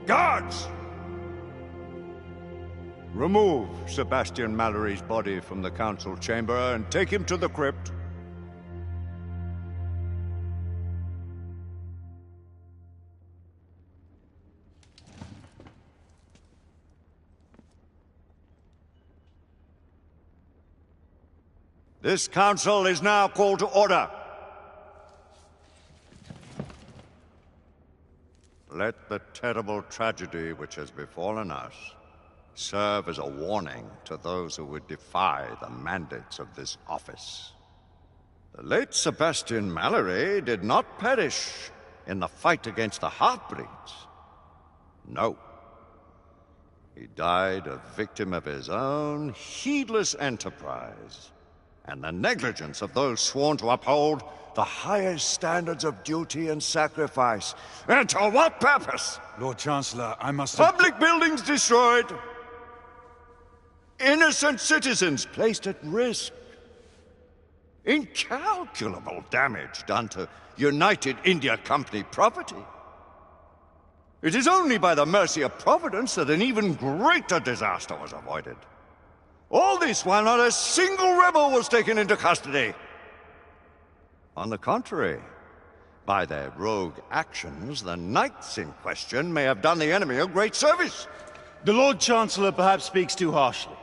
Guards! Remove Sebastian Mallory's body from the council chamber and take him to the crypt. This council is now called to order. Let the terrible tragedy which has befallen us serve as a warning to those who would defy the mandates of this office. The late Sebastian Mallory did not perish in the fight against the half-breeds. No. He died a victim of his own heedless enterprise and the negligence of those sworn to uphold the highest standards of duty and sacrifice. And to what purpose? Lord Chancellor, I must... Public buildings destroyed. Innocent citizens placed at risk. Incalculable damage done to United India Company property. It is only by the mercy of Providence that an even greater disaster was avoided. All this while not a single rebel was taken into custody. On the contrary, by their rogue actions, the knights in question may have done the enemy a great service. The Lord Chancellor perhaps speaks too harshly.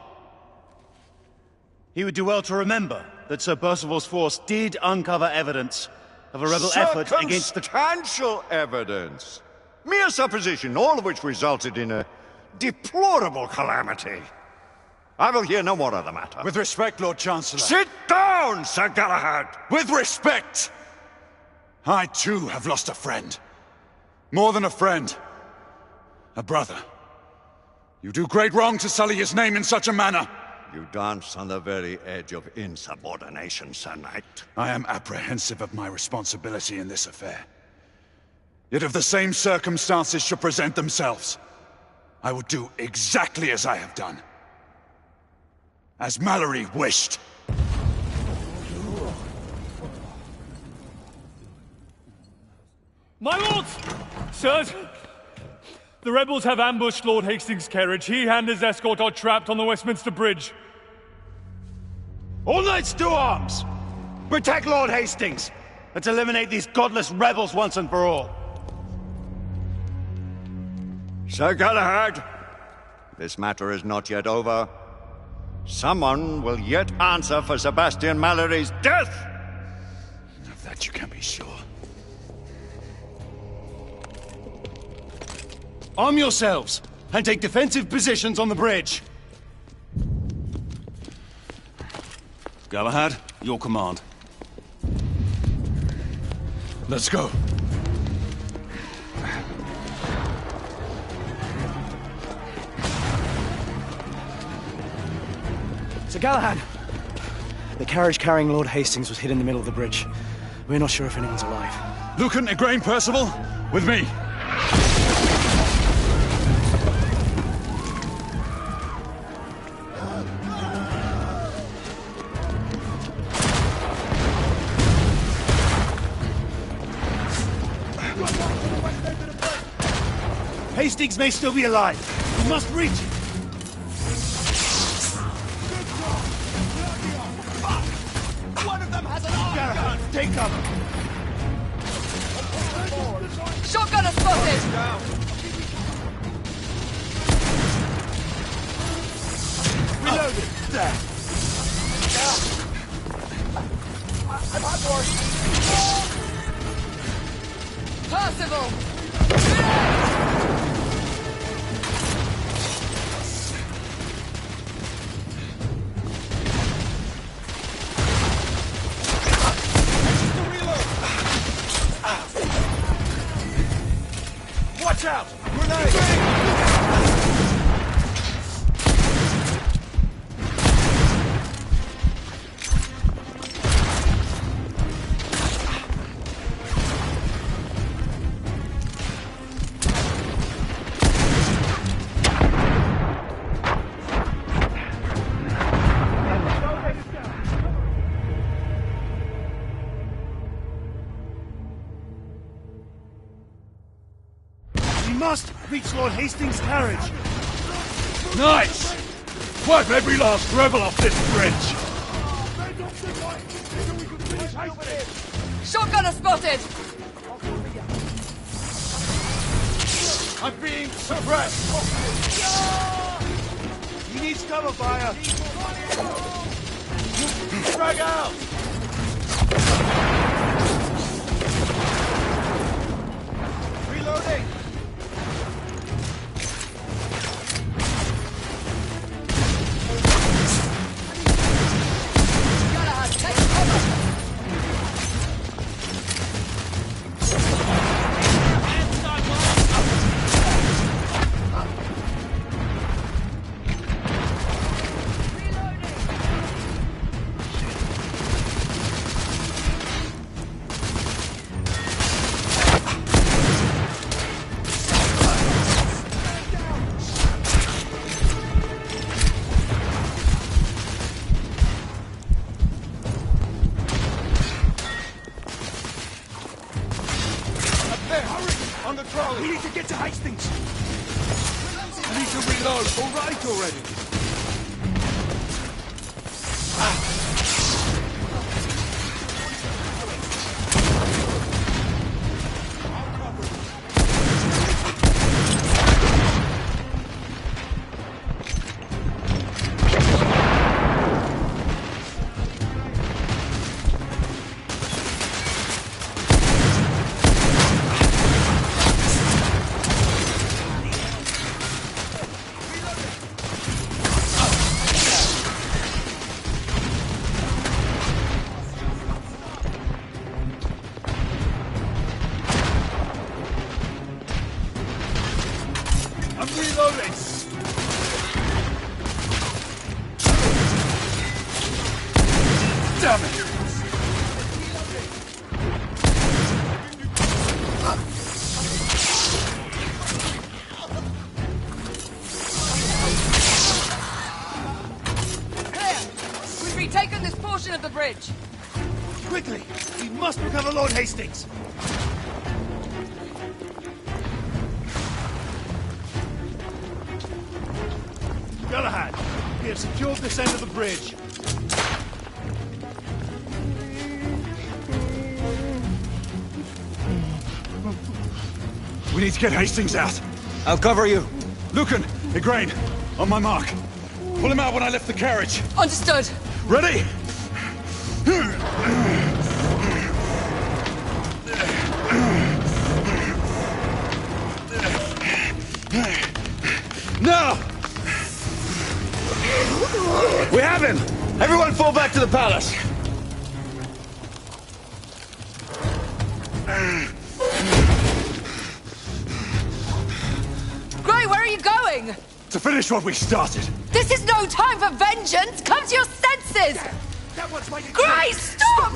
He would do well to remember that Sir Percival's force did uncover evidence of a rebel effort against the... Circumstantial evidence. Mere supposition, all of which resulted in a deplorable calamity. I will hear no more of the matter. With respect, Lord Chancellor. Sit down, Sir Galahad! With respect! I too have lost a friend. More than a friend. A brother. You do great wrong to sully his name in such a manner. You dance on the very edge of insubordination, Sir Knight. I am apprehensive of my responsibility in this affair. Yet if the same circumstances should present themselves, I would do exactly as I have done. As Mallory wished. My lords! Sirs! The rebels have ambushed Lord Hastings' carriage. He and his escort are trapped on the Westminster Bridge. All knights to arms! Protect Lord Hastings! Let's eliminate these godless rebels once and for all. Sir Galahad, this matter is not yet over. Someone will yet answer for Sebastian Mallory's death! Of that you can be sure. Arm yourselves, and take defensive positions on the bridge. Galahad, your command. Let's go. Sir Galahad! The carriage carrying Lord Hastings was hid in the middle of the bridge. We're not sure if anyone's alive. Lucan, Igraine, Percival, with me. Hastings may still be alive. We must reach him. One of them has an arm! Galahad, take cover. Shotgunner spotted! Reloaded. There. I'm on board! Percival! Watch out! Grenade! We must reach Lord Hastings' carriage. Nice! Wipe every last rebel off this bridge! Shotgunner spotted! I'm being suppressed. He needs cover fire. Drag out. Reloading. Galahad, take cover! On the trolley! We need to get to Hastings. We need to reload! All right already! Reloading! Damn it! We've retaken this portion of the bridge. Quickly! We must recover Lord Hastings! Galahad, we have secured this end of the bridge. We need to get Hastings out. I'll cover you. Lucan, Igraine, on my mark. Pull him out when I lift the carriage. Understood. Ready? Now! We have him! Everyone fall back to the palace! Gray, where are you going? To finish what we started. This is no time for vengeance! Come to your senses! That one's waiting. Gray, stop!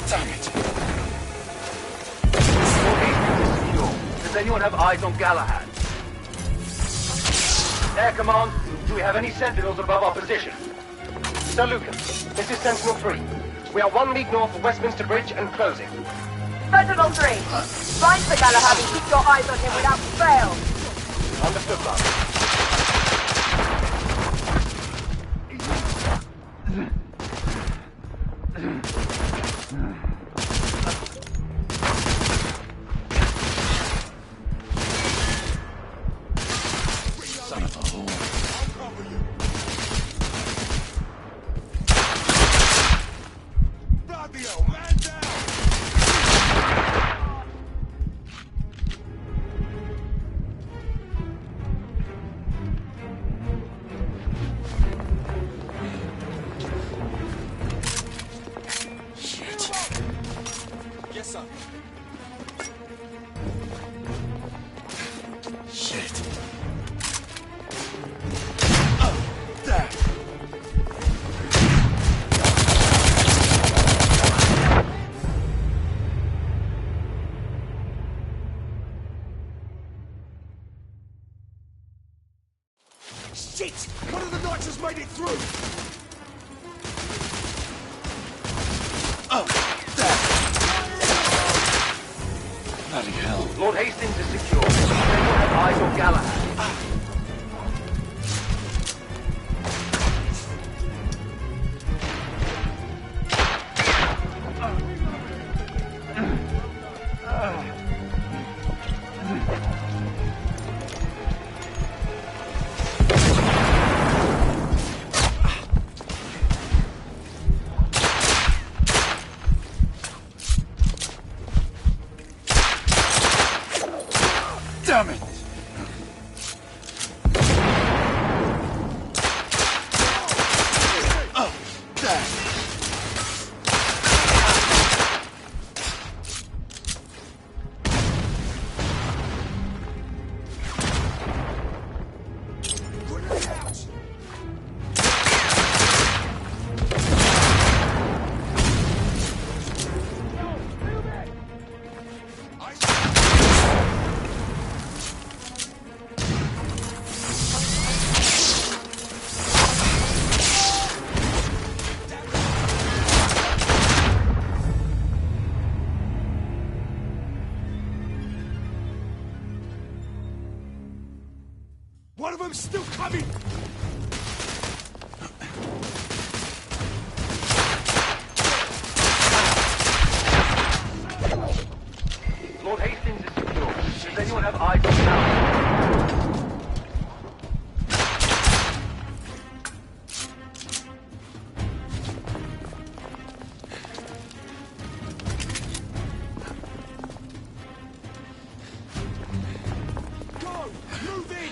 Damn it. Does anyone have eyes on Galahad? Air Command, do we have any sentinels above our position? Sir Lucan, this is Sentinel 3. We are 1 league north of Westminster Bridge and closing. Sentinel 3, find the Galahad and keep your eyes on him without fail. Understood, Master. Son of a whore. Radio, man down! Shit. Yes, sir. Shit. Shit! One of the knights has made it through! Bloody hell. Lord Hastings is secure. Does anyone have eyes on Galahad? Damn it! One of them's still coming! Lord Hastings is secure. Does anyone have eyes on Galahad? Go! Move in!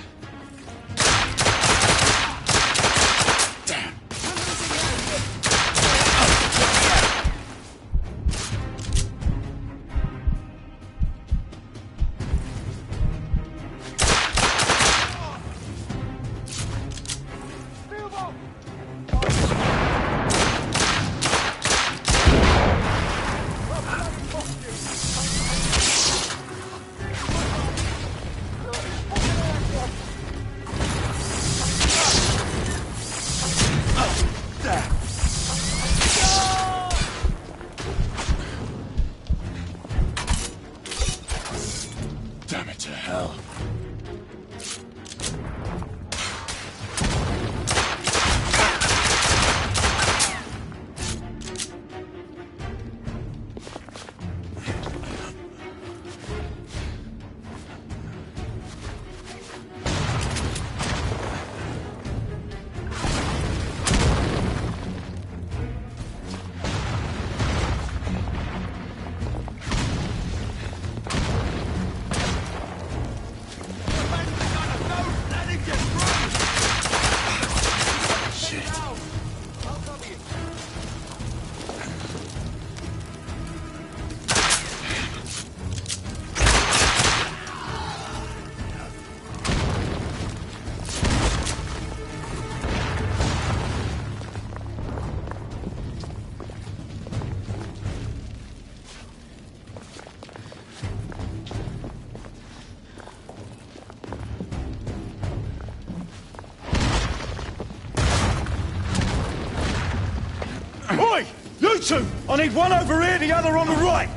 You two! I need one over here, the other on the right!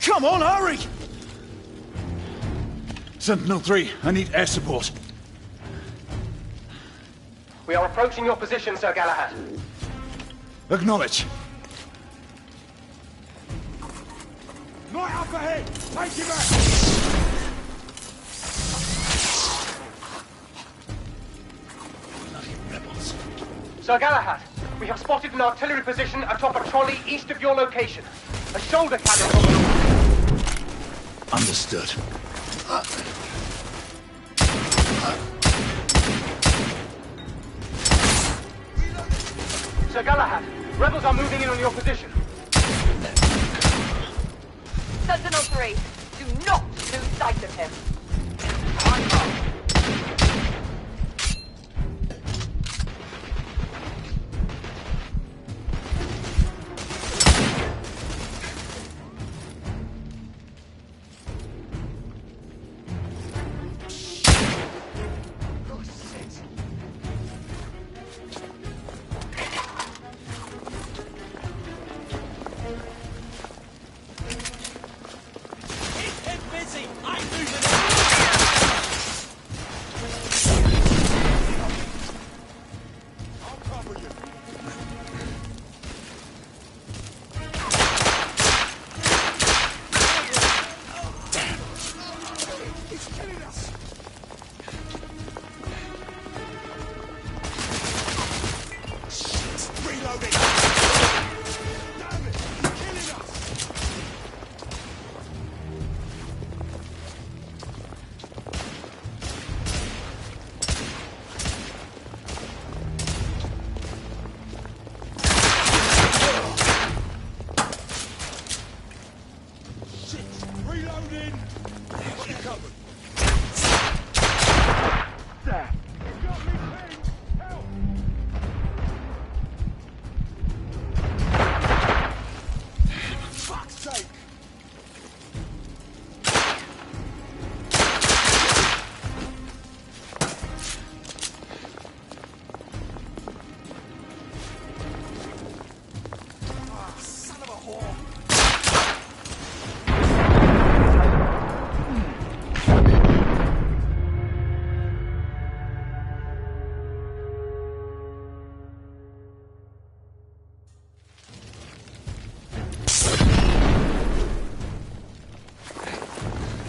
Come on, hurry! Sentinel-3, I need air support. We are approaching your position, Sir Galahad. Acknowledge. Right up ahead! Take him out! Sir Galahad, we have spotted an artillery position atop a trolley east of your location. A shoulder cannon from the north. Understood. Sir Galahad, rebels are moving in on your position. Sentinel-3, do not lose sight of him.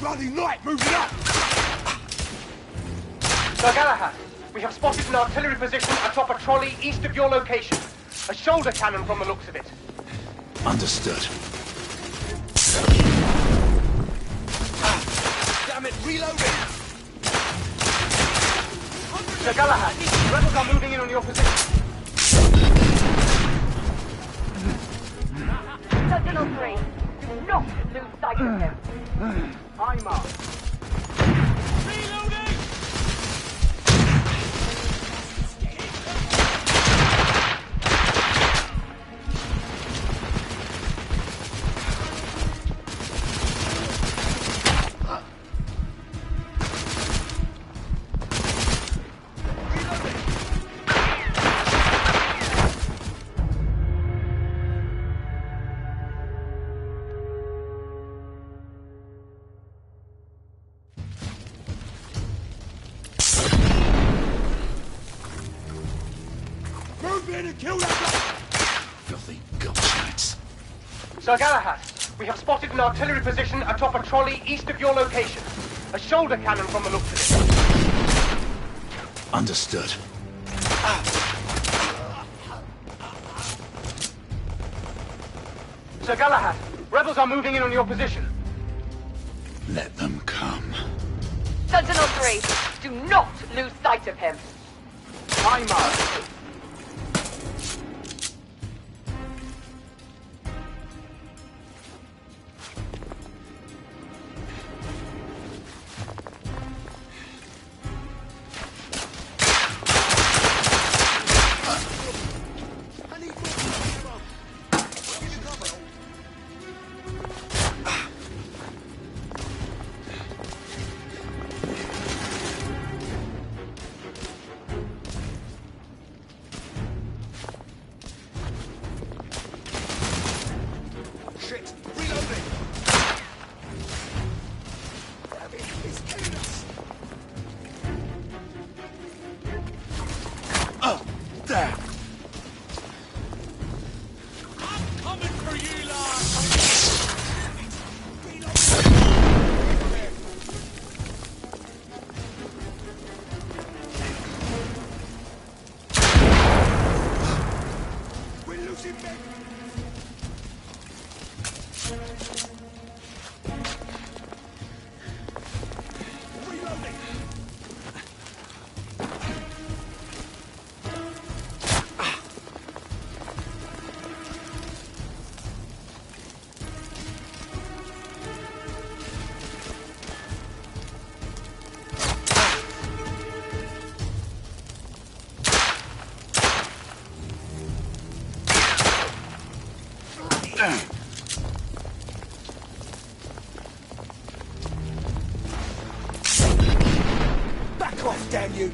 Bloody light moving up! Sir Galahad, we have spotted an artillery position atop a trolley east of your location. A shoulder cannon from the looks of it. Understood. Damn it, reloading! Sir Galahad, rebels are moving in on your position. Sentinel-3, do not lose sight of him. I'm up. Sir Galahad, we have spotted an artillery position atop a trolley east of your location. A shoulder cannon from the looks of it. Understood. Sir Galahad, rebels are moving in on your position. Let them come. Sentinel-3, do not lose sight of him. I'm up. Back off, damn you!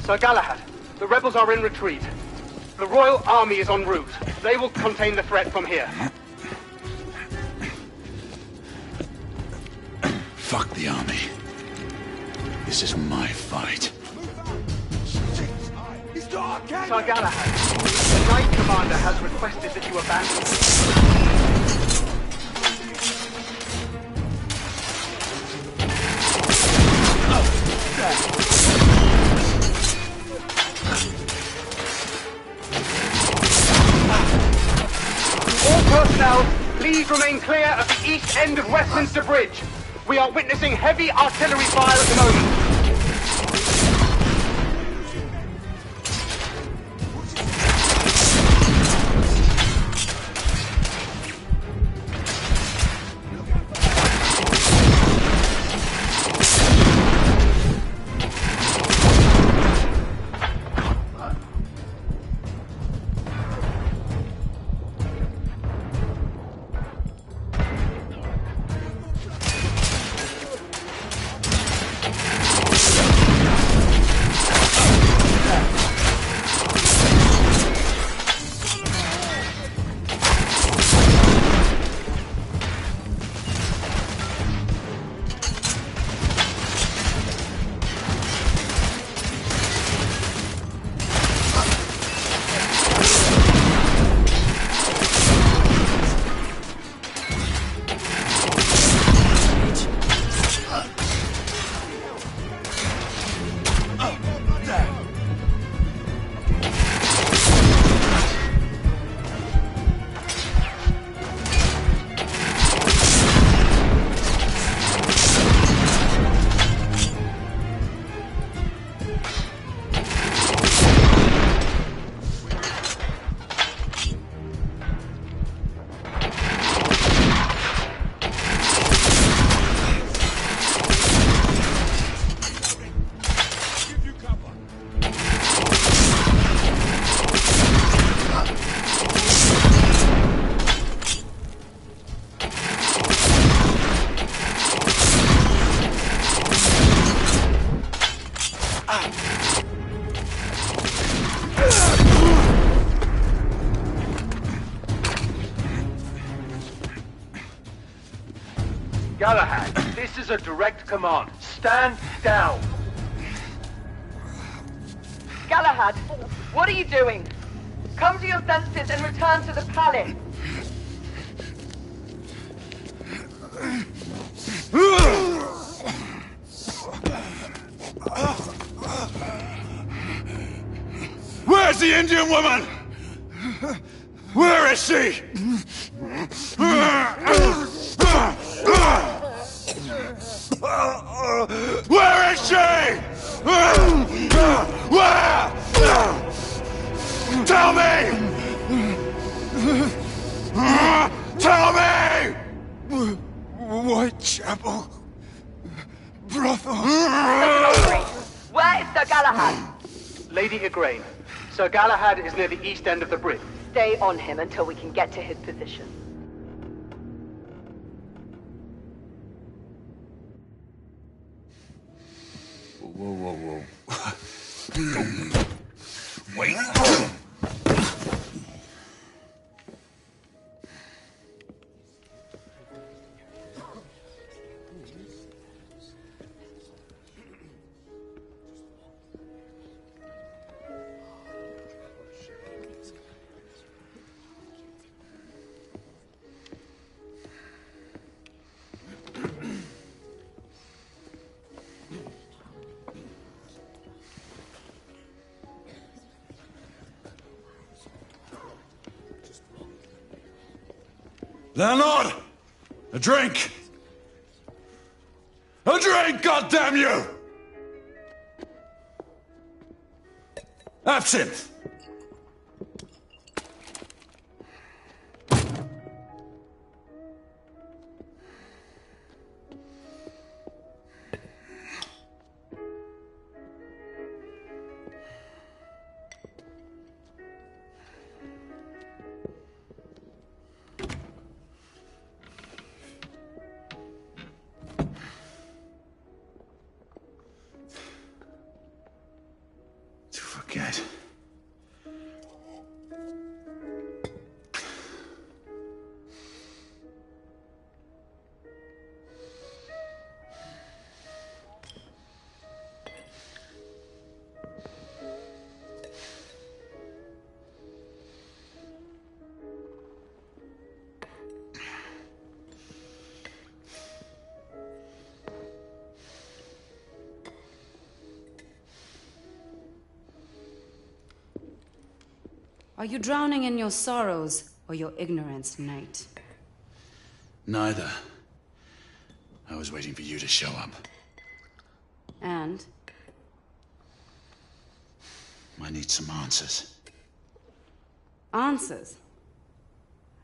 Sir Galahad, the rebels are in retreat. The Royal Army is en route. They will contain the threat from here. Fuck the army. This is my fight. Sir Galahad, the Knight Commander has requested that you abandon. All personnel, please remain clear of the east end of Westminster Bridge. We are witnessing heavy artillery fire at the moment. Galahad, this is a direct command. Stand down. Galahad, what are you doing? Come to your senses and return to the palace. Where's the Indian woman? Where is she? Where is she? Where? Tell me! Tell me! Whitechapel. Brothel. Where is Sir Galahad? Lady Igraine, Sir Galahad is near the east end of the bridge. Stay on him until we can get to his position. Whoa. Wait. Leonard! A drink! A drink, goddamn you! Absinthe! Forget. Are you drowning in your sorrows or your ignorance, Knight? Neither. I was waiting for you to show up. And? I need some answers. Answers?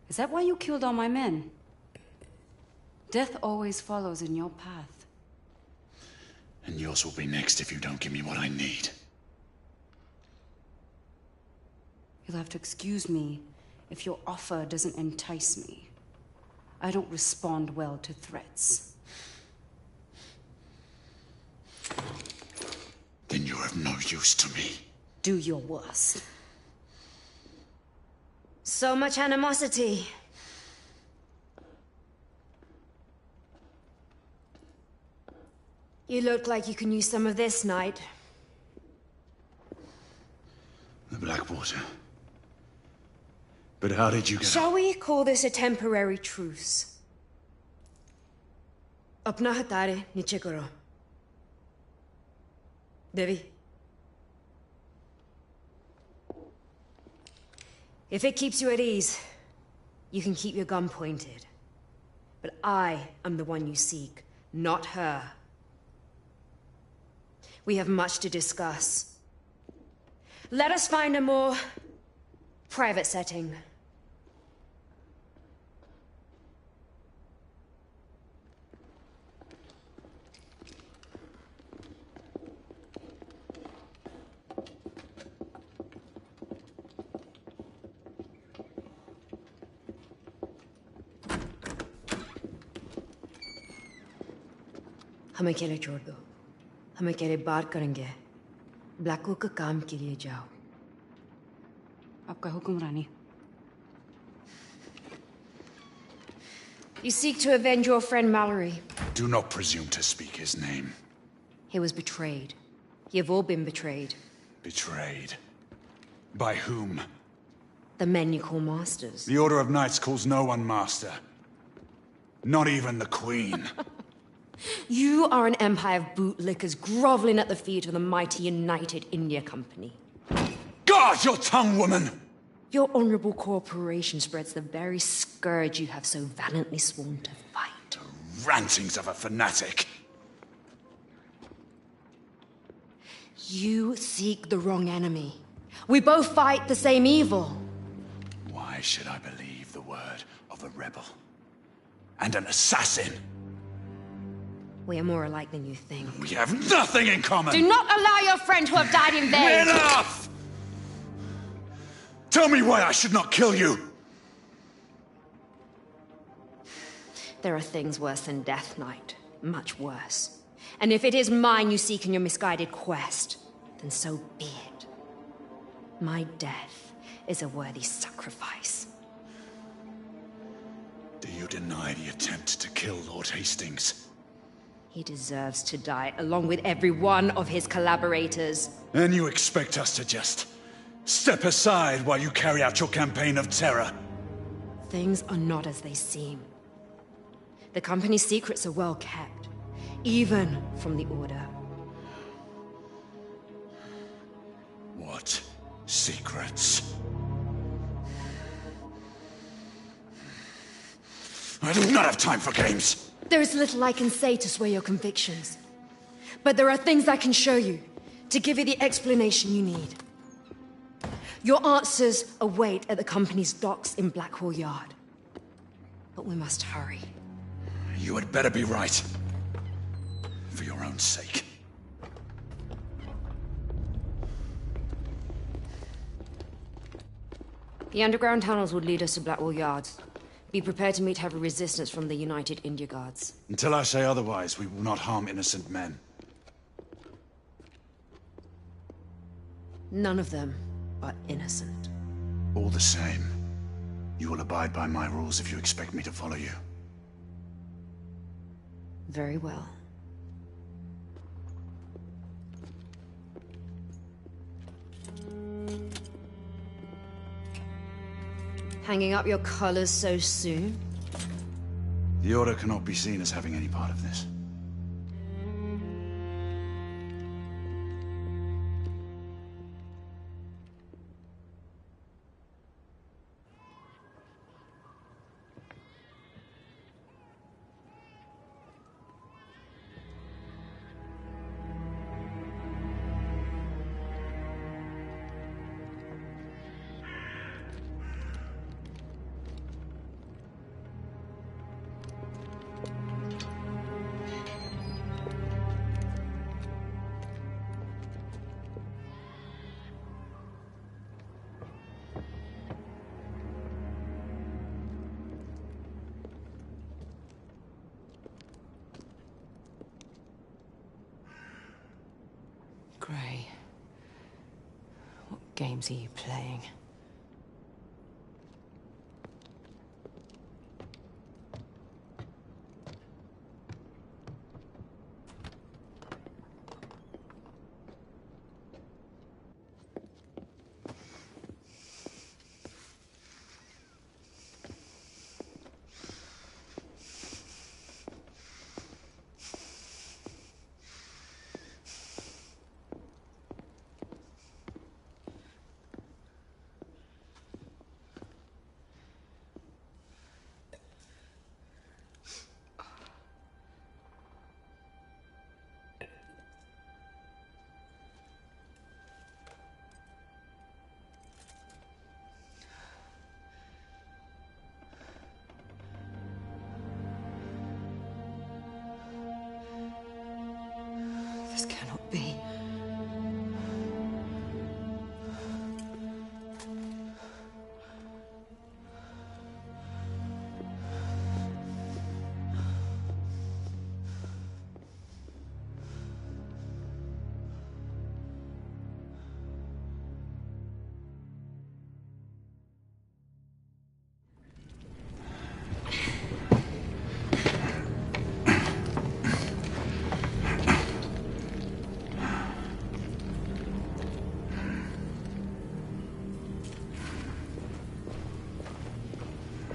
Is that why you killed all my men? Death always follows in your path. And yours will be next if you don't give me what I need. You'll have to excuse me if your offer doesn't entice me. I don't respond well to threats. Then you're of no use to me. Do your worst. So much animosity. You look like you can use some of this, Knight. The Blackwater. But how did you get... Shall we call this a temporary truce? Apna hatare niche karo. Devi. If it keeps you at ease, you can keep your gun pointed. But I am the one you seek, not her. We have much to discuss. Let us find a more private setting. हमें अकेले छोड़ दो हम अकेले बात करेंगे Blackwood का काम के लिए जाओ आपका हुक्म रानी You seek to avenge your friend Mallory. Do not presume to speak his name. He was betrayed. You've all been betrayed. Betrayed? By whom? The men you call masters. The Order of Knights calls no one master. Not even the Queen. You are an empire of bootlickers groveling at the feet of the mighty United India Company. Guard your tongue, woman! Your honorable corporation spreads the very scourge you have so valiantly sworn to fight. The rantings of a fanatic. You seek the wrong enemy. We both fight the same evil. Why should I believe the word of a rebel? And an assassin? We are more alike than you think. We have nothing in common! Do not allow your friend to have died in vain! Enough! Tell me why I should not kill you! There are things worse than death, Knight. Much worse. And if it is mine you seek in your misguided quest, then so be it. My death is a worthy sacrifice. Do you deny the attempt to kill Lord Hastings? He deserves to die, along with every one of his collaborators. And you expect us to just step aside while you carry out your campaign of terror? Things are not as they seem. The company's secrets are well kept, even from the Order. What secrets? I do not have time for games! There is little I can say to sway your convictions. But there are things I can show you, to give you the explanation you need. Your answers await at the company's docks in Blackwall Yard. But we must hurry. You had better be right. For your own sake. The underground tunnels would lead us to Blackwall Yards. Be prepared to meet heavy resistance from the United India Guards. Until I say otherwise, we will not harm innocent men. None of them are innocent. All the same, you will abide by my rules if you expect me to follow you. Very well. Hanging up your colors so soon? The Order cannot be seen as having any part of this. Gray, what games are you playing? This cannot be.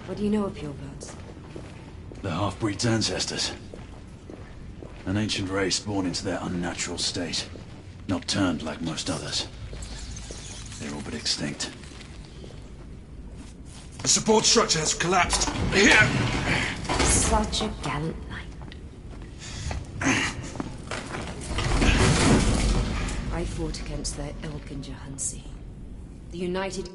What do you know of purebloods? The half-breed's ancestors. An ancient race born into their unnatural state. Not turned like most others. They're all but extinct. The support structure has collapsed. Here! Such a gallant knight. I fought against their ilk in Jahansi. The United